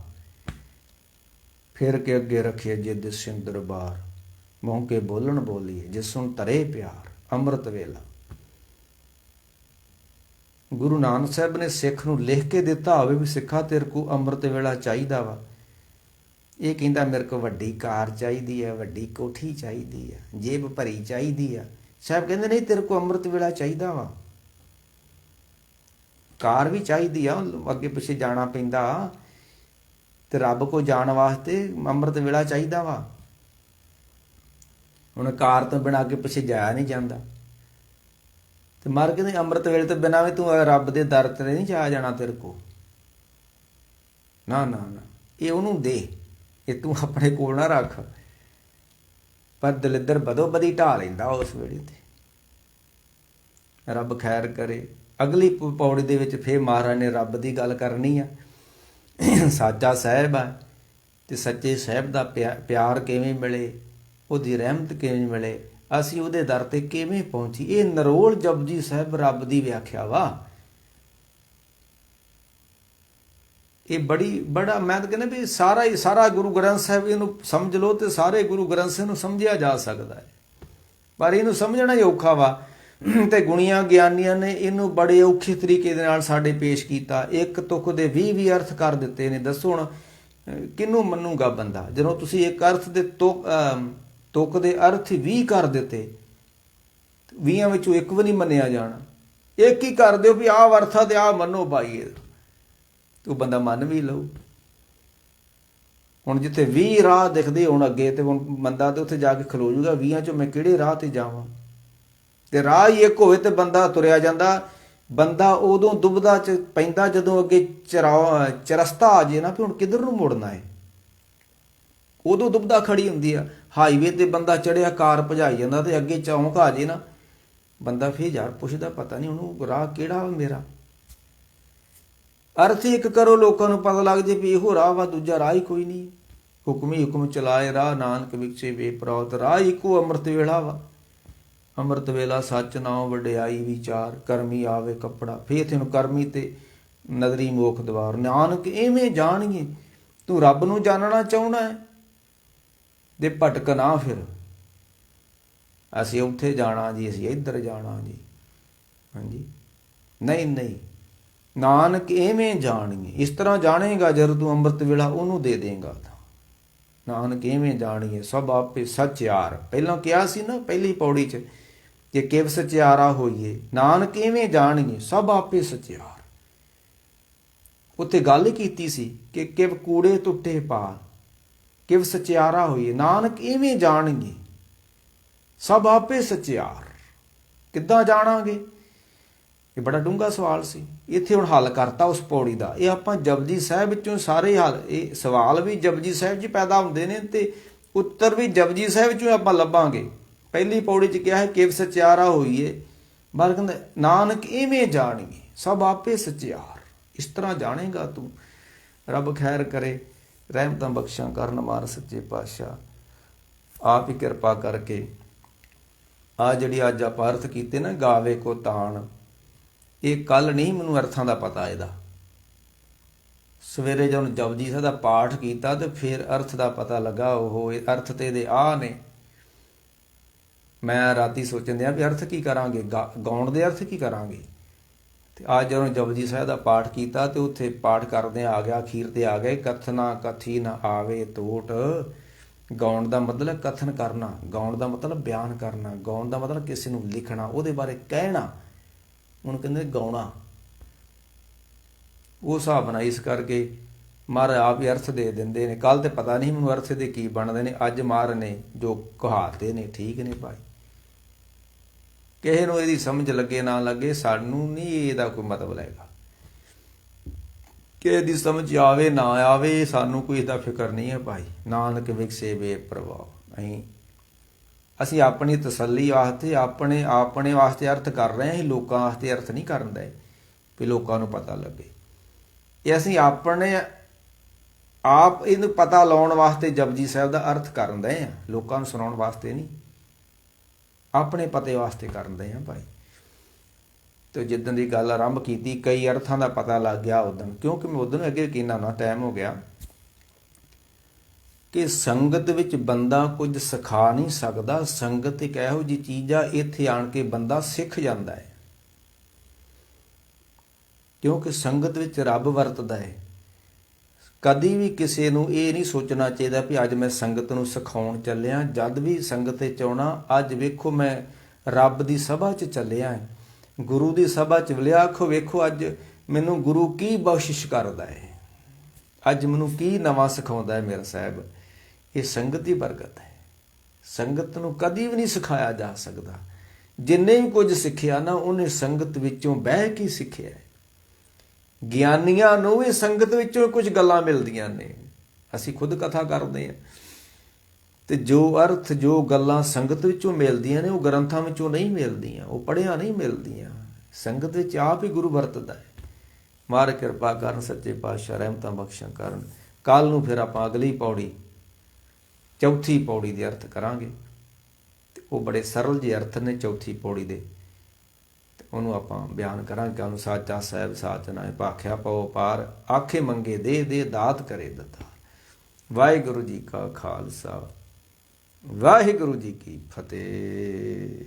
ਫਿਰ ਕੇ ਅੱਗੇ ਰੱਖੀਏ ਜਿੱਦ ਸਿੰਘ ਦਰਬਾਰ, ਮੂੰਹ ਕੇ ਬੋਲਣ ਬੋਲੀਏ, ਜਿਸ ਸੁਣ ਧਰੇ ਪਿਆਰ। ਅੰਮ੍ਰਿਤ ਵੇਲਾ ਗੁਰੂ ਨਾਨਕ ਸਾਹਿਬ ਨੇ ਸਿੱਖ ਨੂੰ ਲਿਖ ਕੇ ਦਿੱਤਾ ਹੋਵੇ ਵੀ ਸਿੱਖਾ ਤੇਰੇ ਕੋ ਅੰਮ੍ਰਿਤ ਵੇਲਾ ਚਾਹੀਦਾ ਵਾ। ਇਹ ਕਹਿੰਦਾ ਮੇਰੇ ਕੋ ਵੱਡੀ ਕਾਰ ਚਾਹੀਦੀ ਹੈ, ਵੱਡੀ ਕੋਠੀ ਚਾਹੀਦੀ ਹੈ, ਜੇਬ ਭਰੀ ਚਾਹੀਦੀ ਆ। ਸਾਹਿਬ ਕਹਿੰਦੇ ਨਹੀਂ, ਤੇਰੇ ਕੋ ਅੰਮ੍ਰਿਤ ਵੇਲਾ ਚਾਹੀਦਾ ਵਾ। ਕਾਰ ਵੀ ਚਾਹੀਦੀ ਆ, ਅੱਗੇ ਪਿੱਛੇ ਜਾਣਾ ਪੈਂਦਾ ਤੇ ਰੱਬ ਕੋ ਜਾਣ ਵਾਸਤੇ ਅੰਮ੍ਰਿਤ ਵੇਲਾ ਚਾਹੀਦਾ ਵਾ। ਹੁਣ ਕਾਰ ਤੋਂ ਬਿਨਾਂ ਅੱਗੇ ਪਿੱਛੇ ਜਾਇਆ ਨਹੀਂ ਜਾਂਦਾ। ਤੇ ਮਰ ਕਹਿੰਦੇ ਅੰਮ੍ਰਿਤ ਵੇਲੇ ਤੋਂ ਬਿਨਾਂ ਵੀ ਤੂੰ ਰੱਬ ਦੇ ਦਰ ਤੇ ਨਹੀਂ ਜਾ ਜਾਣਾ ਤੇਰੇ ਕੋ। ਨਾ ਨਾ ਨਾ, ਇਹ ਉਹਨੂੰ ਦੇ, ਇਹ ਤੂੰ ਆਪਣੇ ਕੋਲ ਨਾ ਰੱਖ। ਪਰ ਦਲਿੱਦਰ ਬਦੋ ਬਦੀ ਢਾ ਲੈਂਦਾ ਉਸ ਵੇਲੇ ਤੇ। ਰੱਬ ਖੈਰ ਕਰੇ। ਅਗਲੀ ਪੌੜੀ ਦੇ ਵਿੱਚ ਫੇਰ ਮਹਾਰਾਜ ਨੇ ਰੱਬ ਦੀ ਗੱਲ ਕਰਨੀ ਆ। ਸਾਚਾ ਸਾਹਿਬ ਆ ਤੇ ਸੱਚੇ ਸਾਹਿਬ ਦਾ ਪਿਆਰ ਕਿਵੇਂ ਮਿਲੇ, ਉਹਦੀ ਰਹਿਮਤ ਕਿਵੇਂ ਮਿਲੇ, ਅਸੀਂ ਉਹਦੇ ਦਰ ਤੇ ਕਿਵੇਂ ਪਹੁੰਚੀ। ਇਹ ਨਰੋਲ ਜਪਜੀ ਸਾਹਿਬ ਰੱਬ ਦੀ ਵਿਆਖਿਆ ਵਾ। ਇਹ ਬੜਾ ਮੈਂ ਤਾਂ ਕਹਿੰਦਾ ਵੀ ਸਾਰਾ ਗੁਰੂ ਗ੍ਰੰਥ ਸਾਹਿਬ ਇਹਨੂੰ ਸਮਝ ਲਓ ਤੇ ਸਾਰੇ ਗੁਰੂ ਗ੍ਰੰਥ ਸਾਹਿਬ ਨੂੰ ਸਮਝਿਆ ਜਾ ਸਕਦਾ ਹੈ, ਪਰ ਇਹਨੂੰ ਸਮਝਣਾ ਹੀ ਔਖਾ ਵਾ। ਤੇ ਗੁਣੀਆਂ ਗਿਆਨੀਆਂ ਨੇ ਇਹਨੂੰ ਬੜੇ ਔਖੇ ਤਰੀਕੇ ਦੇ ਨਾਲ ਸਾਡੇ ਪੇਸ਼ ਕੀਤਾ। ਇੱਕ ਤੁਕ ਦੇ 20 ਅਰਥ ਕਰ ਦਿੱਤੇ ਨੇ। ਦੱਸੋ ਹੁਣ ਕਿਹਨੂੰ ਮੰਨੂਗਾ ਬੰਦਾ ਜਦੋਂ ਤੁਸੀਂ ਇੱਕ ਅਰਥ ਦੇ ਤੁਕ ਦੇ ਅਰਥ 20 ਕਰ ਦਿੱਤੇ, 20 ਵਿੱਚੋਂ ਇੱਕ ਵੀ ਨਹੀਂ ਮੰਨਿਆ ਜਾਣਾ। ਇੱਕ ਹੀ ਕਰ ਦਿਓ ਵੀ ਆਹ ਅਰਥ ਆ ਤੇ ਆਹ ਮੰਨੋ ਭਾਈ, ਤੂੰ ਬੰਦਾ ਮੰਨ ਵੀ ਲਊ। ਹੁਣ ਜਿੱਥੇ 20 ਰਾਹ ਦਿਖਦੇ ਹੁਣ ਅੱਗੇ, ਤੇ ਹੁਣ ਬੰਦਾ ਤੇ ਉੱਥੇ ਜਾ ਕੇ ਖਲੋ ਜੂਗਾ 20 ਚੋਂ ਮੈਂ ਕਿਹੜੇ ਰਾਹ ਤੇ ਜਾਵਾਂ। ਤੇ ਰਾਹ ਹੀ ਇੱਕ ਹੋਵੇ ਤੇ ਬੰਦਾ ਤੁਰਿਆ ਜਾਂਦਾ। ਬੰਦਾ ਉਦੋਂ ਦੁਬਦਾ ਚ ਪੈਂਦਾ ਜਦੋਂ ਅੱਗੇ ਚਰਸਤਾ ਆ ਜੇ ਨਾ ਵੀ ਹੁਣ ਕਿੱਧਰ ਨੂੰ ਮੁੜਨਾ ਹੈ, ਉਦੋਂ ਦੁਬਦਾ ਖੜੀ ਹੁੰਦੀ ਆ। ਹਾਈਵੇ ਤੇ ਬੰਦਾ ਚੜਿਆ, ਕਾਰ ਭਜਾਈ ਜਾਂਦਾ ਤੇ ਅੱਗੇ ਚੌਂਕ ਆ ਜੇ ਨਾ, ਬੰਦਾ ਫੇਰ ਯਾਰ ਪੁੱਛਦਾ ਪਤਾ ਨਹੀਂ ਉਹਨੂੰ ਰਾਹ ਕਿਹੜਾ ਵਾ ਮੇਰਾ। ਅਰਥ ਇੱਕ ਕਰੋ, ਲੋਕਾਂ ਨੂੰ ਪਤਾ ਲੱਗ ਜੇ ਵੀ ਇਹੋ ਰਾਹ ਵਾ, ਦੂਜਾ ਰਾਹ ਹੀ ਕੋਈ ਨਹੀਂ। ਹੁਕਮ ਹੀ ਹੁਕਮ ਚਲਾਏ ਰਾਹ, ਨਾਨਕ ਵਿਖਸੇ ਬੇਪਰਾਤ। ਰਾਹ ਇੱਕੋ ਅੰਮ੍ਰਿਤ ਵੇਲਾ ਵਾ। ਅੰਮ੍ਰਿਤ ਵੇਲਾ ਸੱਚ ਨਾਉ ਵਡਿਆਈ ਵਿਚਾਰ, ਕਰਮੀ ਆਵੇ ਕੱਪੜਾ। ਫੇਰ ਇੱਥੇ ਨੂੰ ਕਰਮੀ ਤੇ ਨਦਰੀ ਮੋਖ ਦਵਾਰ। ਨਾਨਕ ਐਵੇਂ ਜਾਣਗੇ ਤੂੰ ਰੱਬ ਨੂੰ ਜਾਣਨਾ ਚਾਹੁੰਦਾ ਹੈ ਦੇ ਭਟਕ ਨਾ ਫਿਰ, ਅਸੀਂ ਉੱਥੇ ਜਾਣਾ ਜੀ, ਅਸੀਂ ਇੱਧਰ ਜਾਣਾ ਜੀ। ਹਾਂਜੀ, ਨਹੀਂ, ਨਾਨਕ ਐਵੇਂ ਜਾਣੀਏ। ਇਸ ਤਰ੍ਹਾਂ ਜਾਣੇਗਾ ਜਦੋਂ ਤੂੰ ਅੰਮ੍ਰਿਤ ਵੇਲਾ ਉਹਨੂੰ ਦੇ ਦੇਂਗਾ। ਨਾਨਕ ਐਵੇਂ ਜਾਣੀਏ ਸਭ ਆਪੇ ਸੱਚਿਆਰ। ਪਹਿਲਾਂ ਕਿਹਾ ਸੀ ਨਾ ਪਹਿਲੀ ਪੌੜੀ 'ਚ ਕਿ ਕਿਵ ਸਚਿਆਰਾ ਹੋਈਏ। ਨਾਨਕ ਐਵੇਂ ਜਾਣੀਏ ਸਭ ਆਪੇ ਸਚਿਆਰ। ਉੱਥੇ ਗੱਲ ਕੀਤੀ ਸੀ ਕਿ ਕਿਵ ਕੂੜੇ ਟੁੱਟੇ ਪਾ, ਕਿਵ ਸਚਿਆਰਾ ਹੋਈਏ। ਨਾਨਕ ਐਵੇਂ ਜਾਣਗੇ ਸਭ ਆਪੇ ਸਚਿਆਰ। ਕਿੱਦਾਂ ਜਾਣਾਂਗੇ? ਇਹ ਬੜਾ ਡੂੰਘਾ ਸਵਾਲ ਸੀ। ਇੱਥੇ ਹੁਣ ਹੱਲ ਕਰਤਾ ਉਸ ਪੌੜੀ ਦਾ। ਇਹ ਆਪਾਂ ਜਪਜੀ ਸਾਹਿਬ ਵਿੱਚੋਂ ਸਾਰੇ ਹੱਲ, ਇਹ ਸਵਾਲ ਵੀ ਜਪਜੀ ਸਾਹਿਬ 'ਚ ਪੈਦਾ ਹੁੰਦੇ ਨੇ ਤੇ ਉੱਤਰ ਵੀ ਜਪਜੀ ਸਾਹਿਬ 'ਚੋਂ ਆਪਾਂ ਲੱਭਾਂਗੇ। ਪਹਿਲੀ ਪੌੜੀ 'ਚ ਕਿਹਾ ਹੈ ਕਿਵ ਸਚਿਆਰਾ ਹੋਈਏ, ਬਾਹਰ ਕਹਿੰਦਾ ਨਾਨਕ ਐਵੇਂ ਜਾਣੀਏ ਸਭ ਆਪੇ ਸਚਿਆਰ। ਇਸ ਤਰ੍ਹਾਂ ਜਾਣੇਗਾ ਤੂੰ। ਰੱਬ ਖੈਰ ਕਰੇ, ਰਹਿਮਤਾਂ ਬਖਸ਼ਾਂ ਕਰਨ ਮਾਰ ਸੱਚੇ ਪਾਤਸ਼ਾਹ। ਆਪ ਹੀ ਕਿਰਪਾ ਕਰਕੇ ਆ ਜਿਹੜੀ ਅੱਜ ਆਪਾਂ ਅਰਥ ਕੀਤੇ ਨਾ, ਗਾਵੇ ਕੋ ਤਾਣ, ਇਹ ਕੱਲ ਨਹੀਂ ਮੈਨੂੰ ਅਰਥਾਂ ਦਾ ਪਤਾ ਇਹਦਾ। ਸਵੇਰੇ ਜਦੋਂ ਜਪਜੀ ਸਾਹਿਬ ਦਾ ਪਾਠ ਕੀਤਾ ਤੇ ਫਿਰ ਅਰਥ ਦਾ ਪਤਾ ਲੱਗਾ। ਉਹ ਇਹ ਅਰਥ ਤੇ ਇਹਦੇ ਆਹ ਨੇ। ਮੈਂ ਰਾਤੀ ਸੋਚਣ ਦਿਆਂ ਵੀ ਅਰਥ ਕੀ ਕਰਾਂਗੇ, ਗਾਉਣ ਦੇ ਅਰਥ ਕੀ ਕਰਾਂਗੇ। ਤੇ ਅੱਜ ਜਦੋਂ ਜਪਜੀ ਸਾਹਿਬ ਦਾ ਪਾਠ ਕੀਤਾ ਤੇ ਉੱਥੇ ਪਾਠ ਕਰਦੇ ਆ ਗਿਆ, ਅਖੀਰ ਤੇ ਆ ਗਏ ਕਥਨਾ ਕਥੀ ਨਾ ਆਵੇ ਤੋਟ। ਗਾਉਣ ਦਾ ਮਤਲਬ ਕਥਨ ਕਰਨਾ, ਗਾਉਣ ਦਾ ਮਤਲਬ ਬਿਆਨ ਕਰਨਾ, ਗਾਉਣ ਦਾ ਮਤਲਬ ਕਿਸੇ ਨੂੰ ਲਿਖਣਾ, ਉਹਦੇ ਬਾਰੇ ਕਹਿਣਾ। ਹੁਣ ਕਹਿੰਦੇ ਗਾਉਣਾ, ਉਹ ਹਿਸਾਬ ਨਾਲ। ਇਸ ਕਰਕੇ ਮਹਾਰਾਜ ਆਪ ਹੀ ਅਰਥ ਦੇ ਦਿੰਦੇ ਨੇ। ਕੱਲ ਤੇ ਪਤਾ ਨਹੀਂ ਮੈਨੂੰ ਅਰਥ ਦੇ ਕੀ ਬਣਦੇ ਨੇ, ਅੱਜ ਮਹਾਰਾਜ ਨੇ ਜੋ ਕਹਾਤੇ ਨੇ ਠੀਕ ਨੇ ਭਾਈ। ਕਿਸੇ ਨੂੰ ਇਹਦੀ ਸਮਝ ਲੱਗੇ ਨਾ ਲੱਗੇ, ਸਾਨੂੰ ਨਹੀਂ ਇਹਦਾ ਕੋਈ ਮਤਲਬ ਹੈਗਾ। ਕਿਸੇ ਦੀ ਸਮਝ ਆਵੇ ਨਾ ਆਵੇ, ਸਾਨੂੰ ਕੋਈ ਇਹਦਾ ਫਿਕਰ ਨਹੀਂ ਹੈ ਭਾਈ। ਨਾਨਕ ਵਿਖਸੇ ਬੇਪਰਵਾਹ। ਅਸੀਂ ਆਪਣੀ ਤਸੱਲੀ ਵਾਸਤੇ ਆਪਣੇ ਵਾਸਤੇ ਅਰਥ ਕਰ ਰਹੇ ਹਾਂ, ਅਸੀਂ ਲੋਕਾਂ ਵਾਸਤੇ ਅਰਥ ਨਹੀਂ ਕਰਨ ਦੇ ਵੀ ਲੋਕਾਂ ਨੂੰ ਪਤਾ ਲੱਗੇ। ਇਹ ਅਸੀਂ ਆਪ ਇਹਨੂੰ ਪਤਾ ਲਾਉਣ ਵਾਸਤੇ ਜਪਜੀ ਸਾਹਿਬ ਦਾ ਅਰਥ ਕਰਨ ਦੇ ਹਾਂ, ਲੋਕਾਂ ਨੂੰ ਸੁਣਾਉਣ ਵਾਸਤੇ ਨਹੀਂ, ਆਪਣੇ ਪਤੇ ਵਾਸਤੇ ਕਰਨ ਦੇ ਹਾਂ ਭਾਈ। ਤੇ ਜਿੱਦਣ ਦੀ ਗੱਲ ਆਰੰਭ ਕੀਤੀ, ਕਈ ਅਰਥਾਂ ਦਾ ਪਤਾ ਲੱਗ ਗਿਆ ਉਦੋਂ, ਕਿਉਂਕਿ ਮੈਂ ਉਦੋਂ ਅੱਗੇ ਕਿੰਨਾ ਨਾ ਟਾਈਮ ਹੋ ਗਿਆ ਕਿ ਸੰਗਤ ਵਿੱਚ ਬੰਦਾ ਕੁਝ ਸਿਖਾ ਨਹੀਂ ਸਕਦਾ। ਸੰਗਤ ਇੱਕ ਇਹੋ ਜਿਹੀ ਚੀਜ਼ ਆ, ਇੱਥੇ ਆਣ ਕੇ ਬੰਦਾ ਸਿੱਖ ਜਾਂਦਾ ਹੈ, ਕਿਉਂਕਿ ਸੰਗਤ ਵਿੱਚ ਰੱਬ ਵਰਤਦਾ ਹੈ। ਕਦੀ ਵੀ ਕਿਸੇ ਨੂੰ ਇਹ ਨਹੀਂ ਸੋਚਣਾ ਚਾਹੀਦਾ ਵੀ ਅੱਜ ਮੈਂ ਸੰਗਤ ਨੂੰ ਸਿਖਾਉਣ ਚੱਲਿਆ। ਜਦ ਵੀ ਸੰਗਤ 'ਚ ਆਉਣਾ, ਅੱਜ ਵੇਖੋ ਮੈਂ ਰੱਬ ਦੀ ਸਭਾ 'ਚ ਚੱਲਿਆ, ਗੁਰੂ ਦੀ ਸਭਾ 'ਚ ਲਿਆ। ਆਖੋ ਵੇਖੋ ਅੱਜ ਮੈਨੂੰ ਗੁਰੂ ਕੀ ਬਖਸ਼ਿਸ਼ ਕਰਦਾ ਹੈ, ਅੱਜ ਮੈਨੂੰ ਕੀ ਨਵਾਂ ਸਿਖਾਉਂਦਾ ਹੈ ਮੇਰਾ ਸਾਹਿਬ। ਇਹ ਸੰਗਤ ਦੀ ਬਰਕਤ ਹੈ। ਸੰਗਤ ਨੂੰ ਕਦੀ ਵੀ ਨਹੀਂ ਸਿਖਾਇਆ ਜਾ ਸਕਦਾ। ਜਿੰਨੇ ਵੀ ਕੁਝ ਸਿੱਖਿਆ ਨਾ, ਉਹਨੇ ਸੰਗਤ ਵਿੱਚੋਂ ਬਹਿ ਕੇ ਸਿੱਖਿਆ। ਗਿਆਨੀਆਂ ਨੂੰ ਵੀ ਸੰਗਤ ਵਿੱਚੋਂ ਕੁਝ ਗੱਲਾਂ ਮਿਲਦੀਆਂ ਨੇ। ਅਸੀਂ ਖੁਦ ਕਥਾ ਕਰਦੇ ਹਾਂ ਤੇ ਜੋ ਅਰਥ, ਜੋ ਗੱਲਾਂ ਸੰਗਤ ਵਿੱਚੋਂ ਮਿਲਦੀਆਂ ਨੇ, ਉਹ ਗ੍ਰੰਥਾਂ ਵਿੱਚੋਂ ਨਹੀਂ ਮਿਲਦੀਆਂ, ਉਹ ਪੜ੍ਹਿਆ ਨਹੀਂ ਮਿਲਦੀਆਂ। ਸੰਗਤ ਵਿੱਚ ਆਪ ਹੀ ਗੁਰੂ ਵਰਤਦਾ ਹੈ। ਮਹਾਰਾਜ ਕਿਰਪਾ ਕਰਨ, ਸੱਚੇ ਪਾਤਸ਼ਾਹ ਰਹਿਮਤਾਂ ਬਖਸ਼ਾਂ ਕਰਨ। ਕੱਲ੍ਹ ਨੂੰ ਫਿਰ ਆਪਾਂ ਅਗਲੀ ਪੌੜੀ, ਚੌਥੀ ਪੌੜੀ ਦੇ ਅਰਥ ਕਰਾਂਗੇ। ਤੇ ਉਹ ਬੜੇ ਸਰਲ ਜਿਹੇ ਅਰਥ ਨੇ ਚੌਥੀ ਪੌੜੀ ਦੇ। ਉਹਨੂੰ ਆਪਾਂ ਬਿਆਨ ਕਰਾਂਗੇ ਕਿ ਉਹਨੂੰ ਸਾਚਾ ਸਾਹਿਬ ਸਾਚ ਨਾਏ ਭਾਖਿਆ ਪਉ ਪਾਰ ਆਖੇ ਮੰਗੇ ਦੇ ਦਾਤ ਕਰੇ ਦਤਾਰ। ਵਾਹਿਗੁਰੂ ਜੀ ਕਾ ਖਾਲਸਾ ਵਾਹਿਗੁਰੂ ਜੀ ਕੀ ਫਤਿਹ।